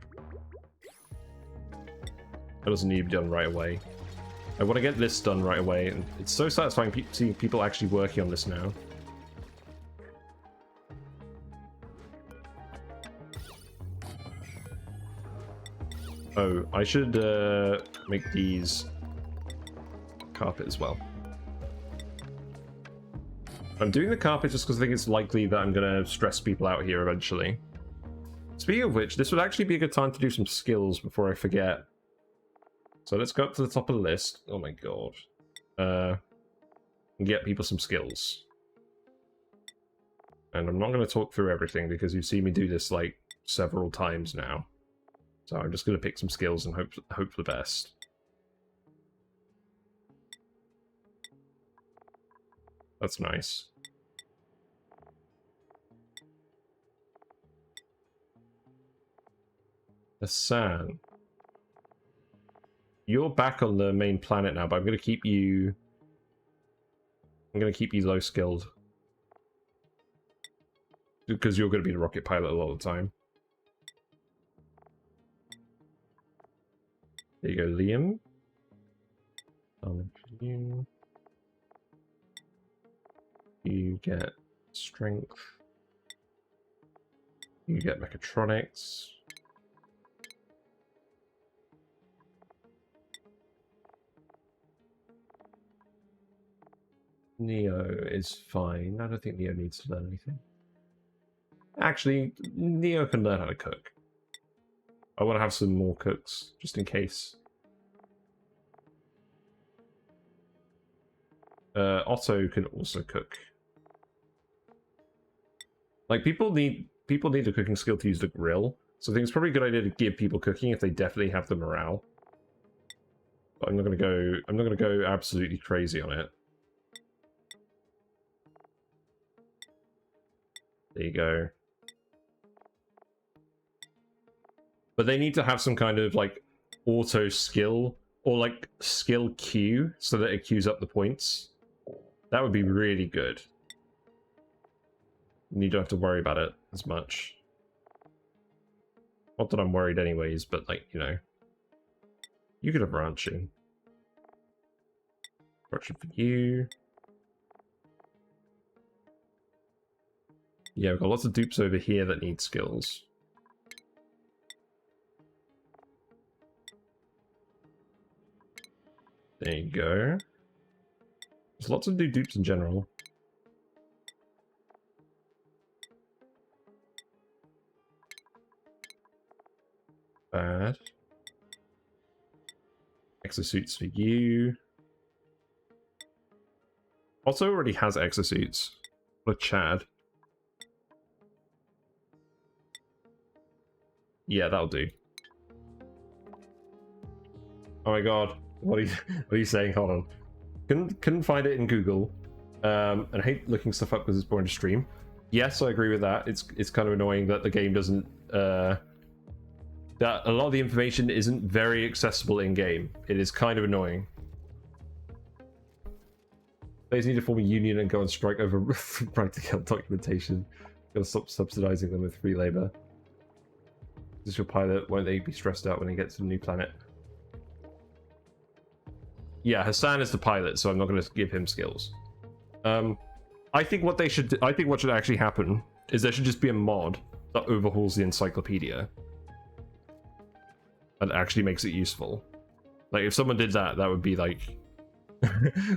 That doesn't need to be done right away. I want to get this done right away, and it's so satisfying seeing people actually working on this now. Oh, I should make these carpet as well. I'm doing the carpet just because I think it's likely that I'm going to stress people out here eventually. Speaking of which, this would actually be a good time to do some skills before I forget. So let's go up to the top of the list. Oh my god. And get people some skills. And I'm not going to talk through everything because you've seen me do this like several times now. So I'm just going to pick some skills and hope for the best. That's nice. Hassan. You're back on the main planet now, but I'm going to keep you... I'm going to keep you low skilled. Because you're going to be the rocket pilot a lot of the time. There you go, Liam. You get strength. You get mechatronics. Neo is fine. I don't think Neo needs to learn anything. Actually, Neo can learn how to cook. I want to have some more cooks, just in case. Otto can also cook. Like, people need a cooking skill to use the grill, so I think it's probably a good idea to give people cooking if they definitely have the morale. But I'm not gonna go absolutely crazy on it. There you go. But they need to have some kind of like auto skill or like skill queue so that it queues up the points. That would be really good. You don't have to worry about it as much. Not that I'm worried anyways, but like, you know. You could have ranching. Ranching for you. Yeah, we've got lots of dupes over here that need skills. There you go. There's lots of new dupes in general. Bad. Exosuits for you. Otto already has exosuits. Or Chad. Yeah, that'll do. Oh my god. What are you saying? Hold on. Couldn't find it in Google. And I hate looking stuff up because it's boring to stream. Yes, I agree with that. It's kind of annoying that the game doesn't that a lot of the information isn't very accessible in game. It is kind of annoying. They need to form a union and go on strike over practical documentation. Gotta stop subsidizing them with free labor. This is your pilot. Won't they be stressed out when he gets to the new planet? Yeah, Hassan is the pilot, so I'm not going to give him skills. I think what should actually happen is there should just be a mod that overhauls the encyclopedia. and actually makes it useful. Like, if someone did that, that would be like...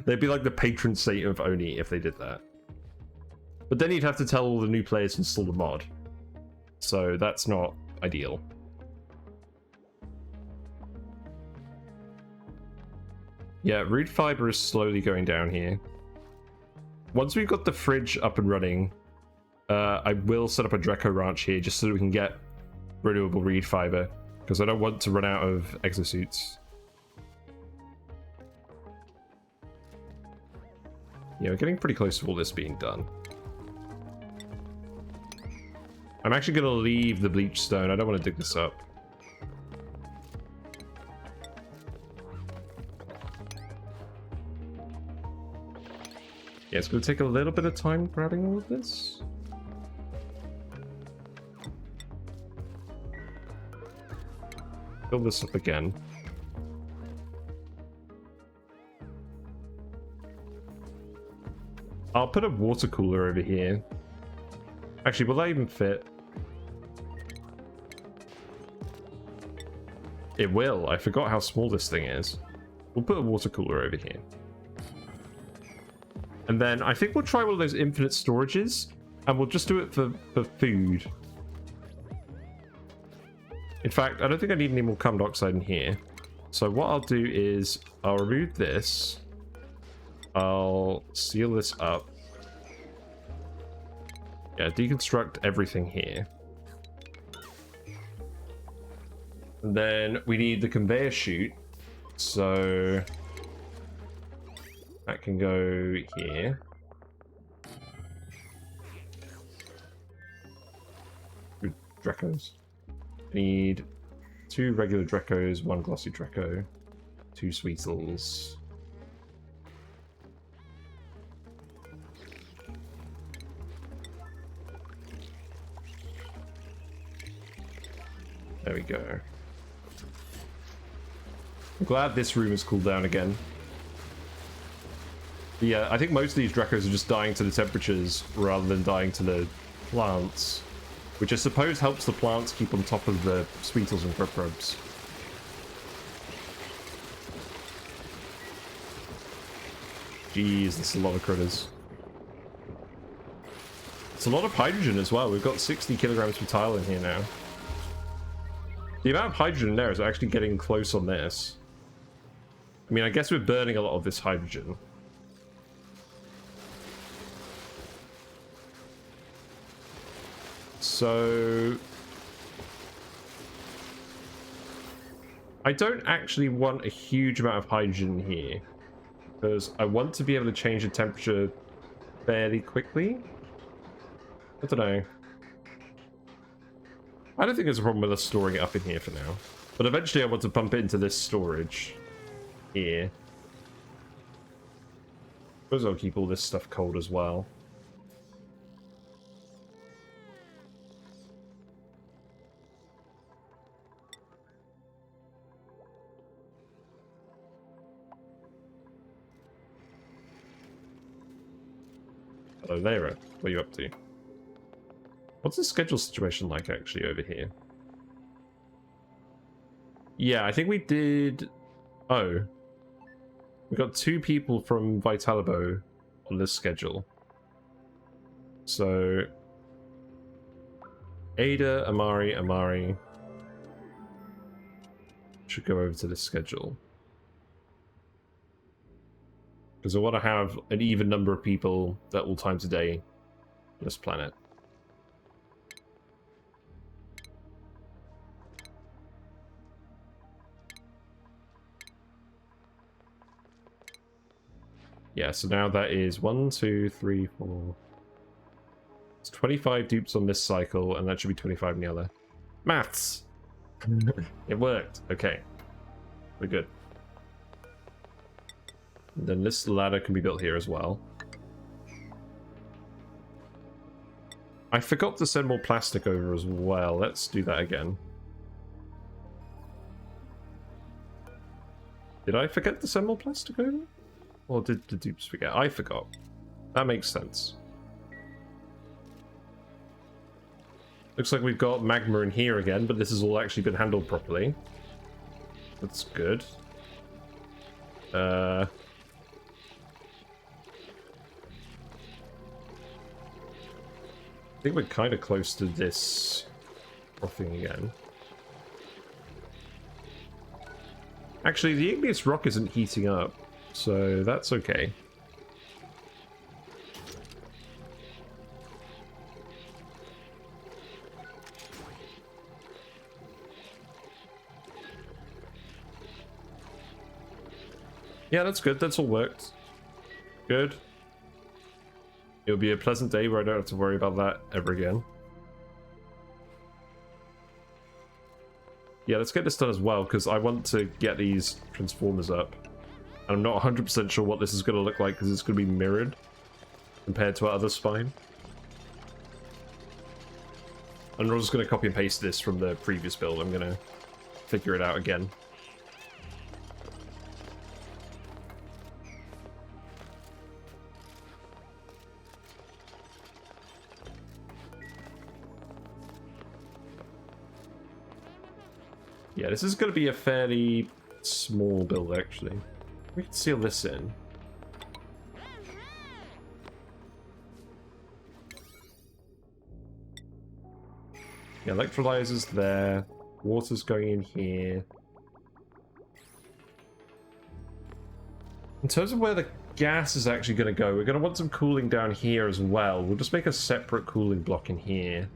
they'd be like the patron saint of ONI if they did that. But then you'd have to tell all the new players to install the mod. So that's not ideal. Yeah, root fiber is slowly going down here. Once we've got the fridge up and running, I will set up a Dreco ranch here just so that we can get renewable reed fiber, because I don't want to run out of exosuits. Yeah, we're getting pretty close to all this being done. I'm actually going to leave the bleach stone. I don't want to dig this up. Yeah, it's going to take a little bit of time grabbing all of this. Fill this up again. I'll put a water cooler over here. Actually, will that even fit? It will. I forgot how small this thing is. We'll put a water cooler over here. And then I think we'll try one of those infinite storages, and we'll just do it for food. In fact, I don't think I need any more carbon dioxide in here. So what I'll do is I'll remove this. I'll seal this up. Yeah, deconstruct everything here. And then we need the conveyor chute. So that can go here. Good Drecos. Need 2 regular Drecos, 1 glossy Dreco, 2 Sweetles. There we go. I'm glad this room has cooled down again. Yeah, I think most of these Drecos are just dying to the temperatures rather than dying to the plants, which I suppose helps the plants keep on top of the Sweetles and Crop. Jeez, that's a lot of critters. It's a lot of hydrogen as well. We've got 60 kilograms per tile in here now. The amount of hydrogen in there is actually getting close on this. I mean, I guess we're burning a lot of this hydrogen. So I don't actually want a huge amount of hydrogen here, because I want to be able to change the temperature fairly quickly. I don't know. I don't think there's a problem with us storing it up in here for now. But eventually I want to pump it into this storage here. Suppose I'll keep all this stuff cold as well. Hello, Lyra. What are you up to? What's the schedule situation like actually over here? Yeah, I think we did... Oh. We got 2 people from Vitalibo on this schedule. So... Ada, Amari should go over to this schedule. Because I want to have an even number of people that will time today on this planet. Yeah, so now that is 1, 2, 3, 4. It's 25 dupes on this cycle, and that should be 25 in the other. Maths! It worked. Okay. We're good. And then this ladder can be built here as well. I forgot to send more plastic over as well. Let's do that again. Did I forget to send more plastic over? Or did the dupes forget? I forgot. That makes sense. Looks like we've got magma in here again, but this has all actually been handled properly. That's good. I think we're kind of close to this frothing again. Actually, the igneous rock isn't heating up, so that's okay. Yeah, that's good. That's all worked. Good. It'll be a pleasant day where I don't have to worry about that ever again. Yeah, let's get this done as well, because I want to get these transformers up. And I'm not 100% sure what this is going to look like, because it's going to be mirrored compared to our other spine. I'm not just going to copy and paste this from the previous build. I'm going to figure it out again. Yeah, this is going to be a fairly small build, actually. We can seal this in. Yeah, electrolyzer's there. Water's going in here. In terms of where the gas is actually going to go, we're going to want some cooling down here as well. We'll just make a separate cooling block in here.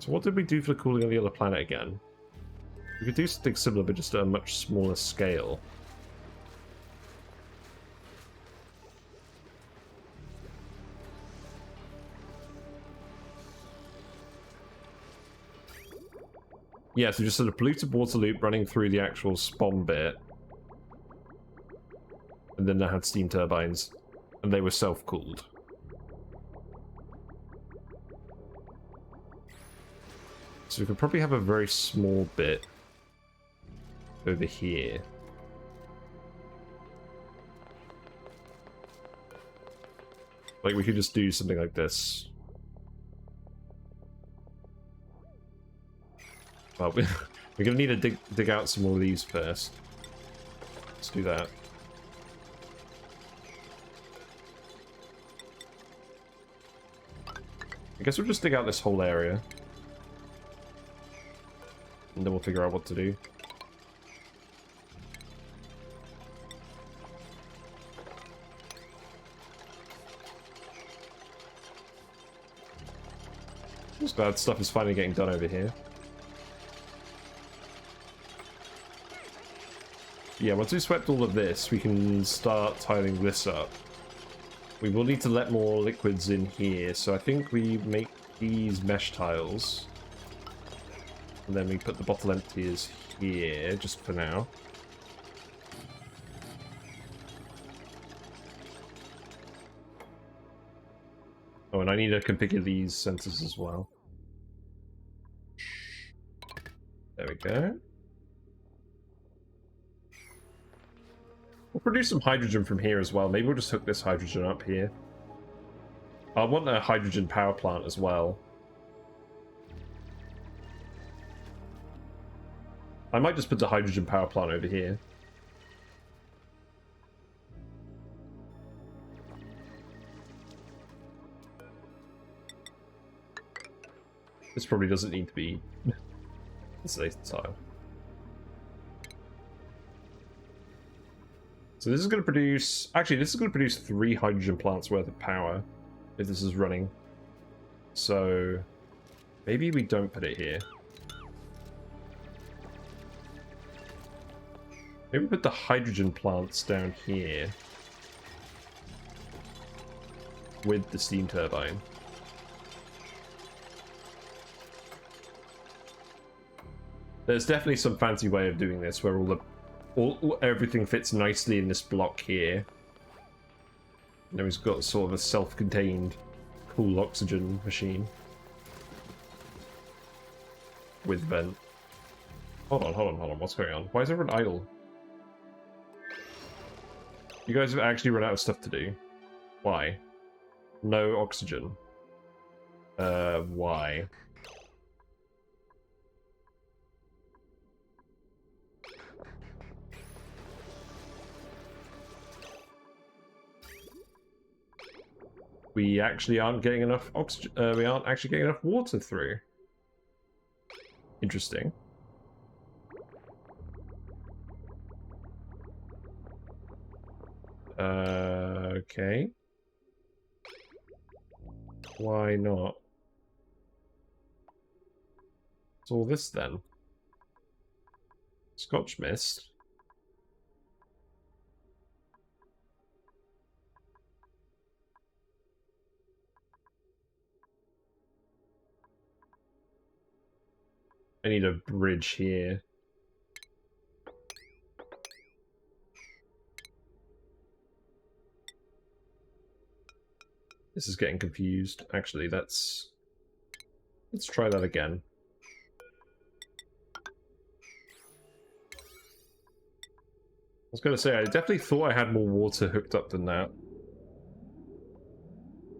So what did we do for the cooling on the other planet again? We could do something similar, but just at a much smaller scale. Yeah, so just sort of polluted water loop running through the actual SPOM bit. And then they had steam turbines, and they were self-cooled. So we could probably have a very small bit over here. Like, we could just do something like this. Well, we're going to need to dig out some more of these first. Let's do that. I guess we'll just dig out this whole area. And then we'll figure out what to do. Just glad stuff is finally getting done over here. Yeah, once we've swept all of this, we can start tiling this up. We will need to let more liquids in here, so I think we make these mesh tiles. And then we put the bottle emptiers here, just for now. Oh, and I need to configure these sensors as well. There we go. We'll produce some hydrogen from here as well. Maybe we'll just hook this hydrogen up here. I want a hydrogen power plant as well. I might just put the hydrogen power plant over here. This probably doesn't need to be insulated tile. So this is going to produce... Actually, this is going to produce 3 hydrogen plants worth of power if this is running. So maybe we don't put it here. Maybe put the hydrogen plants down here with the steam turbine. There's definitely some fancy way of doing this where everything fits nicely in this block here. And then we've got sort of a self-contained cool oxygen machine with vent. Hold on. What's going on? Why is everyone idle? You guys have actually run out of stuff to do. Why? No oxygen. Why? we actually aren't getting enough oxygen. We aren't actually getting enough water through. Interesting. Okay. Why not? What's all this then? Scotch mist. I need a bridge here. This is getting confused. Actually, let's try that again. I was going to say, I definitely thought I had more water hooked up than that.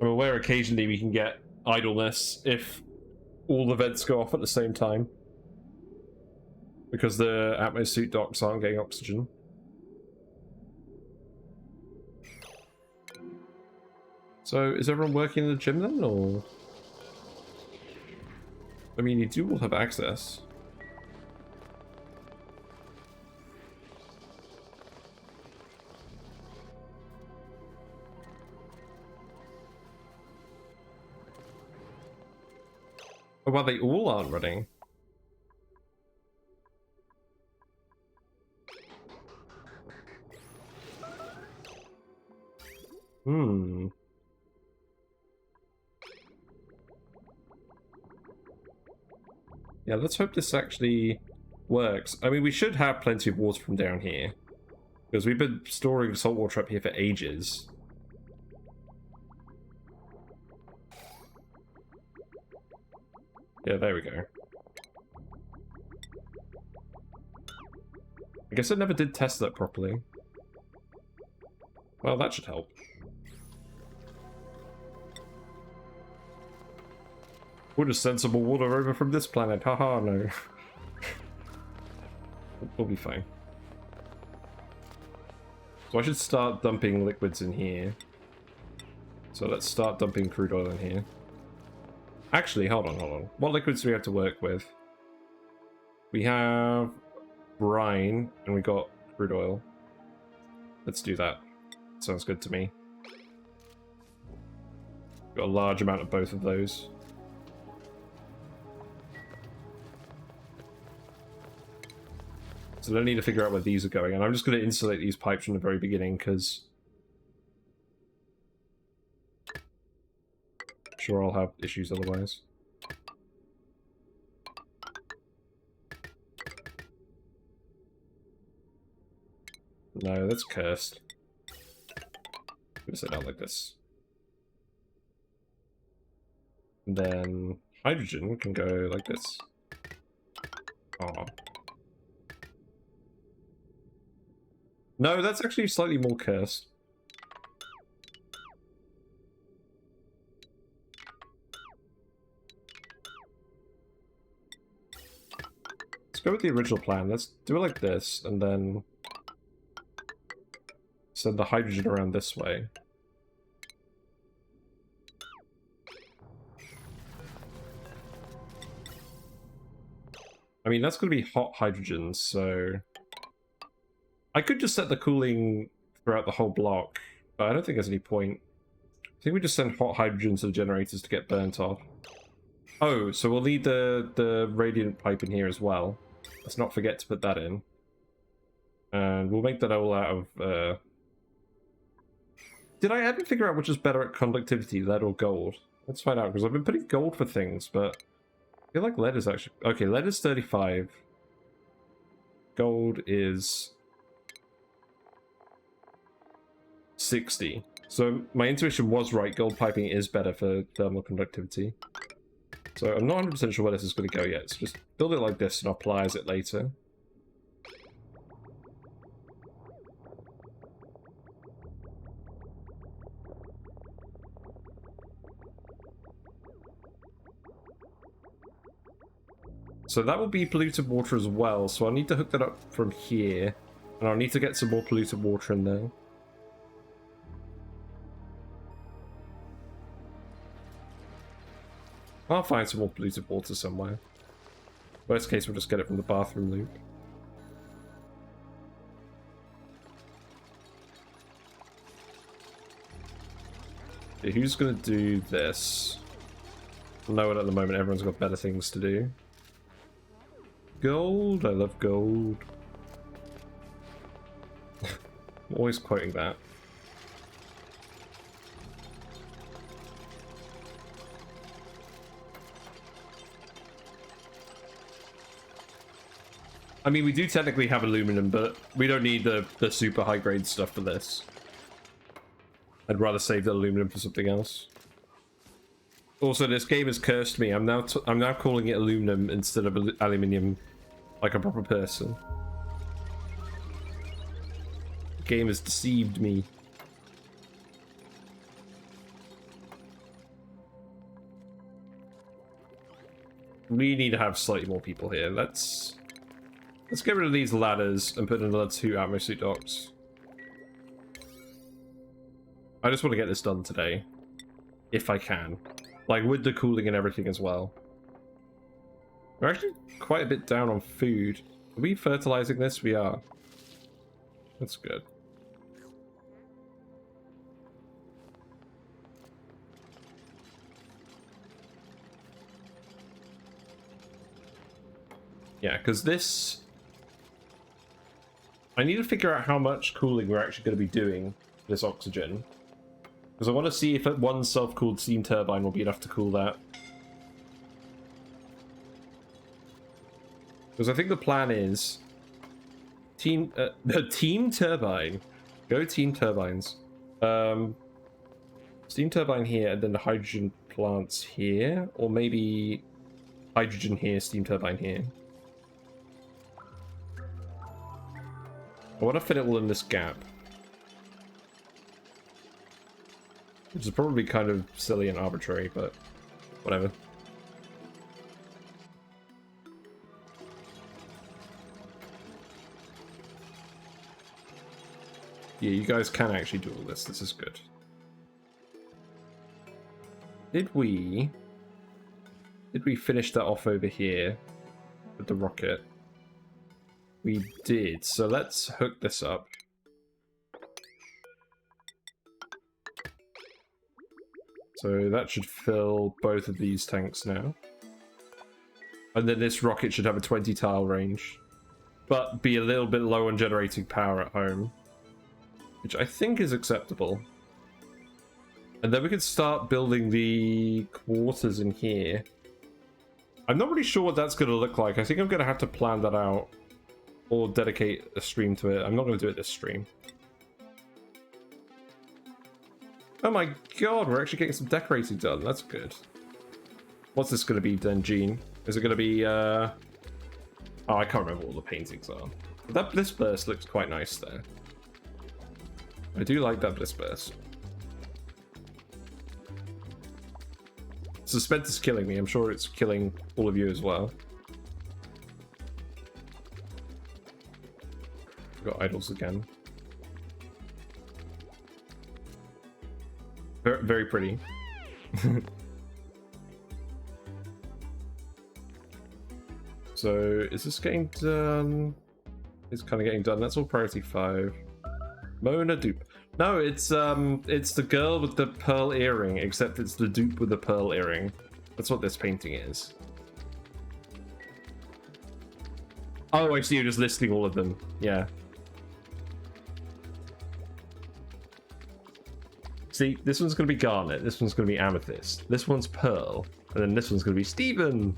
I'm aware occasionally we can get idleness if all the vents go off at the same time. Because the atmosuit docks aren't getting oxygen. So, is everyone working in the gym then, or...? I mean, you do all have access. Oh, well, they all aren't running. Hmm. Yeah, let's hope this actually works. I mean, we should have plenty of water from down here. Because we've been storing salt water up here for ages. Yeah, there we go. I guess I never did test that properly. Well, that should help. We'll just send some more water over from this planet. Haha, no. We'll be fine. So I should start dumping liquids in here. So let's start dumping crude oil in here. Actually, hold on. What liquids do we have to work with? We have brine, and we got crude oil. Let's do that. Sounds good to me. Got a large amount of both of those. So I don't need to figure out where these are going, and I'm just going to insulate these pipes from the very beginning, because I'm sure I'll have issues otherwise. No, that's cursed. I'm going to set down like this. And then hydrogen can go like this. Oh. No, that's actually slightly more cursed. Let's go with the original plan. Let's do it like this, and then send the hydrogen around this way. I mean, that's going to be hot hydrogen, so... I could just set the cooling throughout the whole block, but I don't think there's any point. I think we just send hot hydrogen to the generators to get burnt off. Oh, so we'll need the radiant pipe in here as well. Let's not forget to put that in. And we'll make that all out of... Did I ever figure out which is better at conductivity, lead or gold? Let's find out, because I've been putting gold for things, but... I feel like lead is actually... Okay, lead is 35. Gold is... 60. So my intuition was right, gold piping is better for thermal conductivity. So I'm not 100% sure where this is going to go yet, so just build it like this and I'll pliers it later. So that will be polluted water as well, so I'll need to hook that up from here. And I'll need to get some more polluted water in there. I'll find some more polluted water somewhere. Worst case, we'll just get it from the bathroom loop. Okay, who's gonna do this? No one at the moment, everyone's got better things to do. Gold, I love gold. I'm always quoting that. I mean, we do technically have aluminum, but we don't need the super high grade stuff for this. I'd rather save the aluminum for something else. Also, this game has cursed me. I'm now calling it aluminum instead of aluminium, like a proper person. The game has deceived me. We need to have slightly more people here. Let's get rid of these ladders and put another 2 atmosuit docks. I just want to get this done today, if I can. Like, with the cooling and everything as well. We're actually quite a bit down on food. Are we fertilizing this? We are. That's good. Yeah, because this... I need to figure out how much cooling we're actually going to be doing this oxygen. Because I want to see if one self-cooled steam turbine will be enough to cool that. Because I think the plan is... Team turbine. Go team turbines. Steam turbine here, and then the hydrogen plants here. Or maybe hydrogen here, steam turbine here. I want to fit it all in this gap. Which is probably kind of silly and arbitrary, but whatever. Yeah, you guys can actually do all this. This is good. Did we finish that off over here with the rocket? We did. So let's hook this up. So that should fill both of these tanks now. And then this rocket should have a 20 tile range. But be a little bit low on generating power at home. Which I think is acceptable. And then we can start building the quarters in here. I'm not really sure what that's going to look like. I think I'm going to have to plan that out. Or dedicate a stream to it. I'm not going to do it this stream. Oh my god, we're actually getting some decorating done. That's good. What's this going to be then, Gene? Is it going to be, Oh, I can't remember what all the paintings are. But this burst looks quite nice there. I do like that bliss burst. Suspense is killing me. I'm sure it's killing all of you as well. Got idols again. Very, very pretty. So, is this getting done? It's kind of getting done. That's all priority 5. Mona dupe. No, it's the girl with the pearl earring, except it's the dupe with the pearl earring. That's what this painting is. Oh, I see. You're just listing all of them. Yeah. See, this one's going to be garnet, this one's going to be amethyst, this one's pearl, and then this one's going to be Steven.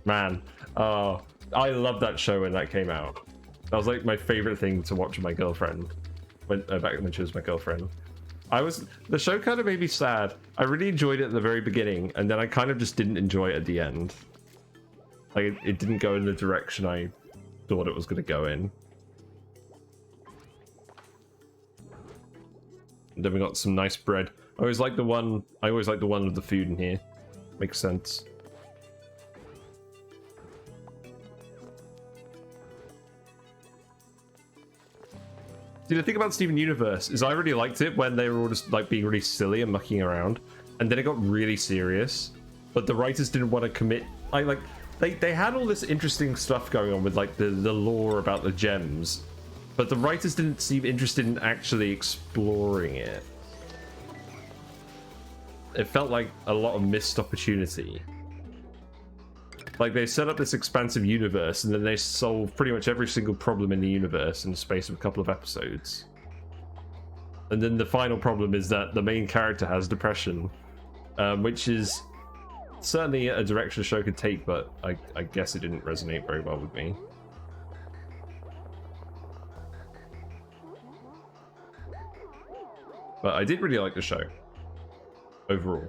Man, oh, I loved that show when that came out. That was like my favorite thing to watch with my girlfriend, back when she was my girlfriend. The show kind of made me sad. I really enjoyed it at the very beginning, and then I kind of just didn't enjoy it at the end. Like, it didn't go in the direction I thought it was going to go in. And then we got some nice bread. I always like the one with the food in here. Makes sense. See, the thing about Steven Universe is I really liked it when they were all just like being really silly and mucking around. and then it got really serious. But the writers didn't want to commit. They had all this interesting stuff going on with like the lore about the gems, but the writers didn't seem interested in actually exploring it. It felt like a lot of missed opportunity. Like, they set up this expansive universe, and then they solve pretty much every single problem in the universe in the space of a couple of episodes. And then the final problem is that the main character has depression, which is certainly a direction the show could take, but I guess it didn't resonate very well with me. But I did really like the show overall.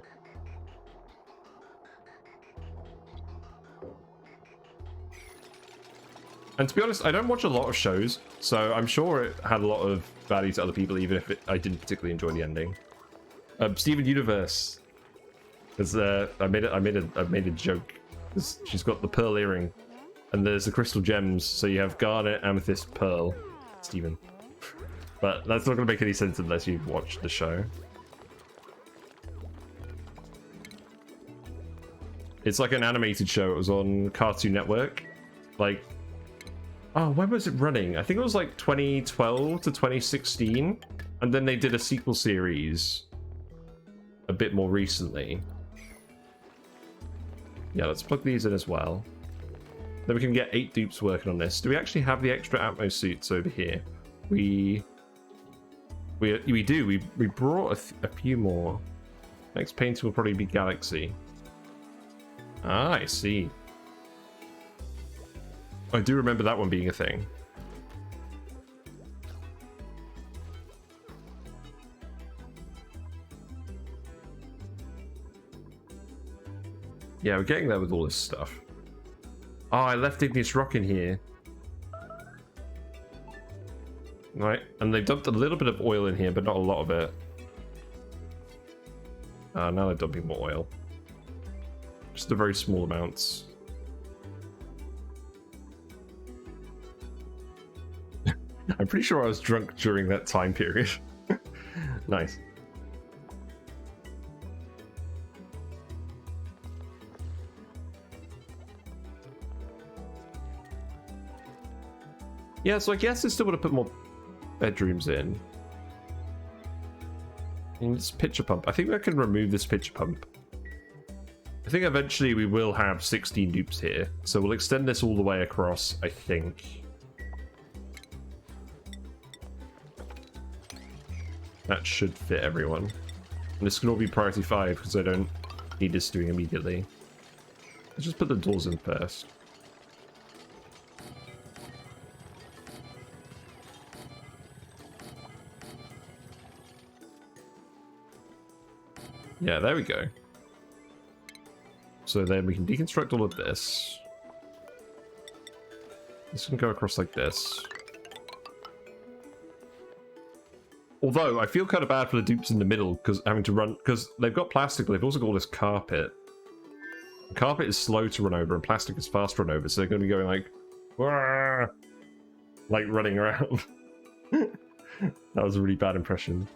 And to be honest, I don't watch a lot of shows, so I'm sure it had a lot of value to other people, even if I didn't particularly enjoy the ending. Steven Universe, because I made a joke. She's got the pearl earring, and there's the crystal gems. So you have garnet, amethyst, pearl, Steven. But that's not going to make any sense unless you've watched the show. It's like an animated show. It was on Cartoon Network. Like, oh, when was it running? I think it was like 2012 to 2016. And then they did a sequel series a bit more recently. Yeah, let's plug these in as well. Then we can get 8 dupes working on this. Do we actually have the extra Atmos suits over here? We do. We brought a few more. Next painting will probably be Galaxy. Ah, I see. I do remember that one being a thing. Yeah, we're getting there with all this stuff. Oh, I left Igneous Rock in here. Right, and they've dumped a little bit of oil in here, but not a lot of it. Now they're dumping more oil. Just the very small amounts. I'm pretty sure I was drunk during that time period. Nice. Yeah, so I guess I still want to put more bedrooms in. And this pitcher pump. I think I can remove this pitcher pump. I think eventually we will have 16 dupes here. So we'll extend this all the way across, I think. That should fit everyone. And this can all be priority 5 because I don't need this doing immediately. Let's just put the doors in first. Yeah, there we go. So then we can deconstruct all of this. This can go across like this. Although, I feel kind of bad for the dupes in the middle, because having to run... Because they've got plastic, but they've also got all this carpet. Carpet is slow to run over, and plastic is fast to run over, so they're going to be going like... Wah! Like running around. That was a really bad impression.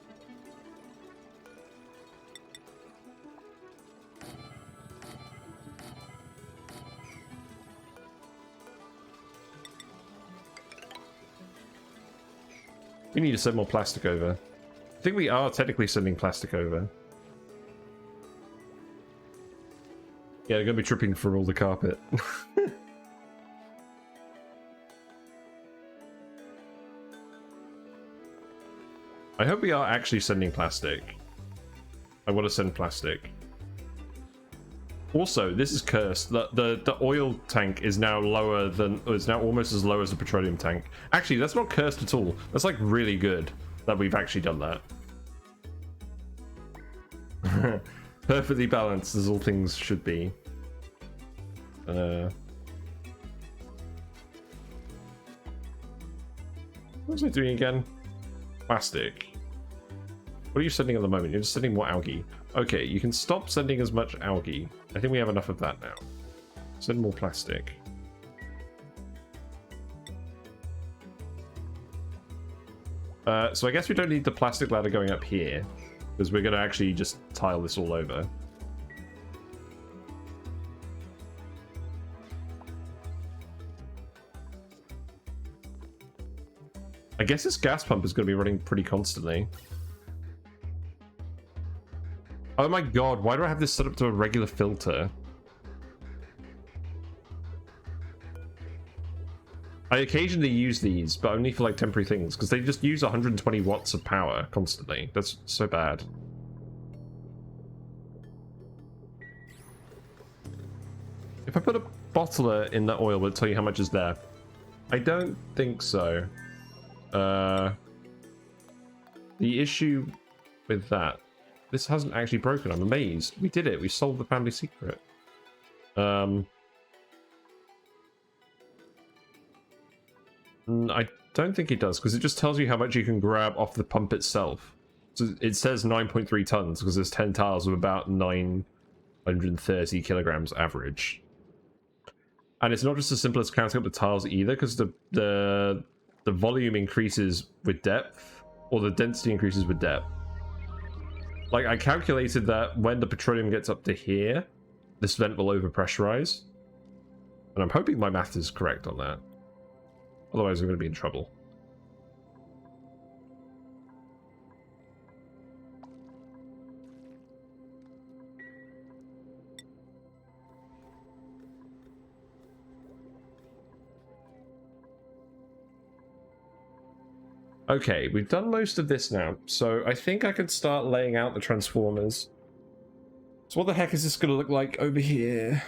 We need to send more plastic over. I think we are technically sending plastic over. Yeah, they're going to be tripping for all the carpet. I hope we are actually sending plastic. I want to send plastic. Also, this is cursed. The oil tank is now lower than... It's now almost as low as the petroleum tank. Actually, that's not cursed at all. That's like really good that we've actually done that. Perfectly balanced as all things should be. What was I doing again? Plastic. What are you sending at the moment? You're just sending more algae. Okay, you can stop sending as much algae. I think we have enough of that now. Send more plastic. So I guess we don't need the plastic ladder going up here. Because we're going to actually just tile this all over. I guess this gas pump is going to be running pretty constantly. Oh my god, why do I have this set up to a regular filter? I occasionally use these, but only for like temporary things, because they just use 120 watts of power constantly. That's so bad. If I put a bottler in the oil, will it tell you how much is there? I don't think so. The issue with that, this hasn't actually broken. I'm amazed. We did it. We solved the family secret. I don't think it does, because it just tells you how much you can grab off the pump itself. So it says 9.3 tons, because there's 10 tiles of about 930 kilograms average. And it's not just as simple as counting up the tiles either, because the volume increases with depth, or the density increases with depth. Like, I calculated that when the petroleum gets up to here, this vent will overpressurize. And I'm hoping my math is correct on that. Otherwise, I'm going to be in trouble. Okay, we've done most of this now, so I think I can start laying out the transformers. So what the heck is this going to look like over here?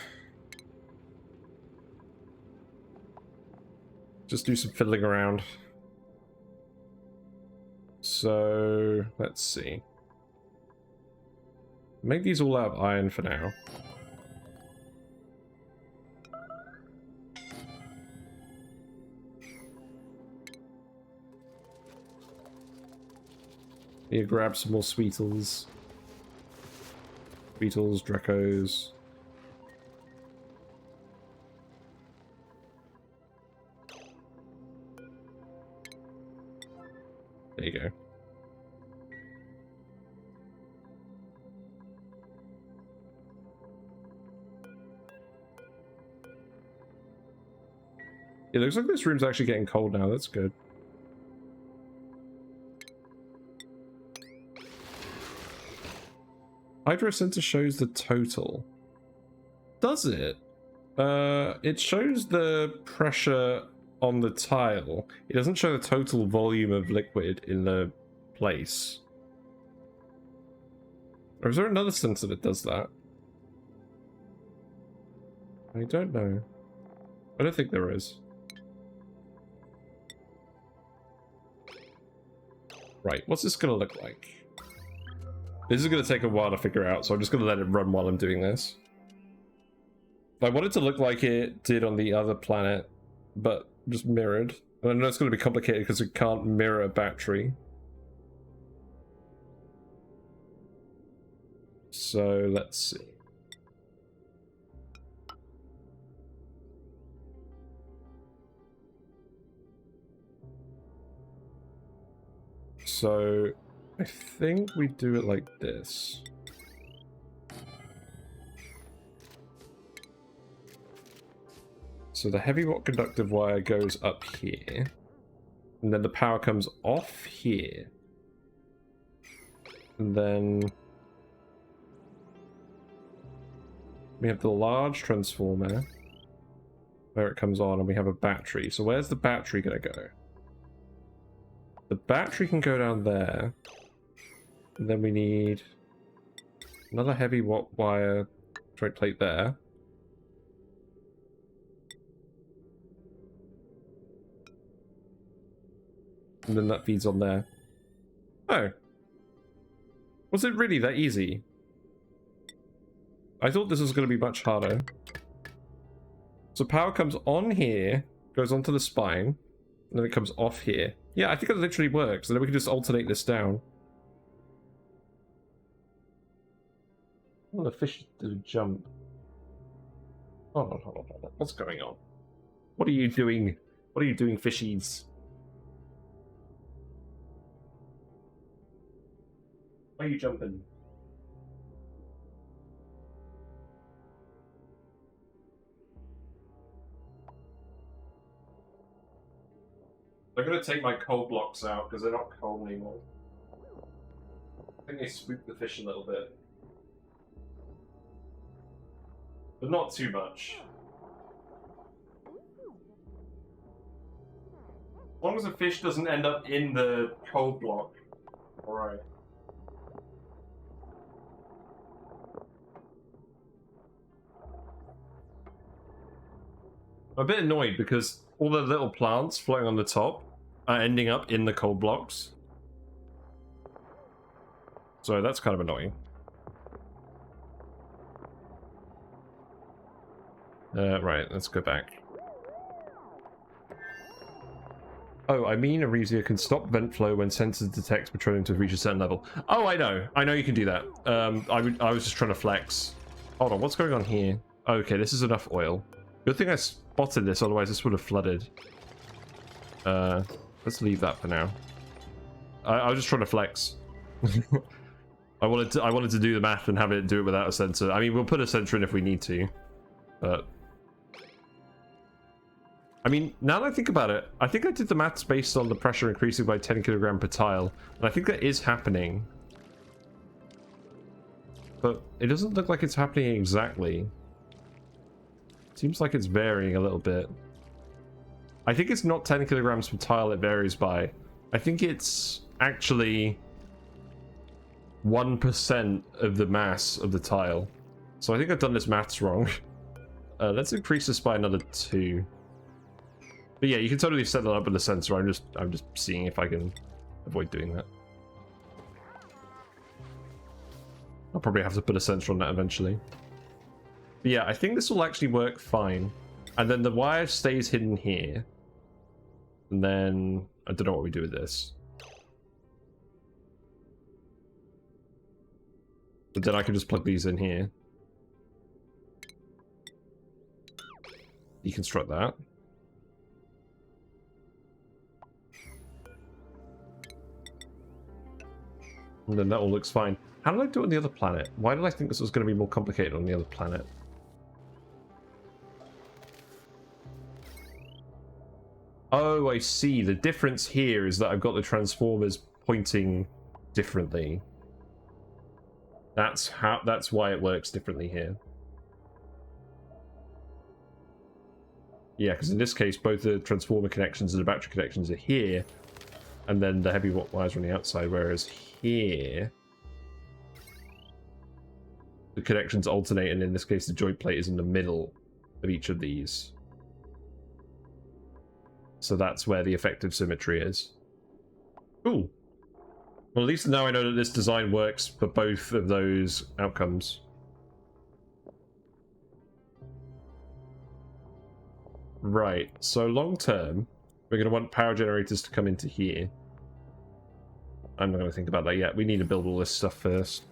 Just do some fiddling around. So, let's see. Make these all out of iron for now. Here, grab some more Sweetles. Sweetles, Dracos. There you go. It looks like this room's actually getting cold now. That's good. Hydro sensor shows the total. Does it? It shows the pressure on the tile. It doesn't show the total volume of liquid in the place. Or is there another sensor that does that? I don't know. I don't think there is. Right, what's this gonna look like? This is gonna take a while to figure out, so I'm just gonna let it run while I'm doing this. I want it to look like it did on the other planet, but just mirrored. And I know it's gonna be complicated because we can't mirror a battery. So let's see. So I think we do it like this. So the heavy watt conductive wire goes up here, and then the power comes off here, and then we have the large transformer where it comes on, and we have a battery. So where's the battery gonna go? The battery can go down there, and then we need another heavy watt wire straight plate there. And then that feeds on there. Oh. Was it really that easy? I thought this was going to be much harder. So power comes on here, goes onto the spine, and then it comes off here. Yeah, I think it literally works. And then we can just alternate this down. Oh, the fish did a jump. Hold on, hold on, hold on. What's going on? What are you doing? What are you doing, fishies? Why are you jumping? I'm gonna take my cold blocks out because they're not cold anymore. I think they spook the fish a little bit. But not too much. As long as the fish doesn't end up in the cold block. Alright. I'm a bit annoyed because all the little plants floating on the top are ending up in the cold blocks. So that's kind of annoying. Right, let's go back. Oh, I mean Aresia can stop vent flow when sensors detect petroleum to reach a certain level. Oh, I know you can do that. I was just trying to flex. Hold on, what's going on here? Okay, this is enough oil. Good thing I spotted this, otherwise this would have flooded. Let's leave that for now. I was just trying to flex. I wanted to do the math and have it do it without a sensor. I mean, we'll put a sensor in if we need to, but I mean, now that I think about it, I think I did the maths based on the pressure increasing by 10 kilogram per tile, and I think that is happening. But it doesn't look like it's happening exactly. Seems like it's varying a little bit. I think it's not 10 kilograms per tile it varies by. I think it's actually 1% of the mass of the tile. So I think I've done this maths wrong. Let's increase this by another 2. But yeah, you can totally set that up with a sensor. I'm just seeing if I can avoid doing that. I'll probably have to put a sensor on that eventually. But yeah, I think this will actually work fine. And then the wire stays hidden here. And then I don't know what we do with this. But then I can just plug these in here. Deconstruct that. And then that all looks fine. How did I do it on the other planet? Why did I think this was going to be more complicated on the other planet? Oh, I see. The difference here is that I've got the transformers pointing differently. That's why it works differently here. Yeah, because in this case, both the transformer connections and the battery connections are here, and then the heavy wires are on the outside, whereas here the connections alternate, and in this case the joint plate is in the middle of each of these. So that's where the effective symmetry is. Cool. Well, at least now I know that this design works for both of those outcomes. Right, so long term, we're going to want power generators to come into here. I'm not going to think about that yet. We need to build all this stuff first.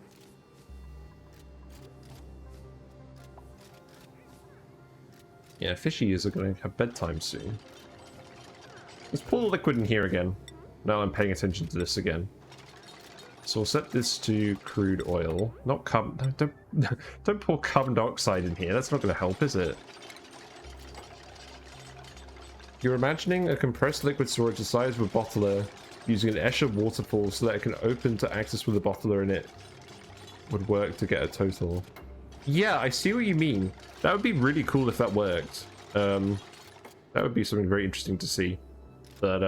Yeah, fishies are going to have bedtime soon. Let's pour the liquid in here again. Now I'm paying attention to this again. So we'll set this to crude oil. Not carbon... Don't pour carbon dioxide in here. That's not going to help, is it? You're imagining a compressed liquid storage the size of a bottler using an Escher waterfall so that it can open to access with a bottler and it would work to get a total. Yeah, I see what you mean. That would be really cool if that worked. That would be something very interesting to see. But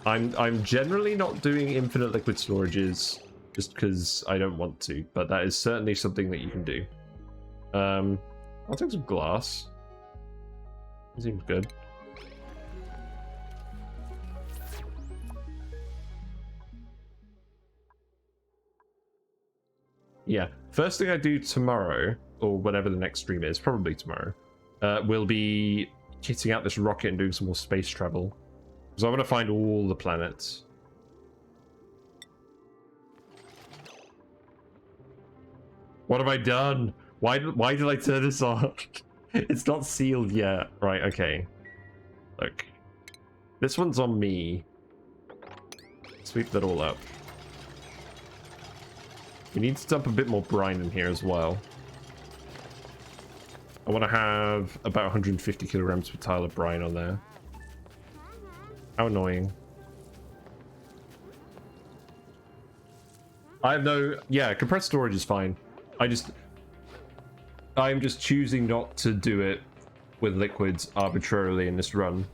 I'm generally not doing infinite liquid storages just because I don't want to, but that is certainly something that you can do. I'll take some glass. It seems good. Yeah, first thing I do tomorrow, or whenever the next stream is, probably tomorrow, will be kitting out this rocket and doing some more space travel. Because I want to find all the planets. What have I done? Why did I turn this on? It's not sealed yet. Right, okay. Look. This one's on me. Sweep that all up. We need to dump a bit more brine in here as well. I want to have about 150 kilograms per tile of brine on there. How annoying. I have no... Yeah, compressed storage is fine. I'm just choosing not to do it with liquids arbitrarily in this run.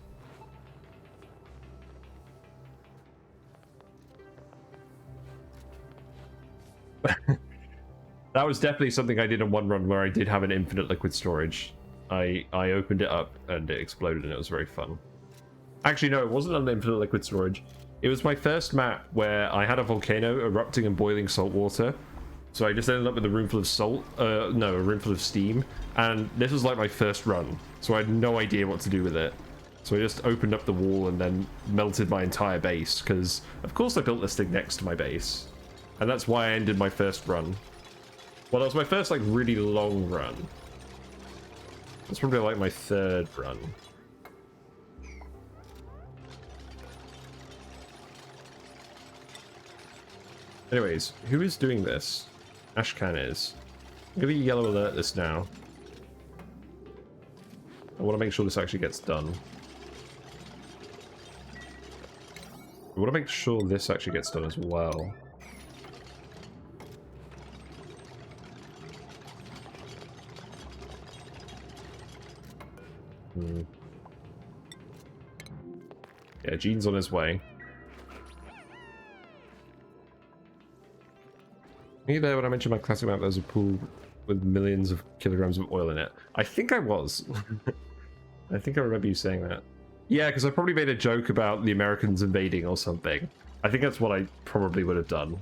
That was definitely something I did in one run where I did have an infinite liquid storage. I opened it up and it exploded and it was very fun. Actually, no, it wasn't an infinite liquid storage. It was my first map where I had a volcano erupting and boiling salt water. So I just ended up with a room full of salt. No, a room full of steam. And this was like my first run. So I had no idea what to do with it. So I just opened up the wall and then melted my entire base. Because, of course, I built this thing next to my base. And that's why I ended my first run. Well, that was my first, like, really long run. That's probably, like, my third run. Anyways, who is doing this? Ashcan is. I'm gonna yellow alert this now. I want to make sure this actually gets done. I want to make sure this actually gets done as well. Yeah, Gene's on his way. Were you there when I mentioned my classic map? There's a pool with millions of kilograms of oil in it. I think I was. I think I remember you saying that. Yeah, because I probably made a joke about the Americans invading or something. I think that's what I probably would have done.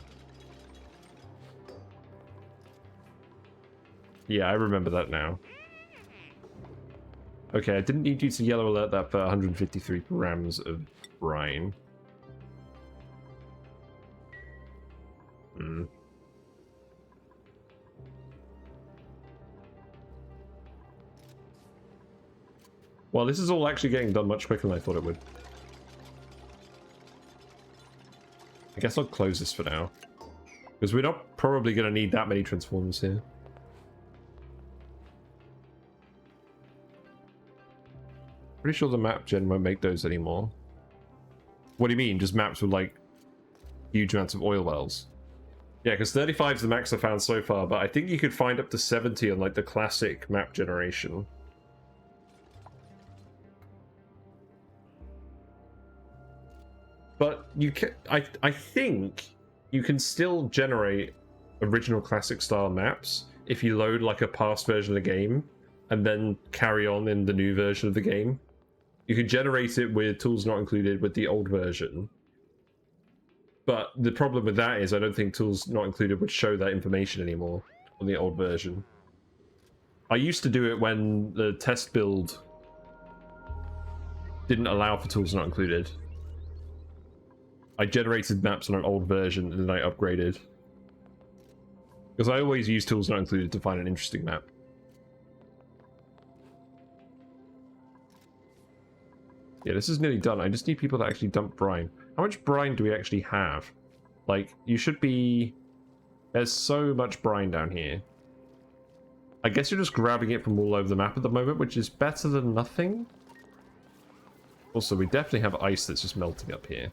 Yeah, I remember that now. Okay, I didn't need you to yellow alert that for 153 grams of brine. Well, this is all actually getting done much quicker than I thought it would. I guess I'll close this for now. Because we're not probably going to need that many transformers here. Pretty sure the map gen won't make those anymore. What do you mean? Just maps with, like, huge amounts of oil wells? Yeah, because 35 is the max I found so far, but I think you could find up to 70 on, like, the classic map generation. But you can, I think you can still generate original classic style maps if you load like a past version of the game and then carry on in the new version of the game. You can generate it with tools not included with the old version. But the problem with that is I don't think tools not included would show that information anymore on the old version. I used to do it when the test build didn't allow for tools not included. I generated maps on an old version and then I upgraded. Because I always use tools not included to find an interesting map. Yeah, this is nearly done. I just need people to actually dump brine. How much brine do we actually have? Like, you should be... There's so much brine down here. I guess you're just grabbing it from all over the map at the moment, which is better than nothing. Also, we definitely have ice that's just melting up here.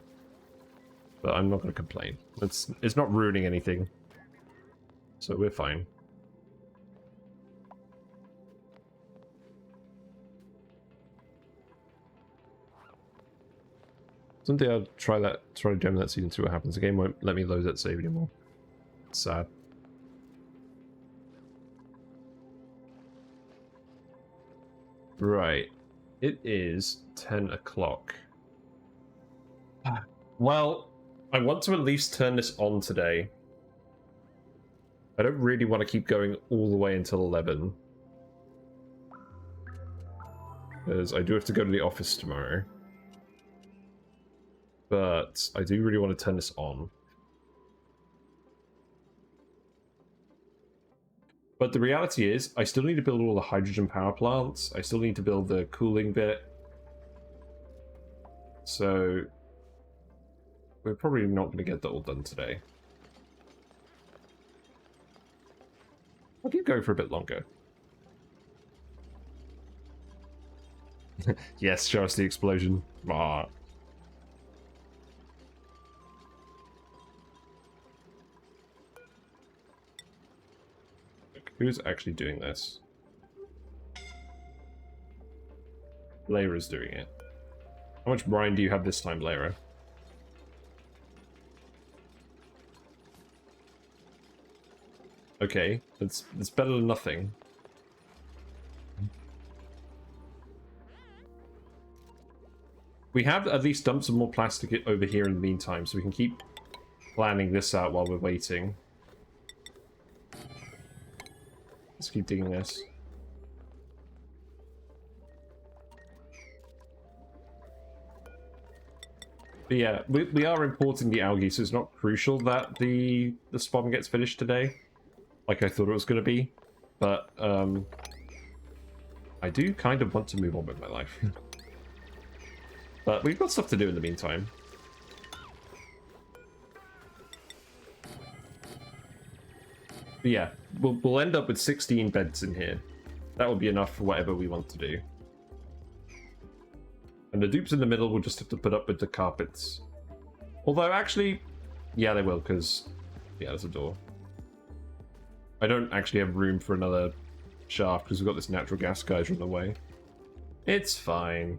But I'm not going to complain. It's not ruining anything. So we're fine. Someday I'll try to gem that seed and see what happens. The game won't let me load that save anymore. It's sad. Right. It is 10 o'clock. Well, I want to at least turn this on today. I don't really want to keep going all the way until 11. Because I do have to go to the office tomorrow. But I do really want to turn this on. But the reality is, I still need to build all the hydrogen power plants. I still need to build the cooling bit. So we're probably not going to get that all done today. keep going for a bit longer. Yes, show us the explosion. Ah. Who's actually doing this? Lyra's doing it. How much brine do you have this time, Lyra? Okay, it's better than nothing. We have at least dumped some more plastic over here in the meantime, so we can keep planning this out while we're waiting. Let's keep digging this. But yeah, we are importing the algae, so it's not crucial that the SPOM gets finished today, like I thought it was going to be. But I do kind of want to move on with my life. But we've got stuff to do in the meantime. But yeah, we'll end up with 16 beds in here. That will be enough for whatever we want to do. And the dupes in the middle will just have to put up with the carpets. Although, actually, yeah, they will, because, yeah, there's a door. I don't actually have room for another shaft, because we've got this natural gas geyser in the way. It's fine.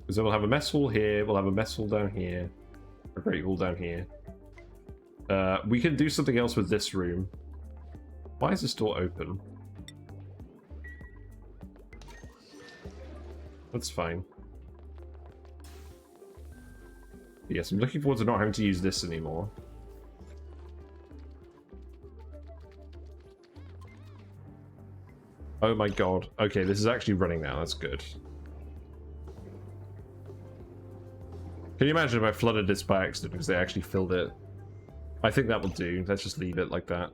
Because then we'll have a mess hall here, we'll have a mess hall down here, a great hall down here. We can do something else with this room. Why is this door open? That's fine. Yes, I'm looking forward to not having to use this anymore. Oh my god. Okay, this is actually running now, that's good. Can you imagine if I flooded this by accident because they actually filled it? I think that will do. Let's just leave it like that.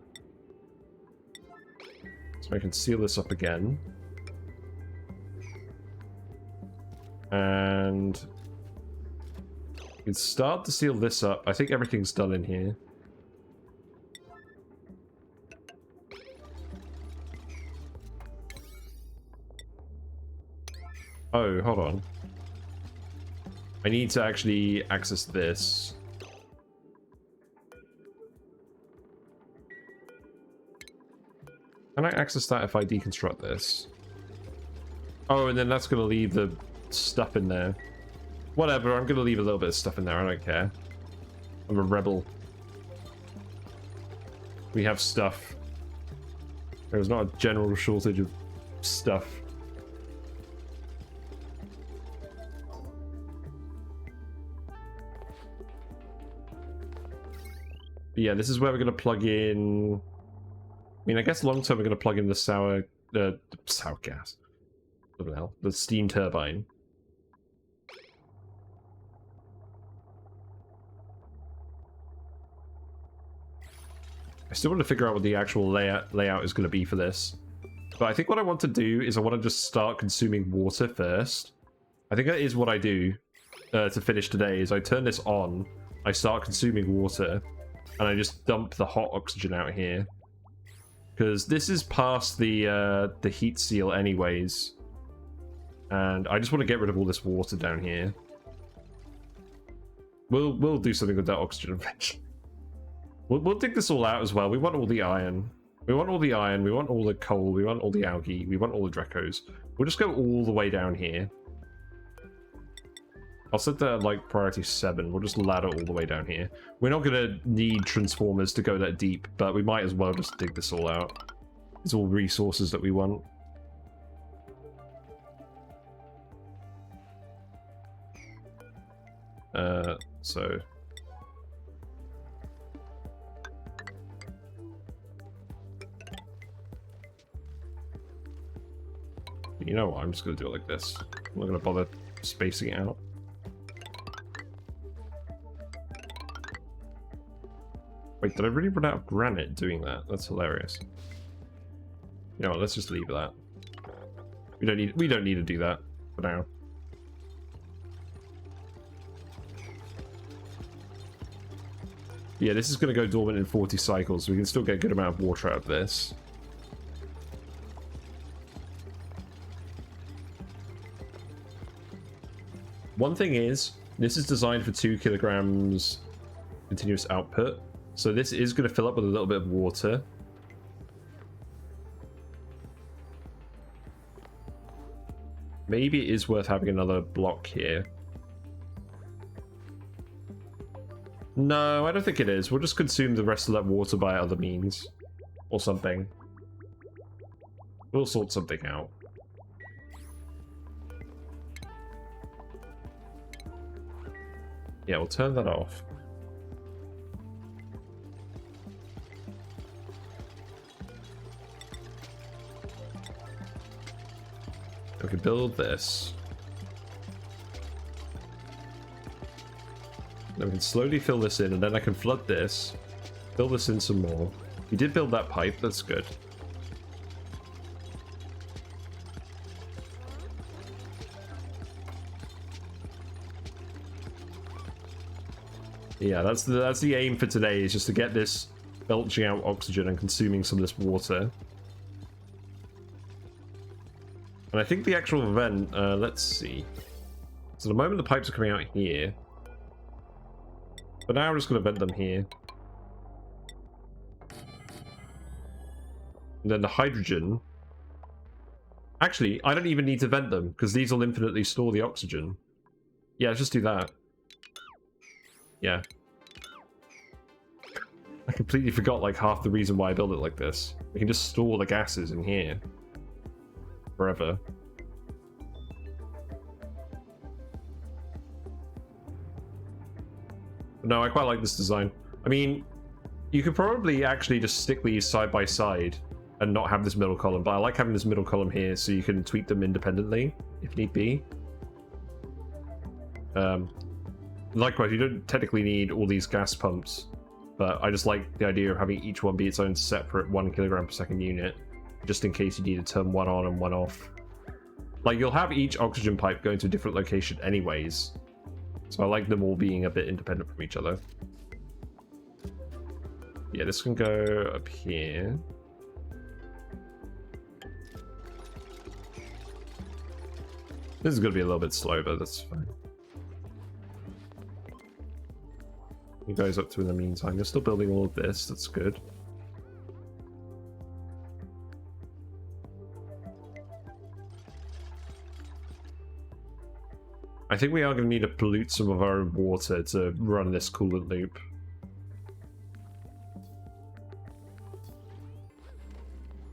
So I can seal this up again. And we can start to seal this up. I think everything's done in here. Oh, hold on. I need to actually access this. Can I access that if I deconstruct this? Oh, and then that's going to leave the stuff in there. Whatever, I'm going to leave a little bit of stuff in there, I don't care. I'm a rebel. We have stuff. There's not a general shortage of stuff. Yeah, this is where we're going to plug in... I mean, I guess long term we're going to plug in the sour gas. What the hell? The steam turbine. I still want to figure out what the actual layout is going to be for this. But I think what I want to do is I want to just start consuming water first. I think that is what I do to finish today, is I turn this on, I start consuming water, and I just dump the hot oxygen out here. Because this is past the heat seal anyways. And I just want to get rid of all this water down here. We'll do something with that oxygen eventually. We'll dig this all out as well. We want all the iron. We want all the iron. We want all the coal. We want all the algae. We want all the Drecos. We'll just go all the way down here. I'll set that at, like, priority 7. We'll just ladder all the way down here. We're not going to need transformers to go that deep, but we might as well just dig this all out. It's all resources that we want. So... You know what, I'm just going to do it like this. I'm not going to bother spacing it out. Wait, did I really run out of granite doing that? That's hilarious. You know what, let's just leave that. We don't need to do that. for now. Yeah, this is going to go dormant in 40 cycles, so we can still get a good amount of water out of this. One thing is, this is designed for 2 kilograms continuous output, so this is going to fill up with a little bit of water. Maybe it is worth having another block here. No, I don't think it is. We'll just consume the rest of that water by other means. Or something. We'll sort something out. Yeah, we'll turn that off. We can build this. Then we can slowly fill this in, and then I can flood this. Fill this in some more. We did build that pipe, that's good. Yeah, that's the aim for today, is just to get this belching out oxygen and consuming some of this water. And I think the actual vent, let's see. So at the moment the pipes are coming out here. But now we're just going to vent them here. And then the hydrogen... Actually, I don't even need to vent them, because these will infinitely store the oxygen. Yeah, let's just do that. Yeah. I completely forgot like half the reason why I built it like this. We can just store the gases in here. Forever. No, I quite like this design. I mean, you could probably actually just stick these side by side and not have this middle column, but I like having this middle column here so you can tweak them independently, if need be. Likewise, you don't technically need all these gas pumps, but I just like the idea of having each one be its own separate 1 kilogram per second unit, just in case you need to turn one on and one off. Like, you'll have each oxygen pipe going to a different location anyways, so I like them all being a bit independent from each other. Yeah, this can go up here. This is going to be a little bit slow, but that's fine. It goes up to in the meantime. You're still building all of this, that's good. I think we are going to need to pollute some of our own water to run this coolant loop.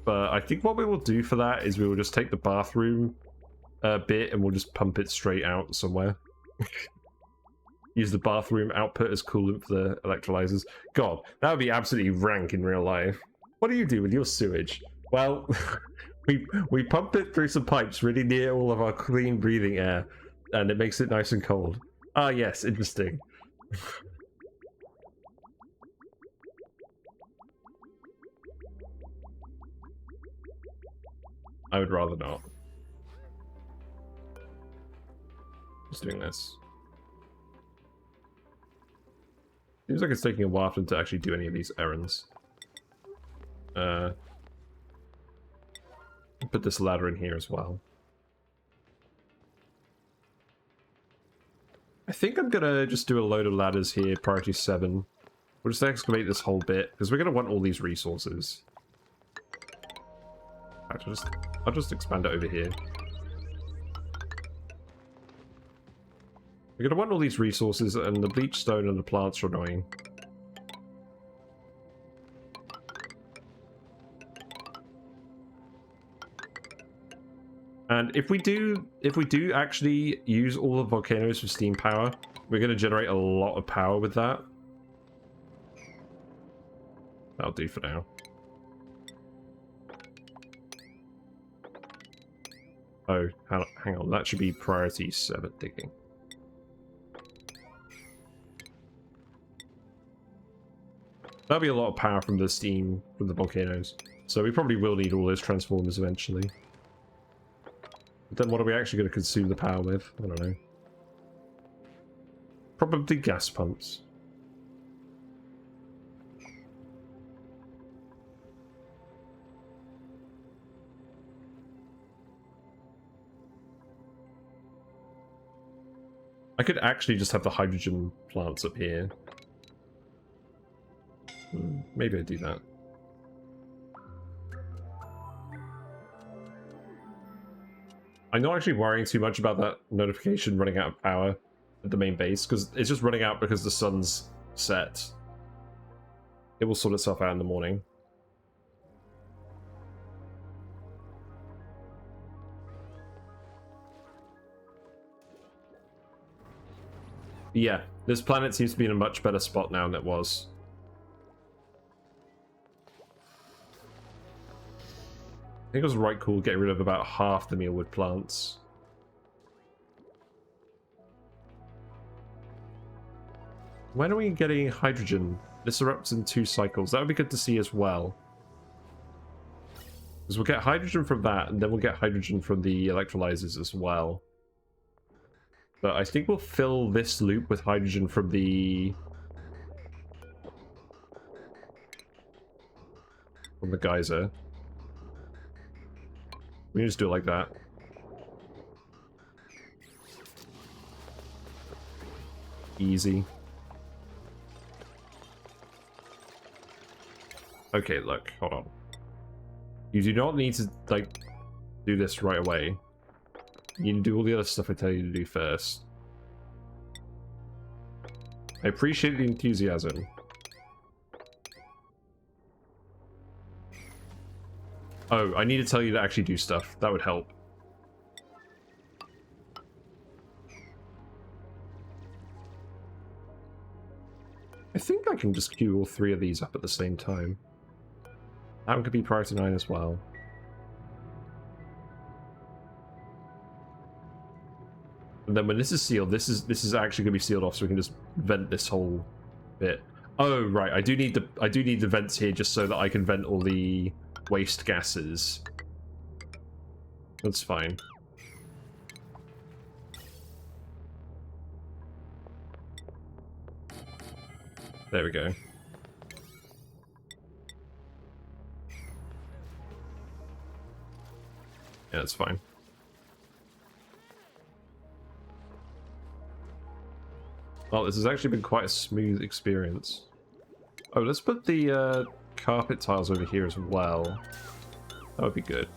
But I think what we will do for that is we will just take the bathroom bit and we'll just pump it straight out somewhere. Use the bathroom output as coolant for the electrolyzers. God, that would be absolutely rank in real life. What do you do with your sewage? Well, we pump it through some pipes really near all of our clean breathing air, and it makes it nice and cold. Ah, yes, interesting. I would rather not. Just doing this. Seems like it's taking a while for them to actually do any of these errands. Put this ladder in here as well. I think I'm gonna just do a load of ladders here, priority 7. We'll just excavate this whole bit, because we're gonna want all these resources. Actually, I'll just expand it over here. We're gonna want all these resources, and the bleach stone and the plants are annoying. And if we do actually use all the volcanoes for steam power, we're gonna generate a lot of power with that. That'll do for now. Oh, hang on, that should be priority 7 digging. That'll be a lot of power from the steam from the volcanoes. So we probably will need all those transformers eventually. But then what are we actually going to consume the power with? I don't know. Probably gas pumps. I could actually just have the hydrogen plants up here. Maybe I'd do that. I'm not actually worrying too much about that notification running out of power at the main base, because it's just running out because the sun's set. It will sort itself out in the morning. Yeah, this planet seems to be in a much better spot now than it was. I think it was right cool getting rid of about half the mealwood plants. When are we getting hydrogen? This erupts in 2 cycles. That would be good to see as well. Because we'll get hydrogen from that, and then we'll get hydrogen from the electrolyzers as well. But I think we'll fill this loop with hydrogen from the geyser. We can just do it like that. Easy. Okay, look, hold on. You do not need to, like, do this right away. You need to do all the other stuff I tell you to do first. I appreciate the enthusiasm. Oh, I need to tell you to actually do stuff. That would help. I think I can just queue all 3 of these up at the same time. That one could be priority 9 as well. And then when this is sealed, this is actually going to be sealed off, so we can just vent this whole bit. Oh right, I do need the vents here just so that I can vent all the waste gases. That's fine. There we go. Yeah, that's fine. Well, this has actually been quite a smooth experience. Oh, let's put the carpet tiles over here as well. That would be good.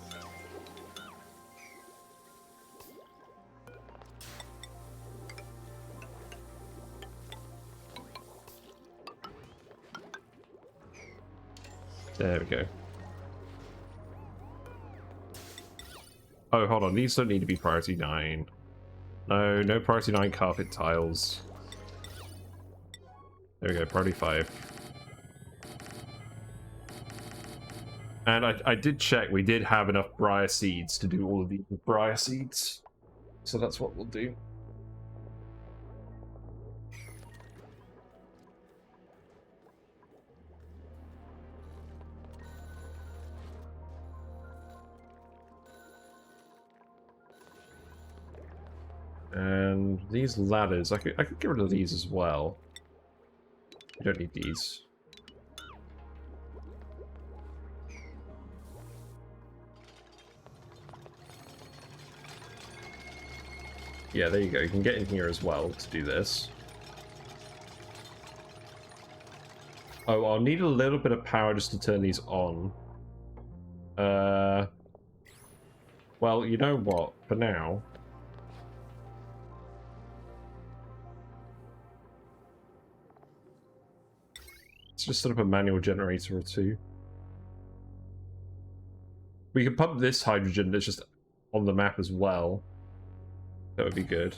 There we go. Oh, hold on. These don't need to be priority 9. No, no priority 9 carpet tiles. There we go, priority 5. And I did check, we did have enough briar seeds to do all of these briar seeds. So that's what we'll do. And these ladders, I could get rid of these as well. We don't need these. Yeah, there you go. You can get in here as well to do this. Oh, I'll need a little bit of power just to turn these on. Well, you know what? For now... let's just set up a manual generator or 2. We can pump this hydrogen that's just on the map as well. That would be good.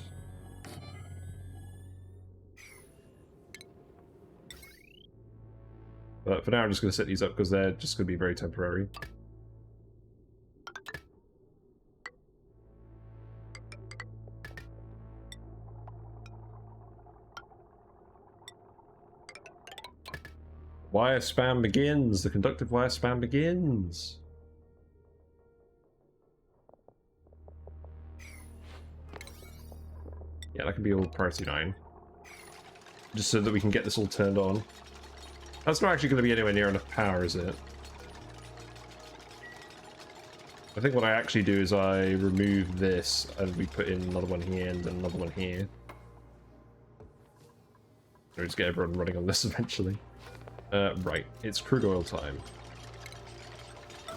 But for now, I'm just going to set these up because they're just going to be very temporary. Wire spam begins! The conductive wire spam begins! Yeah, that can be all priority 9. Just so that we can get this all turned on. That's not actually going to be anywhere near enough power, is it? I think what I actually do is I remove this and we put in another one here and then another one here. Or just get everyone running on this eventually. Right, it's crude oil time. I'm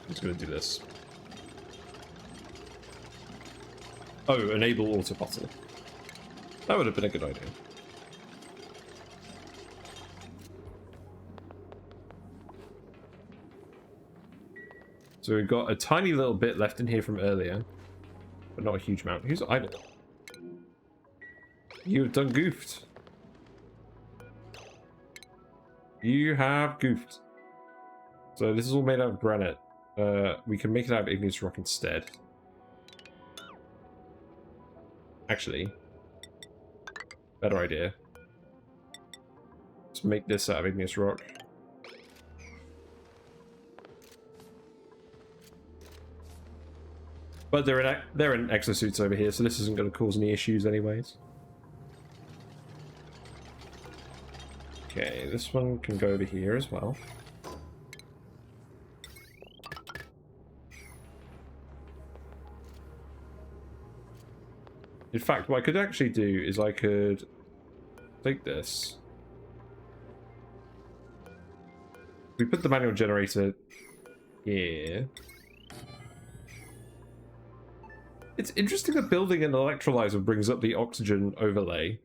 just going to do this. Oh, enable auto bottle. That would have been a good idea. So we've got a tiny little bit left in here from earlier, but not a huge amount. Who's idle? You've done goofed. You have goofed. So this is all made out of granite. We can make it out of igneous rock instead. Actually, better idea. Let's make this out of igneous rock. But they're in exosuits over here, so this isn't going to cause any issues anyways. Okay, this one can go over here as well. In fact, what I could actually do is I could take this. We put the manual generator here. It's interesting that building an electrolyzer brings up the oxygen overlay.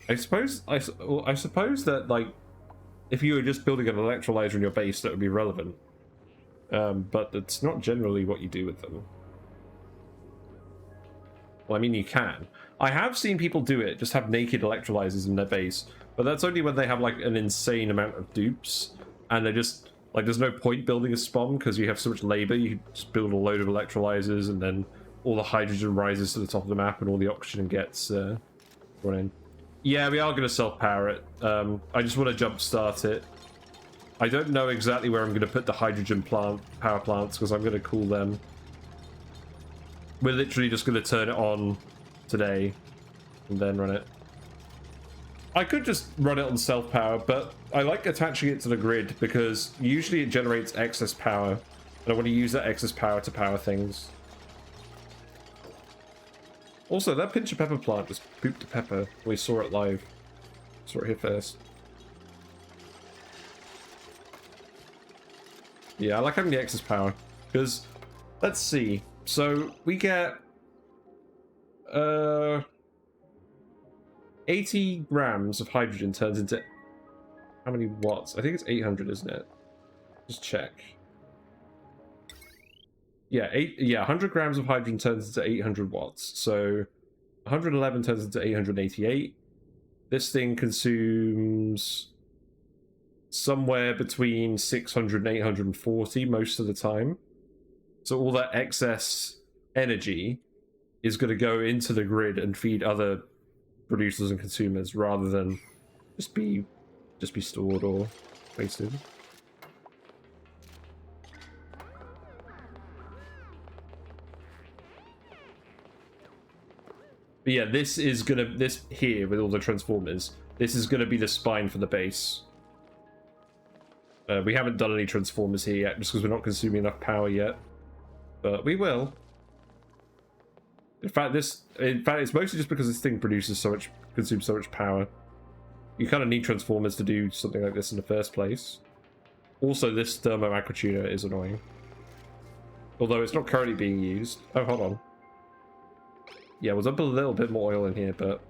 I suppose that, like, if you were just building an electrolyzer in your base, that would be relevant. But that's not generally what you do with them. Well, I mean, you can. I have seen people do it, just have naked electrolyzers in their base, but that's only when they have, like, an insane amount of dupes, and they're just, like, there's no point building a SPOM because you have so much labor. You just build a load of electrolyzers, and then all the hydrogen rises to the top of the map, and all the oxygen gets run in. Yeah, we are going to self-power it. I just want to jump-start it. I don't know exactly where I'm going to put the hydrogen power plants, because I'm going to cool them. We're literally just going to turn it on today, and then run it. I could just run it on self-power, but I like attaching it to the grid, because usually it generates excess power, and I want to use that excess power to power things. Also, that pinch of pepper plant just pooped a pepper. We saw it live. Saw it here first. Yeah, I like having the excess power. Because, let's see. So, we get... 80 grams of hydrogen turns into... How many watts? I think it's 800, isn't it? Just check. Yeah, 100 grams of hydrogen turns into 800 watts. So 111 turns into 888. This thing consumes somewhere between 600 and 840 most of the time. So all that excess energy is going to go into the grid and feed other producers and consumers rather than just be stored or wasted. But yeah, this here with all the transformers, this is gonna be the spine for the base. We haven't done any transformers here yet, just because we're not consuming enough power yet. But we will. In fact, it's mostly just because this thing consumes so much power. You kind of need transformers to do something like this in the first place. Also, this thermo aquatuner is annoying. Although it's not currently being used. Oh, hold on. Yeah, we'll dump a little bit more oil in here, but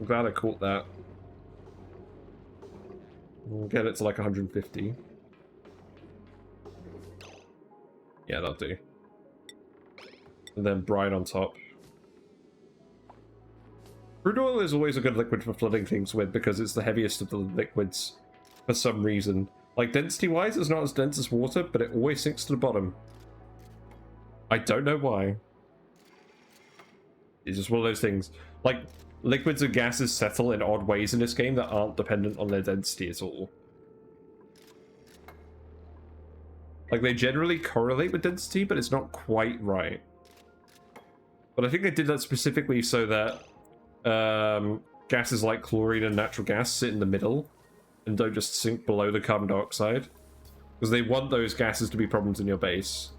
I'm glad I caught that. We'll get it to like 150. Yeah, that'll do. And then brine on top. Crude oil is always a good liquid for flooding things with because it's the heaviest of the liquids for some reason. Like, density-wise, it's not as dense as water, but it always sinks to the bottom. I don't know why. It's just one of those things. Like, liquids and gases settle in odd ways in this game that aren't dependent on their density at all. Like, they generally correlate with density, but it's not quite right. But But I think they did that specifically so that gases like chlorine and natural gas sit in the middle and don't just sink below the carbon dioxide. Because they want those gases to be problems in your base.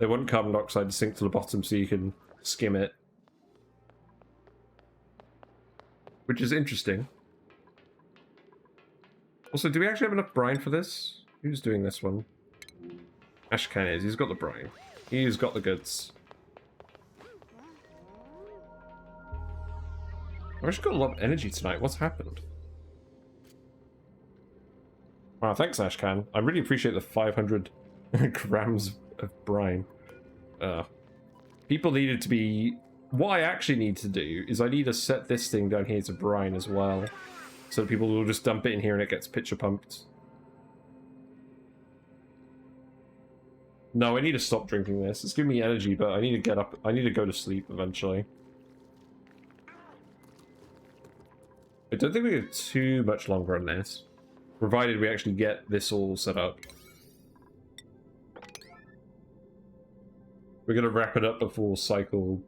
They want carbon dioxide to sink to the bottom so you can skim it. Which is interesting. Also, do we actually have enough brine for this? Who's doing this one? Ashcan is. He's got the brine. He's got the goods. I've actually got a lot of energy tonight. What's happened? Wow, thanks, Ashcan. I really appreciate the 500 grams of brine. People needed to be... What I actually need to do is I need to set this thing down here to brine as well. So that people will just dump it in here and it gets pitcher pumped. No, I need to stop drinking this. It's giving me energy, but I need to get up. I need to go to sleep eventually. I don't think we have too much longer on this. Provided we actually get this all set up. We're going to wrap it up before cycle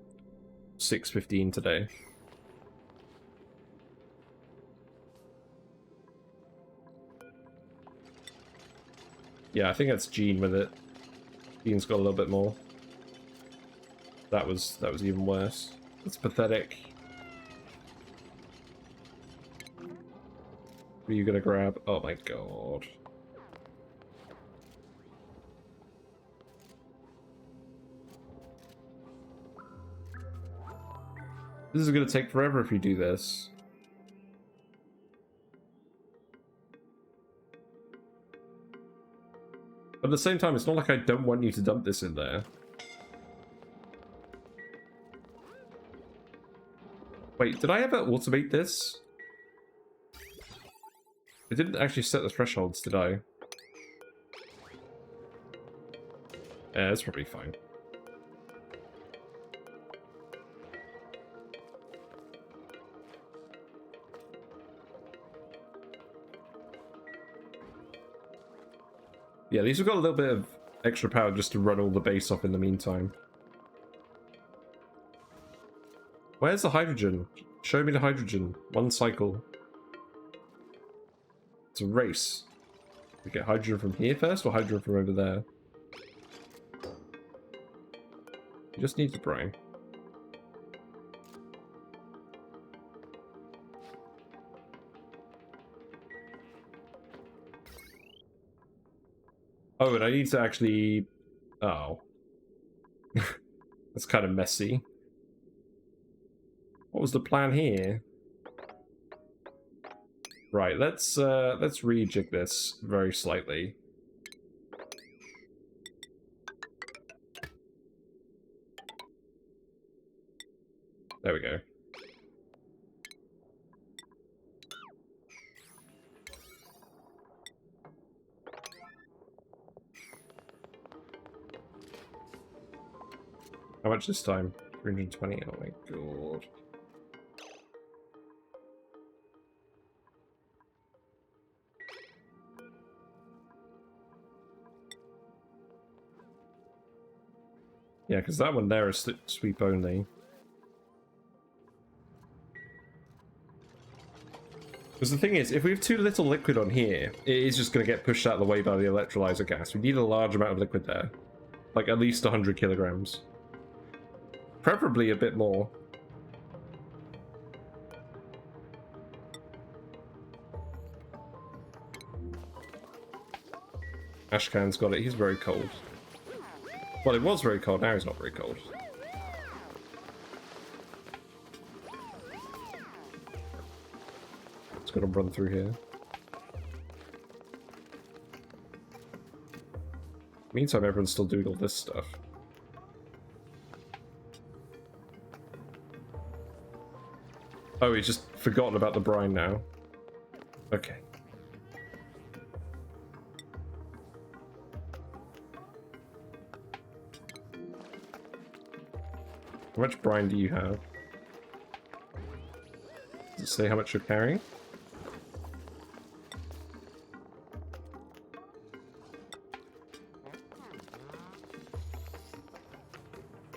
6:15 today. Yeah, I think that's Gene with it. Gene's got a little bit more. That was even worse. That's pathetic. What are you gonna grab? Oh my god. This is gonna take forever if you do this. But at the same time, it's not like I don't want you to dump this in there. Wait, did I ever automate this? I didn't actually set the thresholds, did I? Yeah, that's probably fine. Yeah, these have got a little bit of extra power just to run all the base off in the meantime. Where's the hydrogen? Show me the hydrogen. One cycle. It's a race. We get hydrogen from here first or hydrogen from over there? You just need the brine. Oh, and I need to actually... Oh. That's kind of messy. What was the plan here? Right, let's rejig this very slightly. There we go. How much this time? 320. Oh my god. Yeah, because that one there is sweep only. Because the thing is, if we have too little liquid on here, it is just going to get pushed out of the way by the electrolyzer gas. We need a large amount of liquid there. Like at least 100 kilograms. Preferably a bit more. Ashcan's got it. He's very cold. Well, it was very cold. Now he's not very cold. It's got to run through here. Meantime, everyone's still doing all this stuff. Oh, he's just forgotten about the brine now. Okay. How much brine do you have? Does it say how much you're carrying?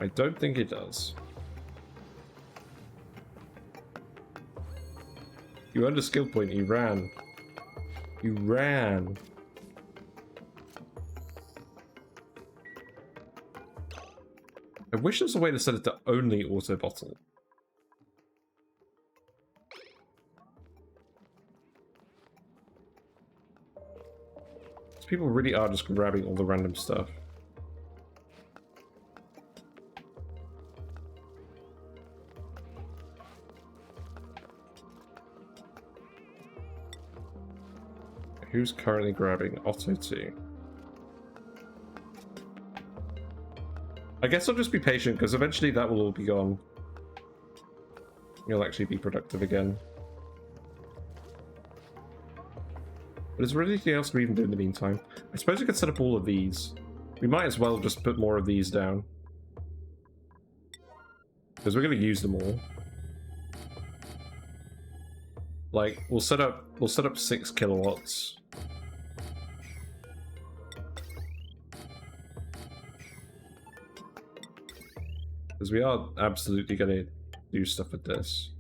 I don't think it does. You earned a skill point, you ran. You ran. I wish there was a way to set it to only auto bottle. These people really are just grabbing all the random stuff. Who's currently grabbing Otto 2? I guess I'll just be patient, because eventually that will all be gone. You'll actually be productive again. But is there anything else we even do in the meantime? I suppose we could set up all of these. We might as well just put more of these down. Because we're going to use them all. Like, we'll set up 6 kilowatts. Because we are absolutely going to do stuff with this.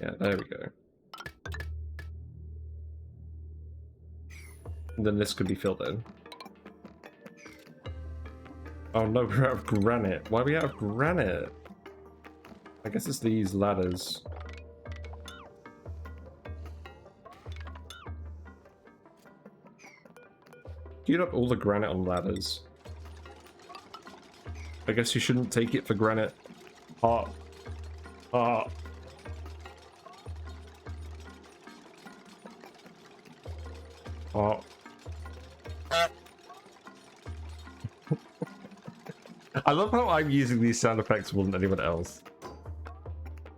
Yeah, there we go. And then this could be filled in. Oh no, we're out of granite. Why are we out of granite? I guess it's these ladders. Queued up all the granite on ladders. I guess you shouldn't take it for granite. Ah. Ah. Oh. I love how I'm using these sound effects more than anyone else.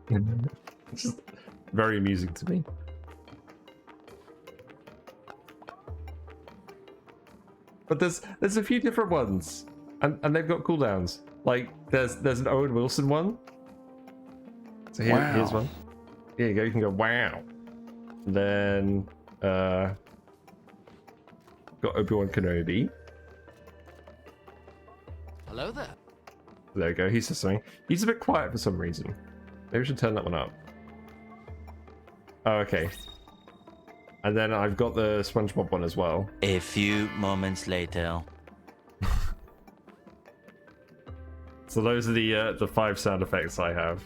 It's just very amusing to me. But there's a few different ones, and they've got cooldowns. Like there's an Owen Wilson one. So here's one. Here you go. You can go wow. And then got Obi-Wan Kenobi. Hello there. There we go. He says something. He's a bit quiet for some reason. Maybe we should turn that one up. Oh, okay. And then I've got the SpongeBob one as well. A few moments later. So those are the 5 sound effects I have.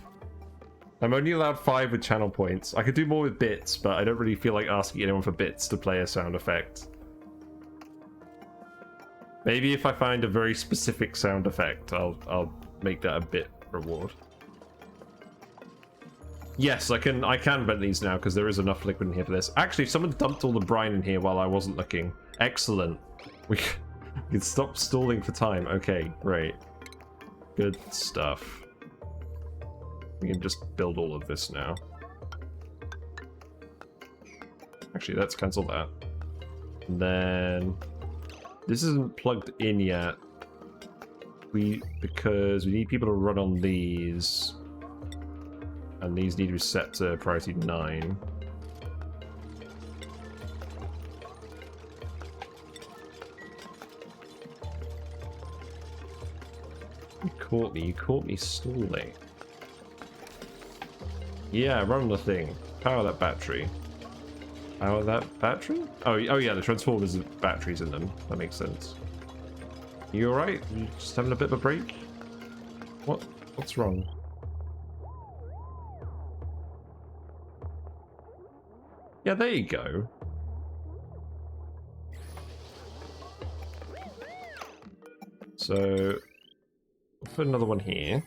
I'm only allowed 5 with channel points. I could do more with bits, but I don't really feel like asking anyone for bits to play a sound effect. Maybe if I find a very specific sound effect, I'll make that a bit reward. Yes, I can vent these now because there is enough liquid in here for this. Actually, someone dumped all the brine in here while I wasn't looking. Excellent. We can stop stalling for time. Okay, great. Good stuff. We can just build all of this now. Actually, let's cancel that. And then this isn't plugged in yet. Because we need people to run on these. And these need to be set to priority 9. You caught me stalling. Yeah, run the thing. Power that battery. Power that battery? Oh yeah, the transformers have batteries in them. That makes sense. You alright? You just having a bit of a break? What's wrong? Yeah, there you go. So, we'll put another one here.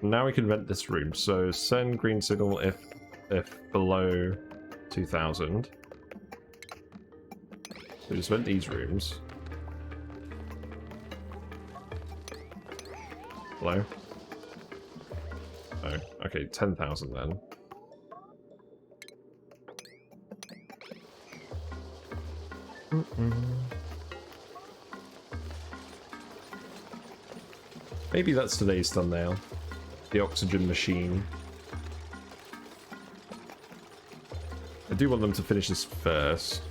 Now we can vent this room. So send green signal if below 2000. So just vent these rooms. Hello? Oh, okay, 10,000 then. Maybe that's today's thumbnail. The oxygen machine. I do want them to finish this first.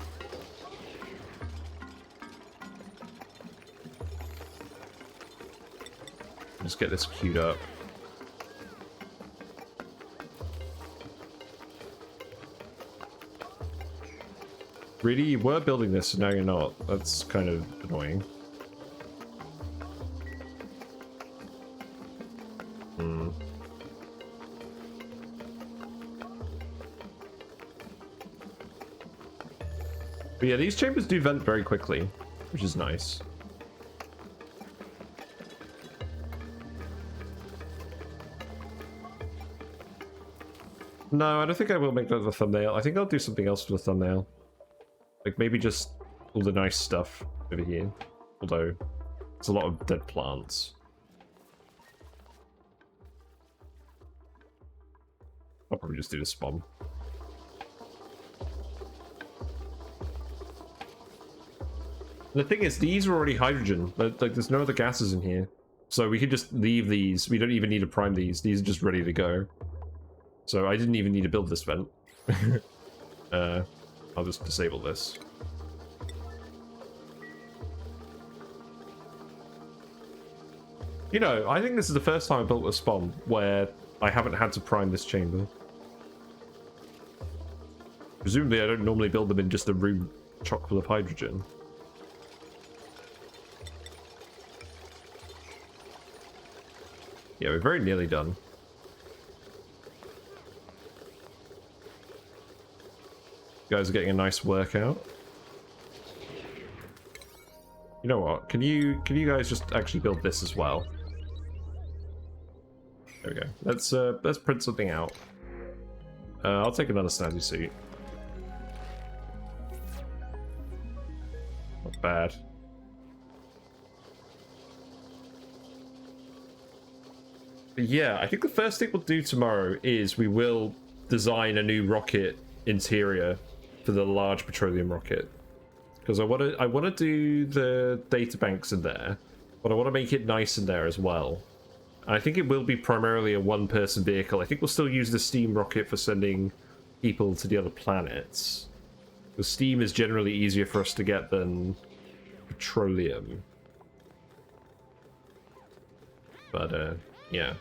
Just get this queued up. Really? You were building this, and now you're not. That's kind of annoying. But yeah, these chambers do vent very quickly, which is nice. No, I don't think I will make that the thumbnail. I think I'll do something else for the thumbnail. Like maybe just all the nice stuff over here. Although, it's a lot of dead plants. I'll probably just do the SPOM. The thing is, these are already hydrogen. Like, there's no other gases in here. So we could just leave these. We don't even need to prime these. These are just ready to go. So I didn't even need to build this vent. I'll just disable this. You know, I think this is the first time I built a SPOM where I haven't had to prime this chamber. Presumably I don't normally build them in just a room chock full of hydrogen. Yeah, we're very nearly done. You guys are getting a nice workout. You know what? Can you guys just actually build this as well? There we go. Let's print something out. I'll take another snazzy suit. Not bad. But yeah, I think the first thing we'll do tomorrow is we will design a new rocket interior for the large petroleum rocket, because I want to do the data banks in there, but I want to make it nice in there as well. And I think it will be primarily a one-person vehicle. I think we'll still use the steam rocket for sending people to the other planets. The steam is generally easier for us to get than petroleum. But yeah.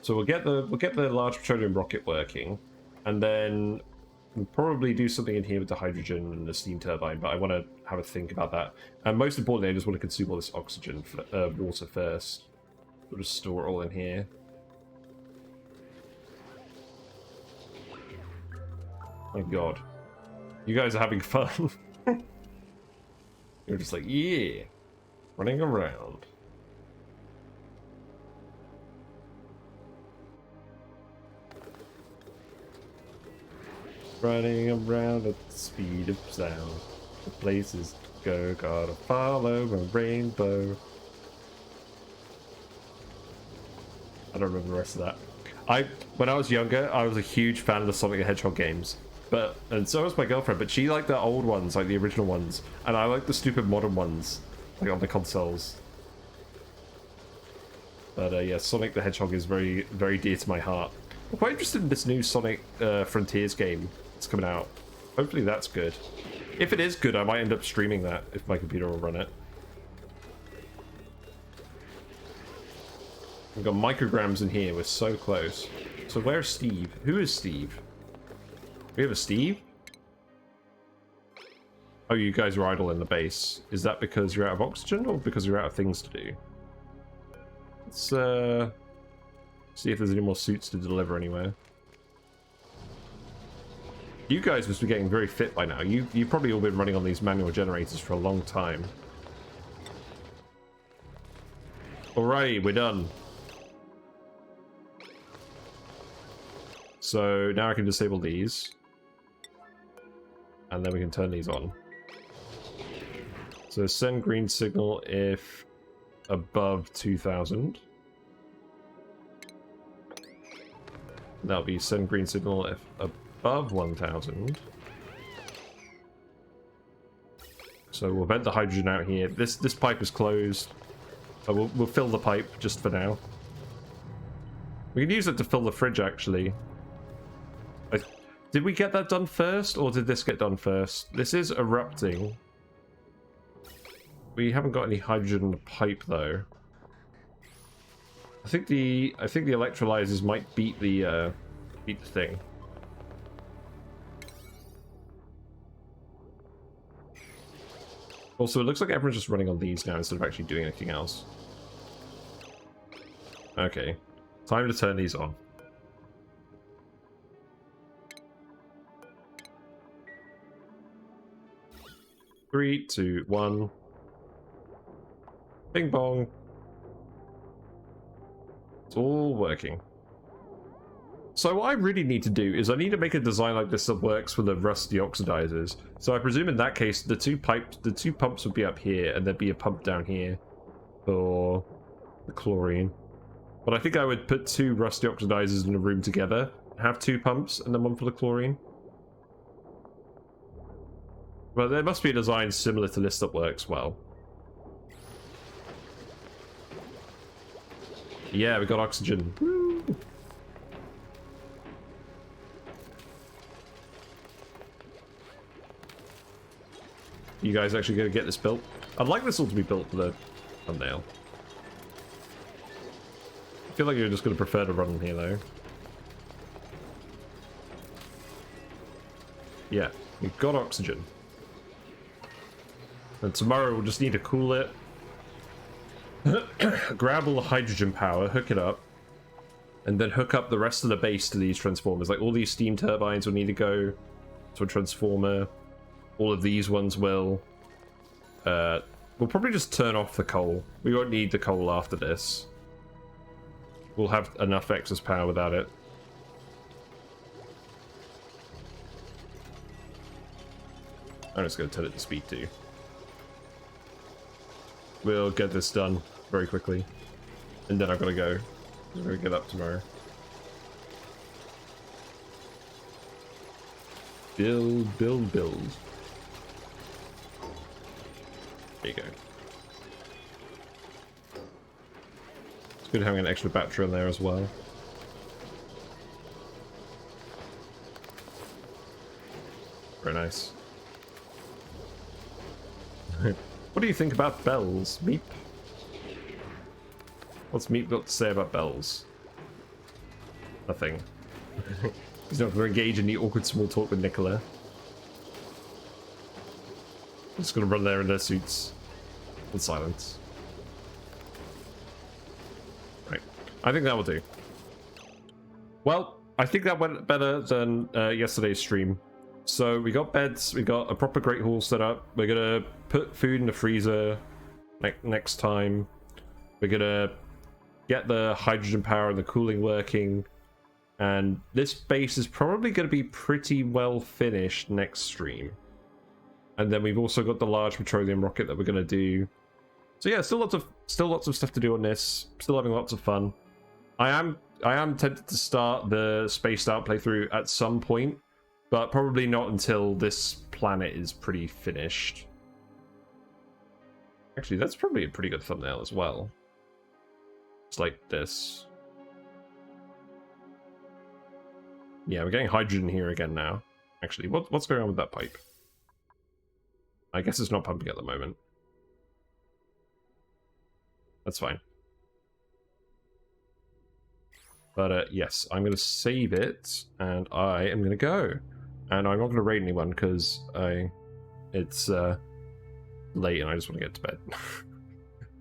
So we'll get the large petroleum rocket working, and then we'll probably do something in here with the hydrogen and the steam turbine. But I want to have a think about that. And most importantly, I just want to consume all this oxygen, water first. We'll just store it all in here. My God, you guys are having fun. You're just like, yeah, running around. Running around at the speed of sound. The places to go, gotta follow a rainbow. I don't remember the rest of that. When I was younger, I was a huge fan of the Sonic the Hedgehog games. And so was my girlfriend, but she liked the old ones, like the original ones. And I like the stupid modern ones, like on the consoles. But yeah, Sonic the Hedgehog is very, very dear to my heart. I'm quite interested in this new Sonic Frontiers game that's coming out. Hopefully that's good. If it is good, I might end up streaming that if my computer will run it. We've got micrograms in here, we're so close. So where's Steve? Who is Steve? We have a Steve? Oh, you guys are idle in the base. Is that because you're out of oxygen or because you're out of things to do? Let's see if there's any more suits to deliver anywhere. You guys must be getting very fit by now. You've probably all been running on these manual generators for a long time. Alrighty, we're done. So now I can disable these. And then we can turn these on. So send green signal if above 2000. That'll be send green signal if above 1000. So we'll vent the hydrogen out here. This pipe is closed. So we'll fill the pipe just for now. We can use it to fill the fridge actually. Did we get that done first, or did this get done first? This is erupting. We haven't got any hydrogen in the pipe, though. I think the electrolyzers might beat the thing. Also, it looks like everyone's just running on these now instead of actually doing anything else. Okay, time to turn these on. Three, two, one. Bing bong. It's all working. So what I really need to do is I need to make a design like this that works for the rusty oxidizers. So I presume in that case the two pumps would be up here and there'd be a pump down here for the chlorine. But I think I would put two rusty oxidizers in a room together, have two pumps and then one for the chlorine. But there must be a design similar to this that works well. Yeah, we got oxygen. Woo! You guys actually gonna get this built? I'd like this all to be built for the thumbnail. I feel like you're just gonna prefer to run in here though. Yeah, we've got oxygen. And tomorrow we'll just need to cool it. Grab all the hydrogen power, hook it up, and then hook up the rest of the base to these transformers. Like all these steam turbines will need to go to a transformer. All of these ones will. We'll probably just turn off the coal. We won't need the coal after this. We'll have enough excess power without it. I'm just going to turn it to speed 2. We'll get this done very quickly. And then I've got to go. I'm going to get up tomorrow. Build, build, build. There you go. It's good having an extra battery on there as well. Very nice. What do you think about bells, Meep? What's Meep got to say about bells? Nothing. He's not going to engage in the awkward small talk with Nicola. Just going to run there in their suits in silence. Right. I think that will do. Well, I think that went better than yesterday's stream. So we got beds, we got a proper Great Hall set up. We're gonna put food in the freezer next time. We're gonna get the hydrogen power and the cooling working. And this base is probably gonna be pretty well finished next stream. And then we've also got the large petroleum rocket that we're gonna do. So yeah, still lots of stuff to do on this. Still having lots of fun. I am tempted to start the spaced out playthrough at some point. But probably not until this planet is pretty finished. Actually, that's probably a pretty good thumbnail as well. It's like this. Yeah, we're getting hydrogen here again now. Actually, what's going on with that pipe? I guess it's not pumping at the moment. That's fine. But yes, I'm going to save it, and I am going to go. And I'm not going to raid anyone because it's late and I just want to get to bed.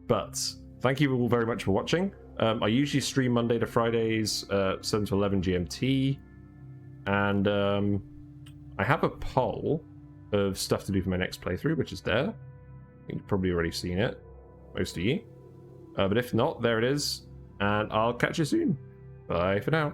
But thank you all very much for watching. I usually stream Monday to Fridays, 7 to 11 GMT. And I have a poll of stuff to do for my next playthrough, which is there. You've probably already seen it, most of you. But if not, there it is. And I'll catch you soon. Bye for now.